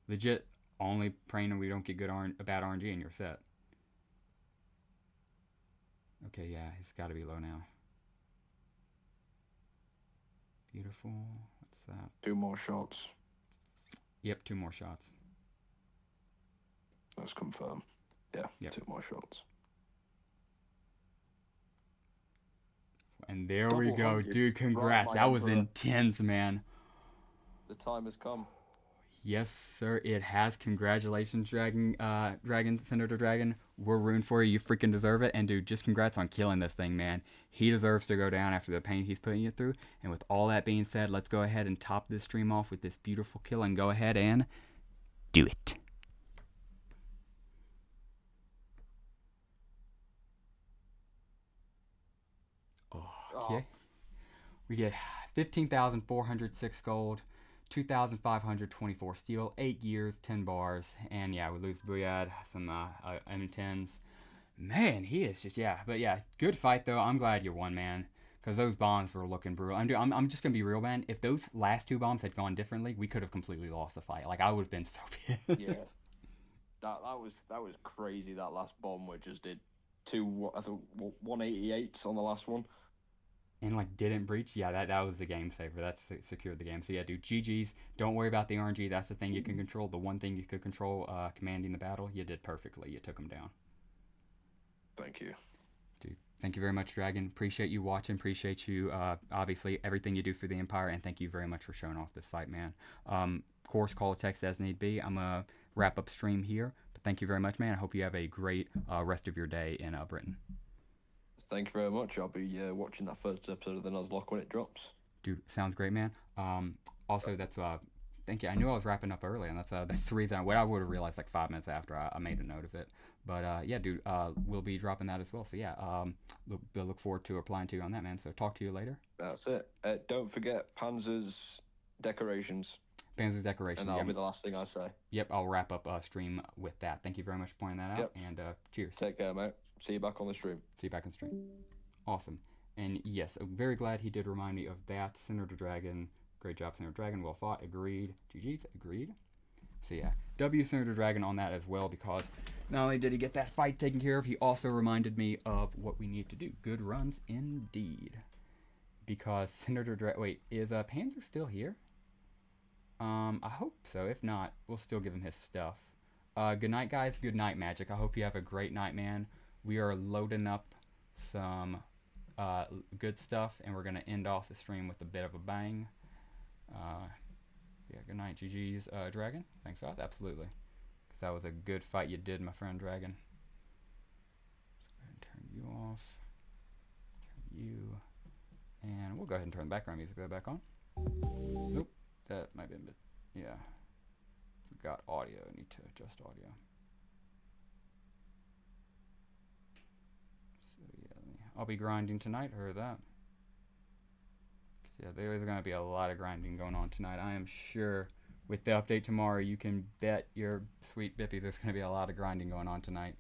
Legit, only praying we don't get bad RNG and you're set. Okay, yeah, he's got to be low now. Beautiful. What's that? 2 more shots. Yep, 2 more shots. Let's confirm. Yeah, Yep. 2 more shots. And there we go, 100. dude. Congrats. Right, that was Emperor. intense, man. The time has come. Yes, sir. It has. Congratulations, Dragon, Senator Dragon. We're rooting for you. You freaking deserve it. And dude, just congrats on killing this thing, man. He deserves to go down after the pain he's putting you through. And with all that being said, let's go ahead and top this stream off with this beautiful kill and go ahead and do it. Okay. We get 15,406 gold, 2,524 steel, 8 gears, 10 bars, and yeah, we lose Buyad, some M10s. Man, he is just, yeah. But yeah, good fight though. I'm glad you won, man, because those bombs were looking brutal. I'm just going to be real, man. If those last 2 bombs had gone differently, we could have completely lost the fight. Like, I would have been so pissed. Yeah. That was crazy, that last bomb we just did. 188 on the last one. And like didn't breach. Yeah, that was the game saver. That's secured the game. So yeah, dude, GG's. Don't worry about the RNG. That's the thing you can control. The one thing you could control, commanding the battle, you did perfectly. You took him down. Thank you. Dude, thank you very much, Dragon. Appreciate you watching. Appreciate you, obviously, everything you do for the Empire. And thank you very much for showing off this fight, man. Of course, call a text as need be. I'm going to wrap up stream here. But thank you very much, man. I hope you have a great rest of your day in Britain. Thank you very much. I'll be watching that first episode of the Nuzlocke when it drops. Dude, sounds great, man. Also, that's thank you. I knew I was wrapping up early, and that's the reason I would have realized like 5 minutes after I made a note of it. But yeah, dude, we'll be dropping that as well. So yeah, look forward to replying to you on that, man. So talk to you later. That's it. Don't forget Panzer's decorations. Panzer's decorations. And that'll be the last thing I say. Yep, I'll wrap up stream with that. Thank you very much for pointing that out. And cheers. Take care, mate. See you back on the stream. See you back on stream. Awesome. And yes, I'm very glad he did remind me of that. Senator Dragon. Great job, Senator Dragon. Well fought. Agreed. GG's. Agreed. So yeah, W Senator Dragon on that as well, because not only did he get that fight taken care of, he also reminded me of what we need to do. Good runs indeed. Because Senator Dragon... Wait, is Panzer still here? I hope so. If not, we'll still give him his stuff. Good night, guys. Good night, Magic. I hope you have a great night, man. We are loading up some good stuff, and we're going to end off the stream with a bit of a bang. Yeah, good night, GG's Dragon. Thanks, guys. Absolutely. Because that was a good fight you did, my friend Dragon. Let's go ahead and turn you off. Turn you. And we'll go ahead and turn the background music back on. Nope. That might be a bit. Yeah. Got audio. Need to adjust audio. I'll be grinding tonight, heard that. Yeah, there's going to be a lot of grinding going on tonight. I am sure with the update tomorrow, you can bet your sweet bippy there's going to be a lot of grinding going on tonight.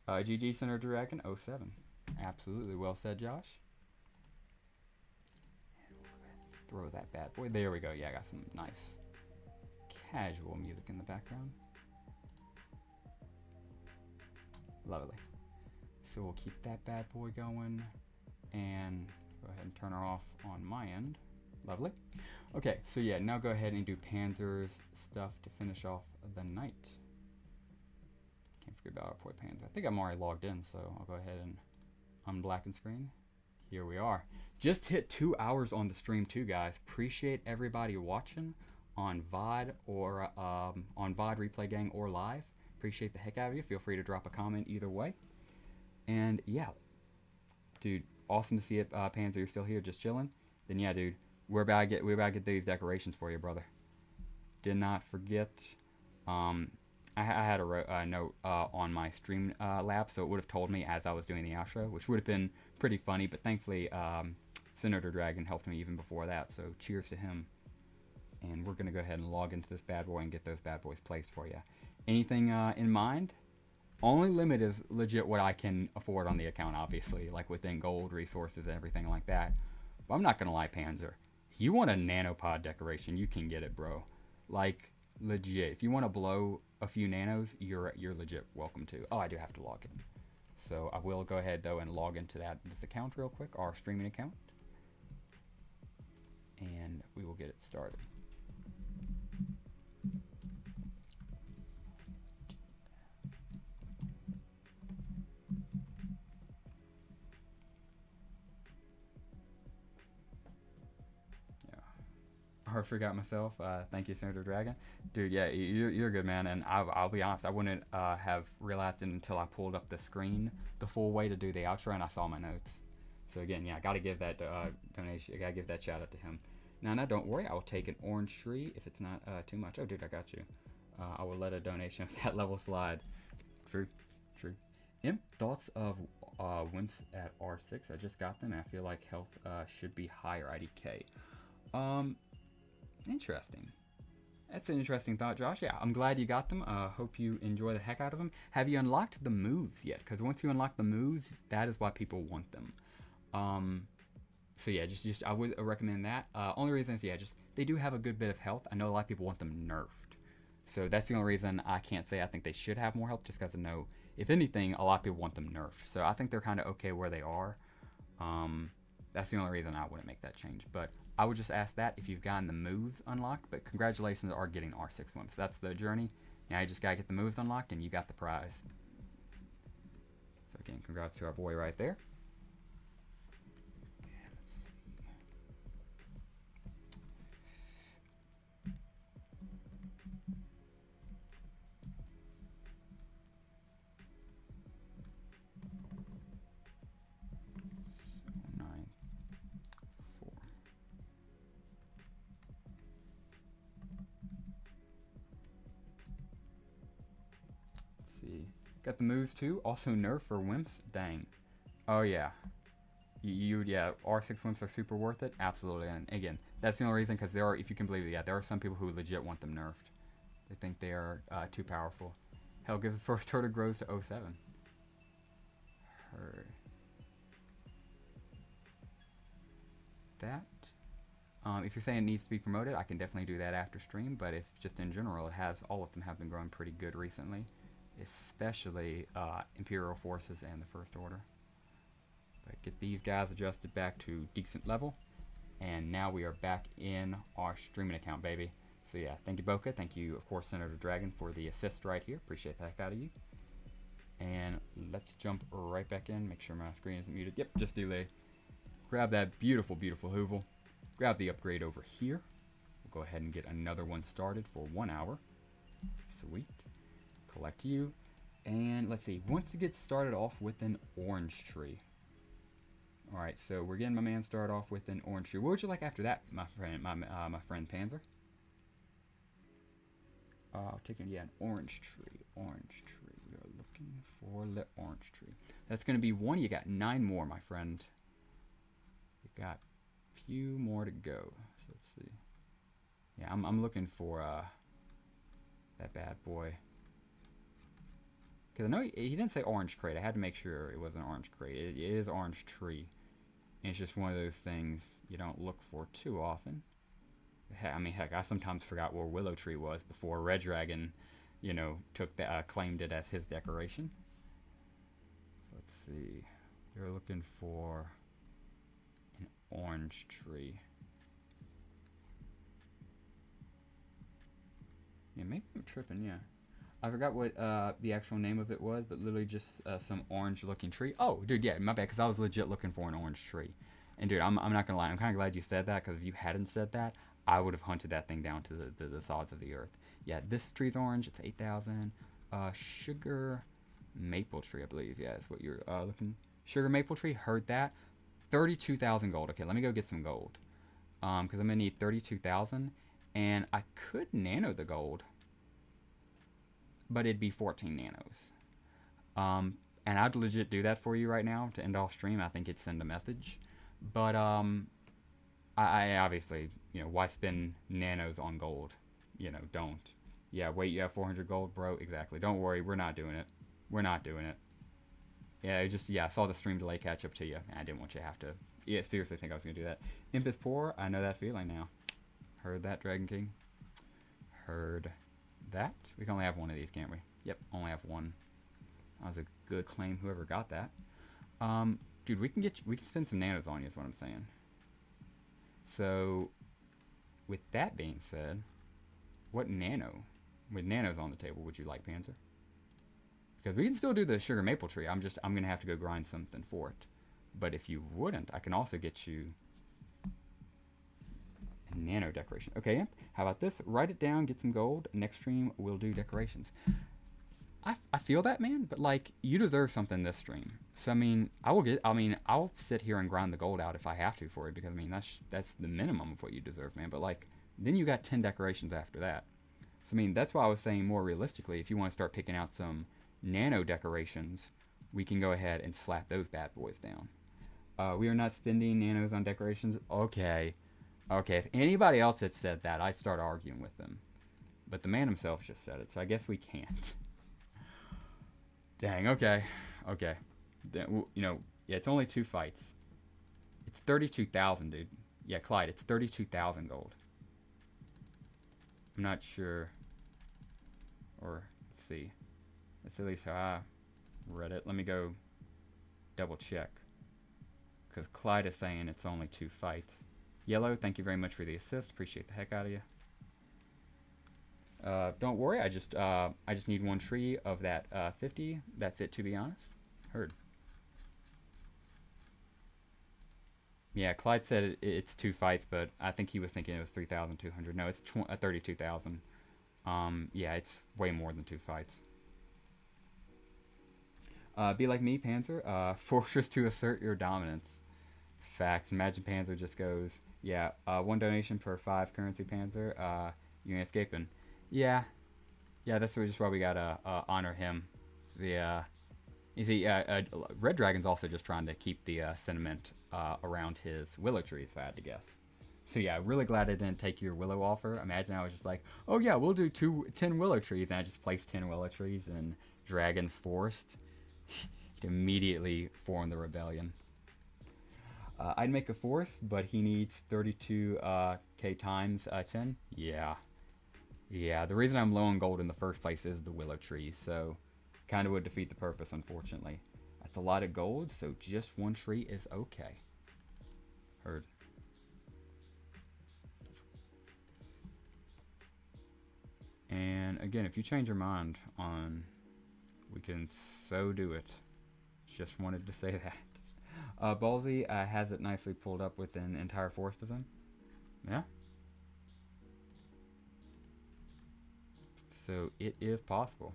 GG Senator Dragon 07. Absolutely. Well said, Josh. Throw that bad boy. There we go. Yeah, I got some nice casual music in the background. Lovely. So we'll keep that bad boy going and go ahead and turn her off on my end. Lovely. Okay, so yeah, now go ahead and do Panzer's stuff to finish off the night. Can't forget about our boy Panzer. I think I'm already logged in, so I'll go ahead and unblacken screen. Here we are. Just hit 2 hours on the stream too, guys. Appreciate everybody watching on VOD or on VOD Replay Gang or live. Appreciate the heck out of you. Feel free to drop a comment either way. And yeah, dude, awesome to see it. Panzer, you're still here, just chilling. Then yeah, dude, we're about to get these decorations for you, brother. Did not forget. I had a note on my stream lab, so it would have told me as I was doing the outro, which would have been pretty funny. But thankfully, Senator Dragon helped me even before that. So cheers to him. And we're gonna go ahead and log into this bad boy and get those bad boys placed for you. Anything in mind? Only limit is legit what I can afford on the account, obviously, like within gold, resources, and everything like that. But I'm not going to lie, Panzer. You want a nanopod decoration, you can get it, bro. Like, legit. If you want to blow a few nanos, you're legit welcome to. Oh, I do have to log in. So I will go ahead, though, and log into this account real quick, our streaming account. And we will get it started. I forgot myself. Thank you, Senator Dragon. Dude, yeah, you're good, man. And I'll be honest, I wouldn't have realized it until I pulled up the screen the full way to do the outro and I saw my notes. So again, yeah, I got to give that donation. I got to give that shout out to him. Now, don't worry. I will take an orange tree if it's not too much. Oh, dude, I got you. I will let a donation of that level slide. True. Imp, thoughts of wimps at R6? I just got them and I feel like health should be higher IDK. Interesting. That's an interesting thought, Josh. Yeah, I'm glad you got them. Hope you enjoy the heck out of them. Have you unlocked the moves yet? Because once you unlock the moves, that is why people want them. So yeah, just I would recommend that. Only reason is, yeah, just they do have a good bit of health. I know a lot of people want them nerfed. So that's the only reason I can't say I think they should have more health, just because I know, if anything, a lot of people want them nerfed. So I think they're kind of okay where they are. That's the only reason I wouldn't make that change. But I would just ask that if you've gotten the moves unlocked. But congratulations are getting R6 months. That's the journey. Now you just gotta get the moves unlocked and you got the prize. So again, congrats to our boy right there. Got the moves too. Also nerf for wimps. Dang. Oh yeah. Yeah. R6 wimps are super worth it. Absolutely. And again, that's the only reason, because there are, if you can believe it, yeah, there are some people who legit want them nerfed. They think they are too powerful. Hell, give the first turtle grows to 07. Heard. That. If you're saying it needs to be promoted, I can definitely do that after stream. But if just in general, it has, all of them have been growing pretty good recently. Especially Imperial forces and the First Order. But get these guys adjusted back to decent level, and now we are back in our streaming account, baby. So yeah, thank you, Boca. Thank you, of course, Senator Dragon, for the assist right here. Appreciate the heck out of you. And let's jump right back in. Make sure my screen isn't muted. Yep, just delay. Grab that beautiful, beautiful Hoovel. Grab the upgrade over here. We'll go ahead and get another one started for 1 hour. Sweet. Collect you, and let's see, wants to get started off with an orange tree. Alright, so we're getting my man started off with an orange tree. What would you like after that, my friend, my friend Panzer? I'll take it, yeah, an orange tree. We are looking for the orange tree. That's going to be one. You got 9 more, my friend. You got a few more to go. So let's see. Yeah, I'm looking for that bad boy. Because I know he didn't say orange crate. I had to make sure it was an orange crate. It is orange tree. And it's just one of those things you don't look for too often. I mean, heck, I sometimes forgot where Willow Tree was before Red Dragon, you know, took that, claimed it as his decoration. So let's see. They're looking for an orange tree. Yeah, maybe I'm tripping, yeah. I forgot what the actual name of it was, but literally just some orange-looking tree. Oh, dude, yeah, my bad, because I was legit looking for an orange tree. And, dude, I'm not going to lie. I'm kind of glad you said that, because if you hadn't said that, I would have hunted that thing down to the sods of the earth. Yeah, this tree's orange. It's 8,000. Sugar maple tree, I believe. Yeah, that's what you're looking. Sugar maple tree, heard that. 32,000 gold. Okay, let me go get some gold. Because I'm going to need 32,000. And I could nano the gold, but it'd be 14 nanos. And I'd legit do that for you right now to end off stream. I think it'd send a message. But I obviously, you know, why spend nanos on gold? You know, don't. Yeah, wait, you have 400 gold, bro? Exactly. Don't worry, we're not doing it. We're not doing it. Yeah, I saw the stream delay catch up to you. I didn't want you to have to. Yeah, seriously, think I was gonna do that. Imp is poor. I know that feeling now. Heard that, Dragon King. Heard that. We can only have one of these, can't we? Yep, only have one. That was a good claim. Whoever got that. Dude, we can spend some nanos on you. Is what I'm saying. So, with that being said, what nano? With nanos on the table, would you like, Panzer? Because we can still do the sugar maple tree. I'm gonna have to go grind something for it. But if you wouldn't, I can also get you a nano decoration. Okay, Imp, how about this? Write it down, get some gold. Next stream, we'll do decorations. I feel that, man, but like, you deserve something this stream. So I mean, I'll sit here and grind the gold out if I have to for it, because I mean that's the minimum of what you deserve, man. But like, then you got 10 decorations after that. So I mean, that's why I was saying more realistically, if you want to start picking out some nano decorations, we can go ahead and slap those bad boys down. We are not spending nanos on decorations. Okay, if anybody else had said that, I'd start arguing with them. But the man himself just said it, so I guess we can't. Dang, okay. Then, yeah, it's only 2 fights. It's 32,000, dude. Yeah, Clyde, it's 32,000 gold. I'm not sure. Or, let's see. That's at least how I read it. Let me go double check. Because Clyde is saying it's only 2 fights. Yellow, thank you very much for the assist. Appreciate the heck out of you. Don't worry, I just need 1 tree of that 50. That's it, to be honest. Heard. Yeah, Clyde said it's 2 fights, but I think he was thinking it was 3,200. No, it's 32,000. Yeah, it's way more than 2 fights. Be like me, Panzer. Fortress to assert your dominance. Facts. Imagine Panzer just goes, yeah, 1 donation per 5 currency, Panzer. You ain't escaping. Yeah, that's just why we gotta honor him. You see, Red Dragon's also just trying to keep the sentiment around his willow trees, if I had to guess. So yeah, really glad I didn't take your willow offer. Imagine I was just like, oh yeah, we'll do 10 willow trees, and I just placed 10 willow trees in Dragon's Forest. He'd immediately form the rebellion. I'd make a forest, but he needs 32k times 10. Yeah, the reason I'm low on gold in the first place is the willow trees, so kind of would defeat the purpose, unfortunately. That's a lot of gold, so just 1 tree is okay. Heard. And again, if you change your mind on, we can so do it. Just wanted to say that. Ballsy has it nicely pulled up with an entire forest of them. Yeah. So it is possible.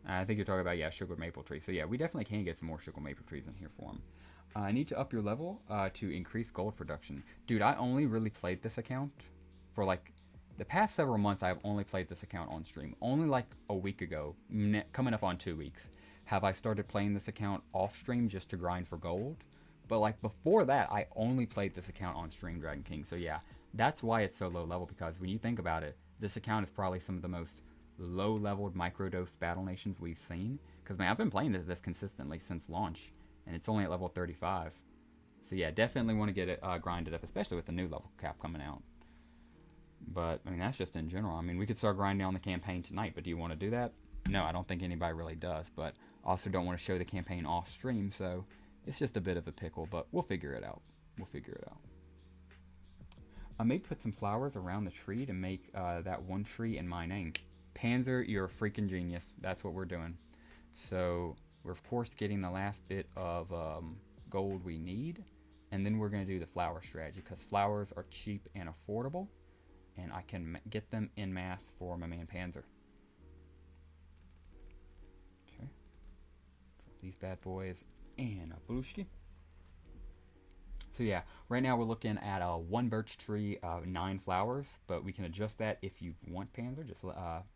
I think you're talking about, yeah, sugar maple trees. So yeah, we definitely can get some more sugar maple trees in here for them. I need to up your level to increase gold production. Dude, I only really played this account for like the past several months. I've only played this account on stream. Only like a week ago, coming up on 2 weeks, have I started playing this account off stream just to grind for gold. But like before that, I only played this account on stream, Dragon King. So yeah, that's why it's so low level, because when you think about it, this account is probably some of the most low-leveled microdose battle nations we've seen. Because, man, I've been playing this consistently since launch, and it's only at level 35. So, yeah, definitely want to get it grinded up, especially with the new level cap coming out. But, I mean, that's just in general. I mean, we could start grinding on the campaign tonight, but do you want to do that? No, I don't think anybody really does, but also don't want to show the campaign off-stream, so it's just a bit of a pickle, but we'll figure it out. I may put some flowers around the tree to make that 1 tree in my name. Panzer, you're a freaking genius. That's what we're doing. So we're of course getting the last bit of gold we need, and then we're going to do the flower strategy, because flowers are cheap and affordable, and I can get them in mass for my man Panzer. Okay. Drop these bad boys and a booshki. So yeah, right now we're looking at 1 birch tree, 9 flowers, but we can adjust that if you want, Panzer. Just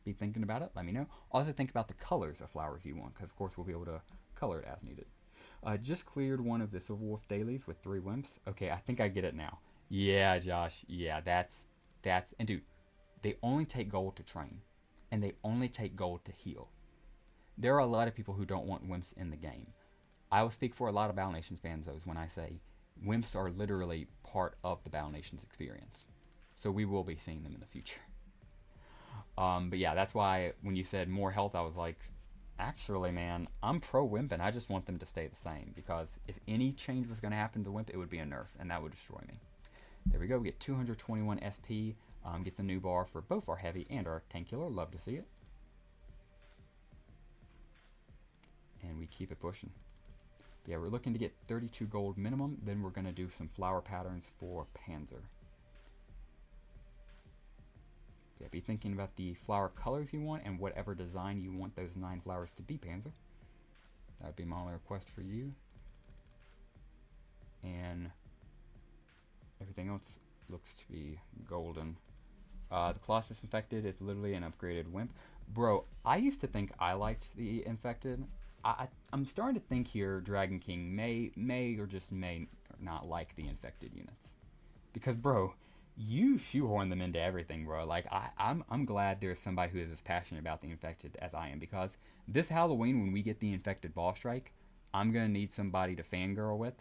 be thinking about it, let me know. Also think about the colors of flowers you want, because of course we'll be able to color it as needed. Just cleared 1 of the Silver Wolf dailies with 3 wimps. Okay, I think I get it now. Yeah, Josh, yeah, that's, and dude, they only take gold to train, and they only take gold to heal. there are a lot of people who don't want wimps in the game. I will speak for a lot of Battle Nations fans, though, when I say wimps are literally part of the Battle Nations experience. So we will be seeing them in the future. But yeah, that's why when you said more health, I was like, actually, man, I'm pro wimp, and I just want them to stay the same. Because if any change was going to happen to the wimp, it would be a nerf, and that would destroy me. There we go. We get 221 SP. Gets a new bar for both our heavy and our tankular. Love to see it. And we keep it pushing. But yeah, we're looking to get 32 gold minimum. Then we're going to do some flower patterns for Panzer. Yeah, be thinking about the flower colors you want and whatever design you want those 9 flowers to be, Panzer. That would be my only request for you. And everything else looks to be golden. The Colossus Infected is literally an upgraded wimp. Bro, I used to think I liked the Infected. I'm starting to think here Dragon King may or just may not like the Infected units. Because, bro, you shoehorn them into everything, bro. Like, I'm glad there's somebody who is as passionate about the Infected as I am. Because this Halloween, when we get the Infected Boss Strike, I'm going to need somebody to fangirl with.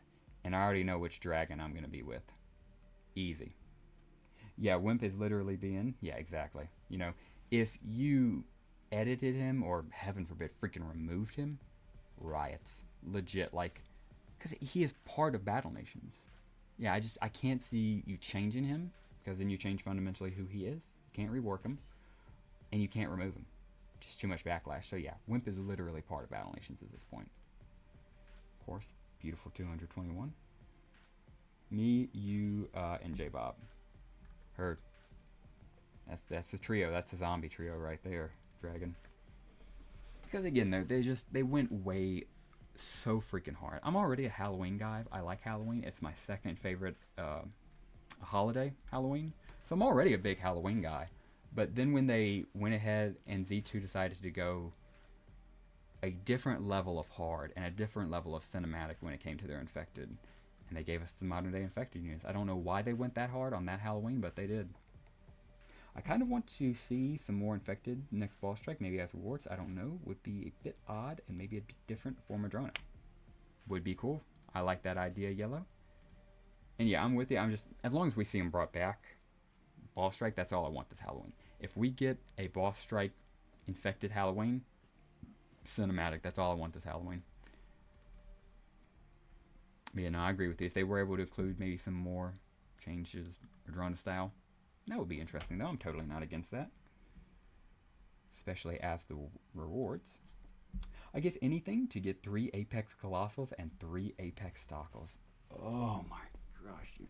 And I already know which dragon I'm going to be with. Easy. Yeah, Wimp is literally being... Yeah, exactly. You know, if you edited him, or heaven forbid, freaking removed him, riots. Legit, like... Because he is part of Battle Nations. Yeah, I can't see you changing him, because then you change fundamentally who he is. You can't rework him, and you can't remove him. Just too much backlash. So yeah, Wimp is literally part of Battle Nations at this point. Of course, beautiful 221. Me, you, and J-Bob. Heard. That's the trio. That's the zombie trio right there, Dragon. Because again, they went way so freaking hard. I'm already a Halloween guy. I like Halloween. It's my second favorite holiday, Halloween. So I'm already a big Halloween guy. But then when they went ahead and Z2 decided to go a different level of hard and a different level of cinematic when it came to their Infected, and they gave us the modern day Infected units. I don't know why they went that hard on that Halloween, but they did. I kind of want to see some more Infected next boss strike, maybe as rewards. I don't know. Would be a bit odd and maybe a bit different for Madrona. Would be cool. I like that idea, Yellow. And yeah, I'm with you. I'm just, as long as we see them brought back, boss strike, that's all I want this Halloween. If we get a boss strike Infected Halloween, cinematic, that's all I want this Halloween. But yeah, no, I agree with you. If they were able to include maybe some more changes, Madrona style, that would be interesting, though. I'm totally not against that. Especially as the rewards. I give anything to get 3 Apex Colossals and 3 Apex Stockles. Oh my gosh, dude.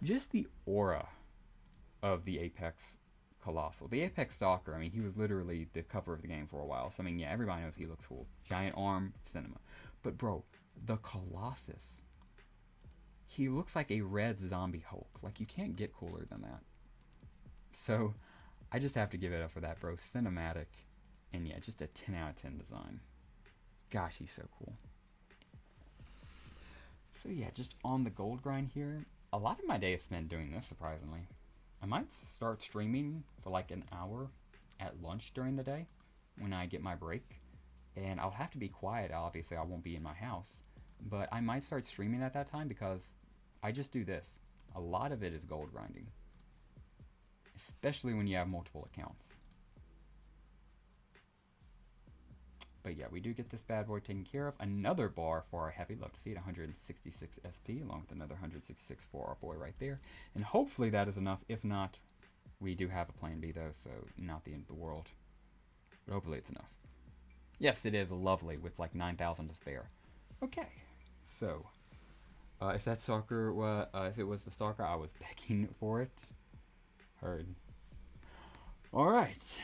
Just the aura of the Apex Colossal. The Apex Stalker, I mean, he was literally the cover of the game for a while. So, I mean, yeah, everybody knows he looks cool. Giant arm, cinema. But, bro, the Colossus, he looks like a red zombie Hulk. Like, you can't get cooler than that. So, I just have to give it up for that, bro. Cinematic. And yeah, just a 10 out of 10 design. Gosh, he's so cool. So yeah, just on the gold grind here. A lot of my day is spent doing this, surprisingly. I might start streaming for like an hour at lunch during the day when I get my break. And I'll have to be quiet, obviously I won't be in my house. But I might start streaming at that time because I just do this. A lot of it is gold grinding. Especially when you have multiple accounts. But yeah, we do get this bad boy taken care of. Another bar for our heavy. Love to see it. 166 SP along with another 166 for our boy right there. And hopefully that is enough. If not, we do have a plan B though, so not the end of the world. But hopefully it's enough. Yes, it is lovely with like 9,000 to spare. Okay, so if that stalker, if it was the stalker, I was begging for it. Heard. All right.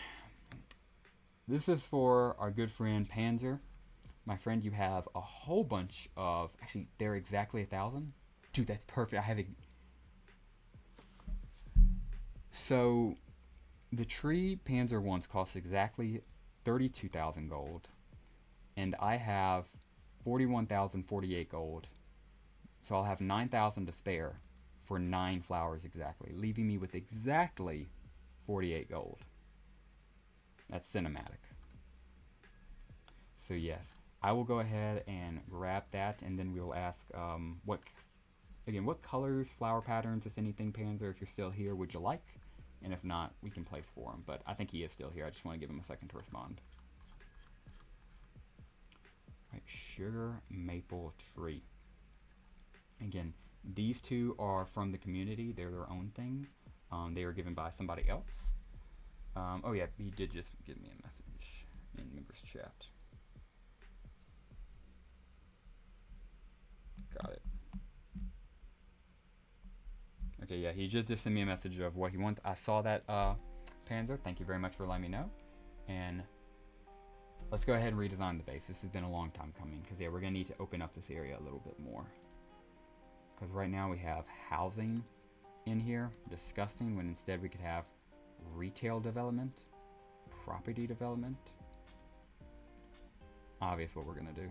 This is for our good friend Panzer. My friend, you have a whole bunch of... Actually, they're exactly 1,000. Dude, that's perfect. I have a... So, the tree Panzer ones cost exactly 32,000 gold. And I have 41,048 gold. So I'll have 9,000 to spare for 9 flowers exactly, leaving me with exactly 48 gold. That's cinematic. So yes, I will go ahead and grab that, and then we'll ask what colors, flower patterns, if anything, Panzer, if you're still here, would you like? And if not, we can place for him. But I think he is still here. I just want to give him a second to respond. Right, sugar maple tree. Again, these two are from the community. They're their own thing. They were given by somebody else. Oh yeah, he did just give me a message in members chat. Got it. Okay, yeah, he just sent me a message of what he wants. I saw that, Panzer. Thank you very much for letting me know. And let's go ahead and redesign the base. This has been a long time coming, because yeah, we're going to need to open up this area a little bit more. Because right now we have housing in here. Disgusting, when instead we could have retail development, property development. Obvious what we're going to do.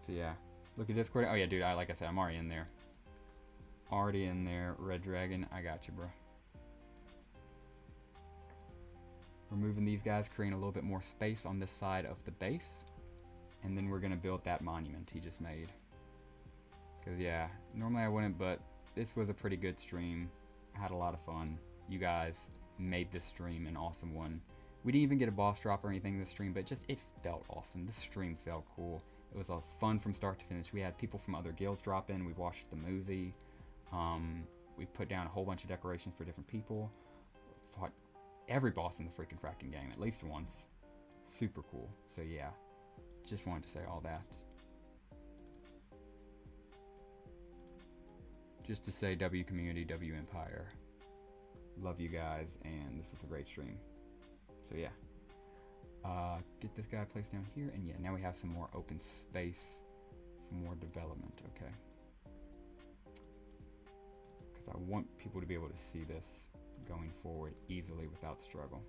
So yeah. Look at Discord. Oh yeah, dude, like I said, I'm already in there. Already in there. Red Dragon, I got you, bro. Removing these guys, creating a little bit more space on this side of the base. And then we're going to build that monument he just made. Because yeah, normally I wouldn't, but this was a pretty good stream. I had a lot of fun. You guys made this stream an awesome one. We didn't even get a boss drop or anything this stream, but it felt awesome. This stream felt cool. It was fun from start to finish. We had people from other guilds drop in. We watched the movie. We put down a whole bunch of decorations for different people. Fought every boss in the freaking fracking game at least once. Super cool. So yeah, just wanted to say all that. Just to say W community, W Empire. Love you guys, and this was a great stream. So yeah. Get this guy placed down here, and yeah, now we have some more open space for more development, okay? Because I want people to be able to see this going forward easily without struggle.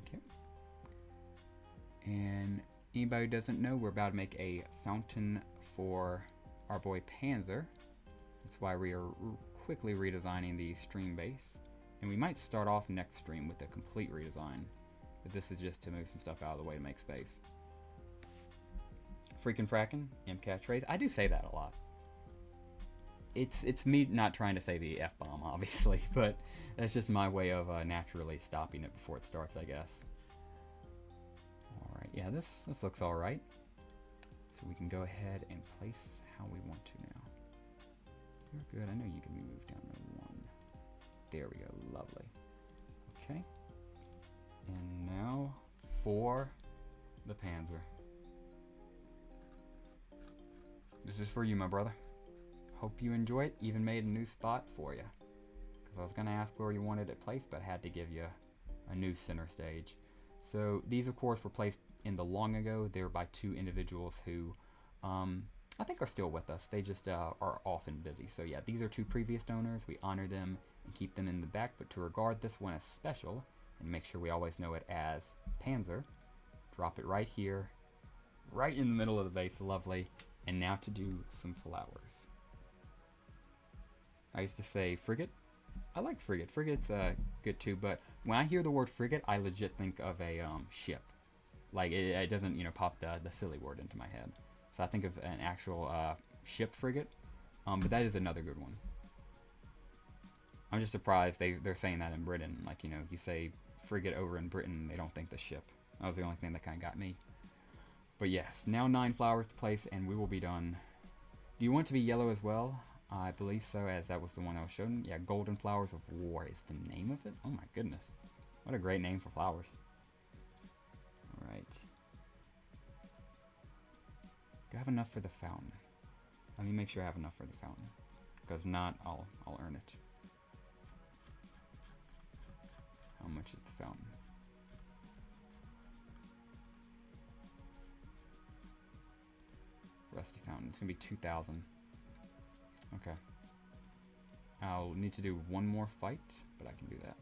Okay. And anybody who doesn't know, we're about to make a fountain for our boy Panzer. That's why we are quickly redesigning the stream base. And we might start off next stream with a complete redesign. But this is just to move some stuff out of the way to make space. Freaking fracking, imp catchphrase. I do say that a lot. It's me not trying to say the F-bomb, obviously, but that's just my way of naturally stopping it before it starts, I guess. Alright, yeah, this looks alright. So we can go ahead and place how we want to now. You're good. I know you can be moved down to 1. There we go. Lovely. Okay. And now for the Panzer. This is for you, my brother. Hope you enjoy it. Even made a new spot for you. Because I was going to ask where you wanted it placed, but I had to give you a new center stage. So these, of course, were placed in the long ago. They were by 2 individuals who I think are still with us. They just are often busy. So yeah, these are 2 previous donors. We honor them and keep them in the back. But to regard this one as special and make sure we always know it as Panzer, drop it right here, right in the middle of the base. Lovely. And now to do some flowers. I used to say frigate. I like frigate. Frigate's good too, but when I hear the word frigate, I legit think of a ship. Like, it doesn't, pop the silly word into my head. So I think of an actual ship frigate, but that is another good one. I'm just surprised they're saying that in Britain. Like, you say frigate over in Britain, they don't think the ship. That was the only thing that kind of got me. But yes, now 9 flowers to place, and we will be done. Do you want it to be yellow as well? I believe so, as that was the one I was showing. Yeah, Golden Flowers of War is the name of it. Oh my goodness. What a great name for flowers. Alright. Do I have enough for the fountain? Let me make sure I have enough for the fountain. Because if not, I'll earn it. How much is the fountain? Rusty fountain. It's going to be 2,000. Okay. I'll need to do one more fight, but I can do that.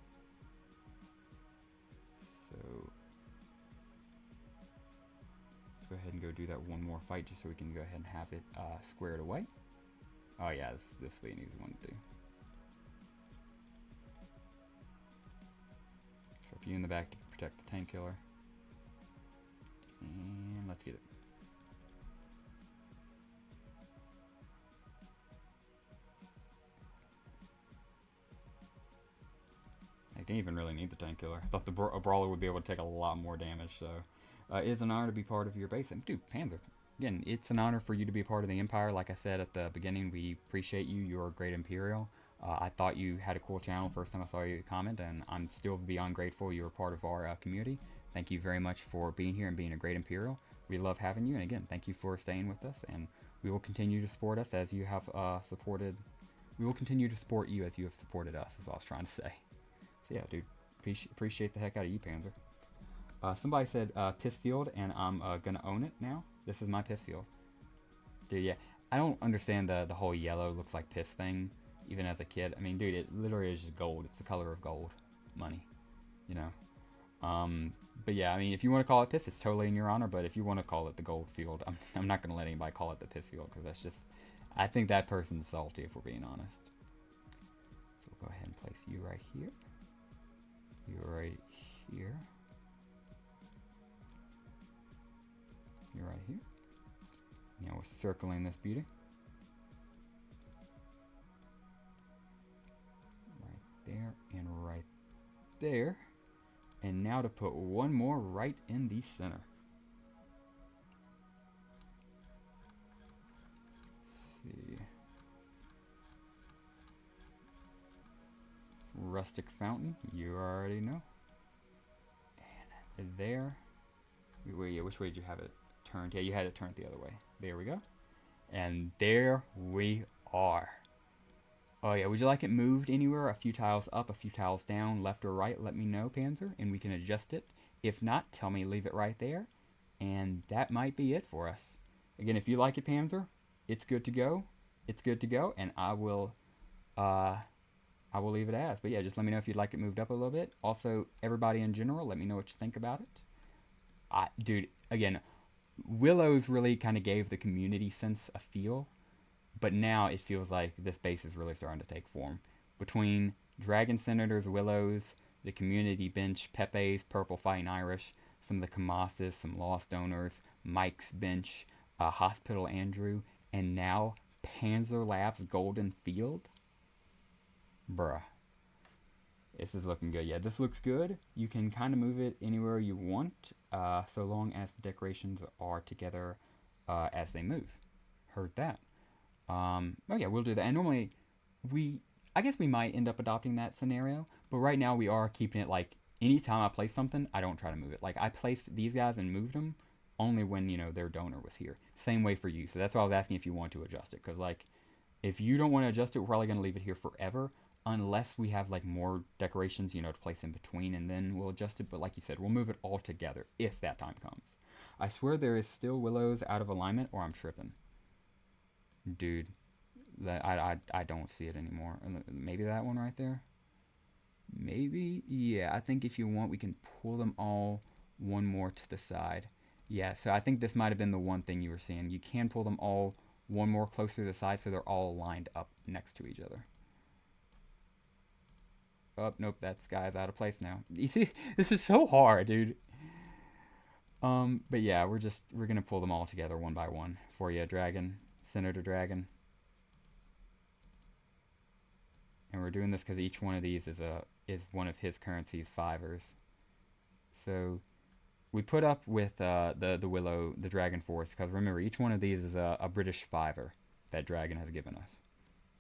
So go ahead and go do that one more fight just so we can go ahead and have it squared away. Oh yeah, this will be an easy one to do. So if you in the back to protect the tank killer. And let's get it. I didn't even really need the tank killer. I thought a brawler would be able to take a lot more damage, so it's an honor to be part of your base. And dude, Panzer, again, it's an honor for you to be a part of the Empire. Like I said at the beginning, we appreciate you. You're a great Imperial. I thought you had a cool channel first time I saw you comment, and I'm still beyond grateful you're a part of our community. Thank you very much for being here and being a great Imperial. We love having you, and again, thank you for staying with us, and we will continue to support us as you have supported. We will continue to support you as you have supported us, is what I was trying to say. So yeah, dude, appreciate the heck out of you, Panzer. Somebody said piss field, and I'm gonna own it now. This is my piss field. Dude, yeah, I don't understand the whole yellow looks like piss thing, even as a kid. I mean, dude, it literally is just gold. It's the color of gold, money, you know. But yeah, I mean, if you want to call it piss, it's totally in your honor. But if you want to call it the gold field, I'm not gonna let anybody call it the piss field, because that's just, I think that person's salty if we're being honest. So we'll go ahead and place you right here. You're right here. You're right here. Now we're circling this beauty. Right there and right there. And now to put one more right in the center. Let's see. Rustic fountain, you already know. And there. Yeah, which way did you have it turned? Yeah, you had it turned the other way. There we go. And there we are. Oh yeah, would you like it moved anywhere? A few tiles up, a few tiles down, left or right? Let me know, Panzer, and we can adjust it. If not, tell me, leave it right there. And that might be it for us. Again, if you like it, Panzer, it's good to go. It's good to go, and I will leave it as. But yeah, just let me know if you'd like it moved up a little bit. Also, everybody in general, let me know what you think about it. Dude, again, Willows really kind of gave the community sense a feel. But now it feels like this base is really starting to take form. Between Dragon Senators, Willows, the community bench, Pepe's, Purple Fighting Irish, some of the Kamas's, some Lost Donors, Mike's bench, Hospital Andrew, and now Panzer Labs Golden Field. Bruh. This is looking good. Yeah, this looks good. You can kind of move it anywhere you want, so long as the decorations are together as they move. Heard that. Oh yeah, we'll do that. And normally, I guess we might end up adopting that scenario, but right now we are keeping it like, anytime I place something, I don't try to move it. Like, I placed these guys and moved them only when, you know, their donor was here. Same way for you. So that's why I was asking if you want to adjust it, because, like, if you don't want to adjust it, we're probably going to leave it here forever, unless we have, like, more decorations, you know, to place in between, and then we'll adjust it. But like you said, we'll move it all together if that time comes. I swear there is still Willows out of alignment, or I'm tripping. Dude, I don't see it anymore. Maybe that one right there? Maybe? Yeah, I think if you want, we can pull them all one more to the side. Yeah, so I think this might have been the one thing you were seeing. You can pull them all one more closer to the side so they're all lined up next to each other. Oh, nope, that guy's out of place now. You see, this is so hard, dude. But yeah, we're gonna pull them all together one by one for you, Dragon. Senator Dragon. And we're doing this because each one of these is one of his currency's fivers. So we put up with the Willow, the Dragon Force, because remember, each one of these is a British fiver that Dragon has given us.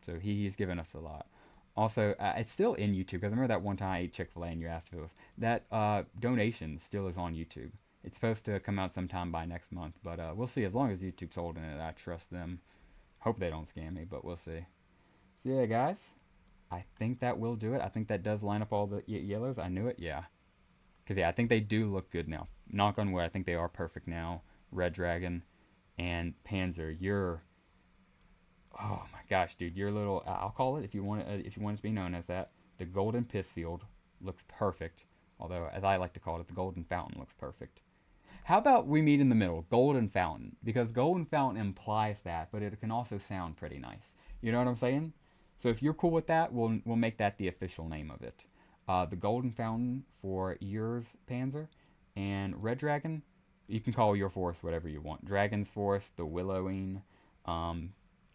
So he's given us a lot. Also, it's still in YouTube, because remember that one time I ate Chick-fil-A and you asked if it was. That donation still is on YouTube. It's supposed to come out sometime by next month, but we'll see. As long as YouTube's holding it, I trust them. Hope they don't scam me, but we'll see. So yeah, guys, I think that will do it. I think that does line up all the yellows. I knew it, yeah. Because yeah, I think they do look good now. Knock on wood, I think they are perfect now. Red Dragon and Panzer, you're... Oh my gosh, dude, your little... I'll call it, if you want it to be known as that. The Golden Piss Field looks perfect. Although, as I like to call it, the Golden Fountain looks perfect. How about we meet in the middle, Golden Fountain? Because Golden Fountain implies that, but it can also sound pretty nice. You know what I'm saying? So if you're cool with that, we'll make that the official name of it. The Golden Fountain for yours, Panzer, and Red Dragon. You can call your forest whatever you want. Dragon's Forest, the Willowing.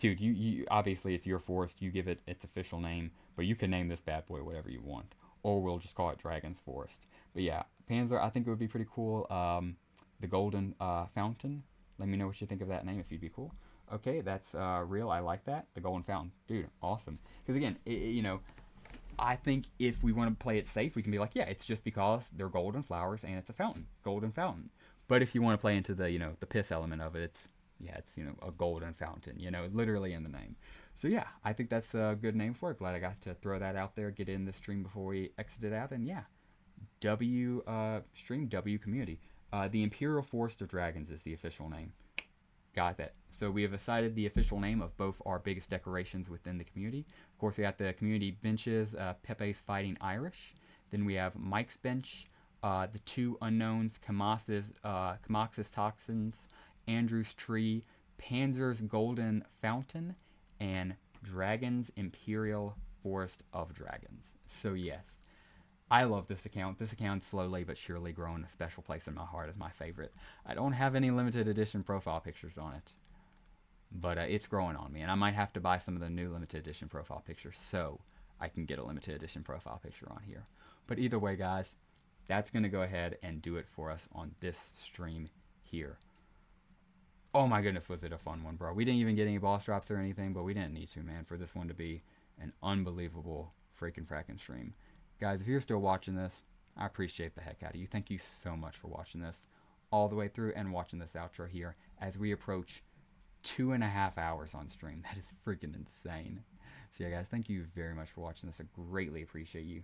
Dude, you obviously it's your forest. You give it its official name, but you can name this bad boy whatever you want, or we'll just call it Dragon's Forest. But yeah, Panzer, I think it would be pretty cool. The Golden Fountain. Let me know what you think of that name if you'd be cool. Okay, that's real. I like that. The Golden Fountain, dude, awesome. Because again, I think if we want to play it safe, we can be like, yeah, it's just because they're golden flowers and it's a fountain, golden fountain. But if you want to play into the the piss element of it, it's a golden fountain, literally in the name. So yeah, I think that's a good name for it. Glad I got to throw that out there, get it in the stream before we exited out, and yeah, stream W community. The Imperial Forest of Dragons is the official name. Got that. So we have decided the official name of both our biggest decorations within the community. Of course, we got the community benches, Pepe's Fighting Irish. Then we have Mike's bench, the two unknowns, Kamox's Toxins, Andrew's Tree, Panzer's Golden Fountain, and Dragon's Imperial Forest of Dragons. So yes, I love this account. This account slowly but surely growing a special place in my heart as my favorite. I don't have any limited edition profile pictures on it, but it's growing on me, and I might have to buy some of the new limited edition profile pictures so I can get a limited edition profile picture on here. But either way, guys, that's going to go ahead and do it for us on this stream here. Oh my goodness, was it a fun one, bro. We didn't even get any boss drops or anything, but we didn't need to, man, for this one to be an unbelievable freaking fracking stream. Guys, if you're still watching this, I appreciate the heck out of you. Thank you so much for watching this all the way through and watching this outro here as we approach 2.5 hours on stream. That is freaking insane. So yeah, guys, thank you very much for watching this. I greatly appreciate you.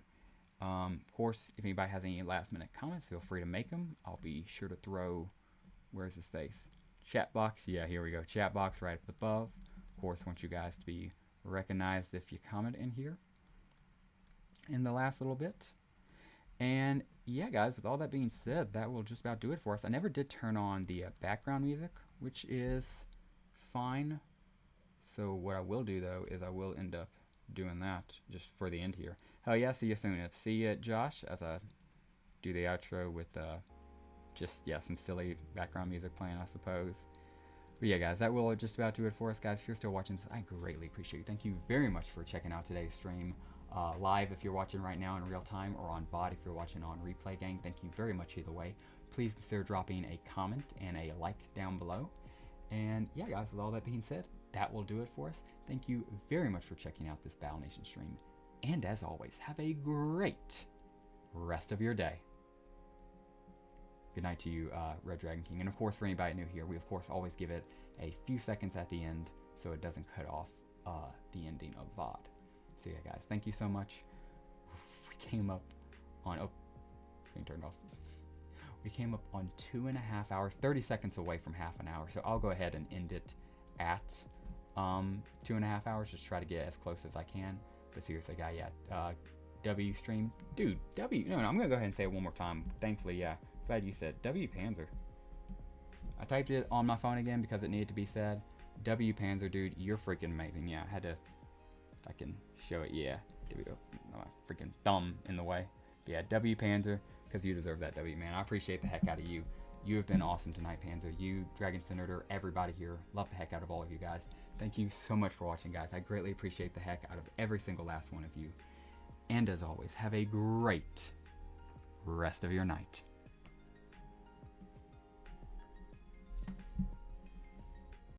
Of course, if anybody has any last minute comments, feel free to make them. I'll be sure to throw, where's his face? Chat box. Yeah, here we go. Chat box right up above. Of course, want you guys to be recognized if you comment in here in the last little bit. And yeah, guys, with all that being said, that will just about do it for us. I never did turn on the background music, which is fine. So what I will do though is I will end up doing that just for the end here. Hell yeah, see you soon. See you, Josh, as I do the outro with some silly background music playing, I suppose. But yeah, guys, that will just about do it for us, guys. If you're still watching this, I greatly appreciate you. Thank you very much for checking out today's stream. Live if you're watching right now in real time, or on VOD if you're watching on Replay Gang. Thank you very much either way. Please consider dropping a comment and a like down below. And yeah, guys, with all that being said, that will do it for us. Thank you very much for checking out this Battle Nation stream. And as always, have a great rest of your day. Good night to you, Red Dragon King. And of course, for anybody new here, we of course always give it a few seconds at the end so it doesn't cut off the ending of VOD. So yeah, guys, thank you so much. We came up on, screen turned off. We came up on 2.5 hours, 30 seconds away from half an hour. So I'll go ahead and end it at 2.5 hours. Just try to get as close as I can. But seriously, guy, yeah, W stream, dude, W. No, I'm gonna go ahead and say it one more time. Thankfully, yeah, glad you said W Panzer. I typed it on my phone again because it needed to be said. W Panzer, dude, you're freaking amazing. Yeah, I had to, if I can show it, yeah. There we go. My freaking thumb in the way. But yeah, W Panzer, because you deserve that W, man. I appreciate the heck out of you. You have been awesome tonight, Panzer. You, Dragon Senator, everybody here. Love the heck out of all of you guys. Thank you so much for watching, guys. I greatly appreciate the heck out of every single last one of you. And as always, have a great rest of your night.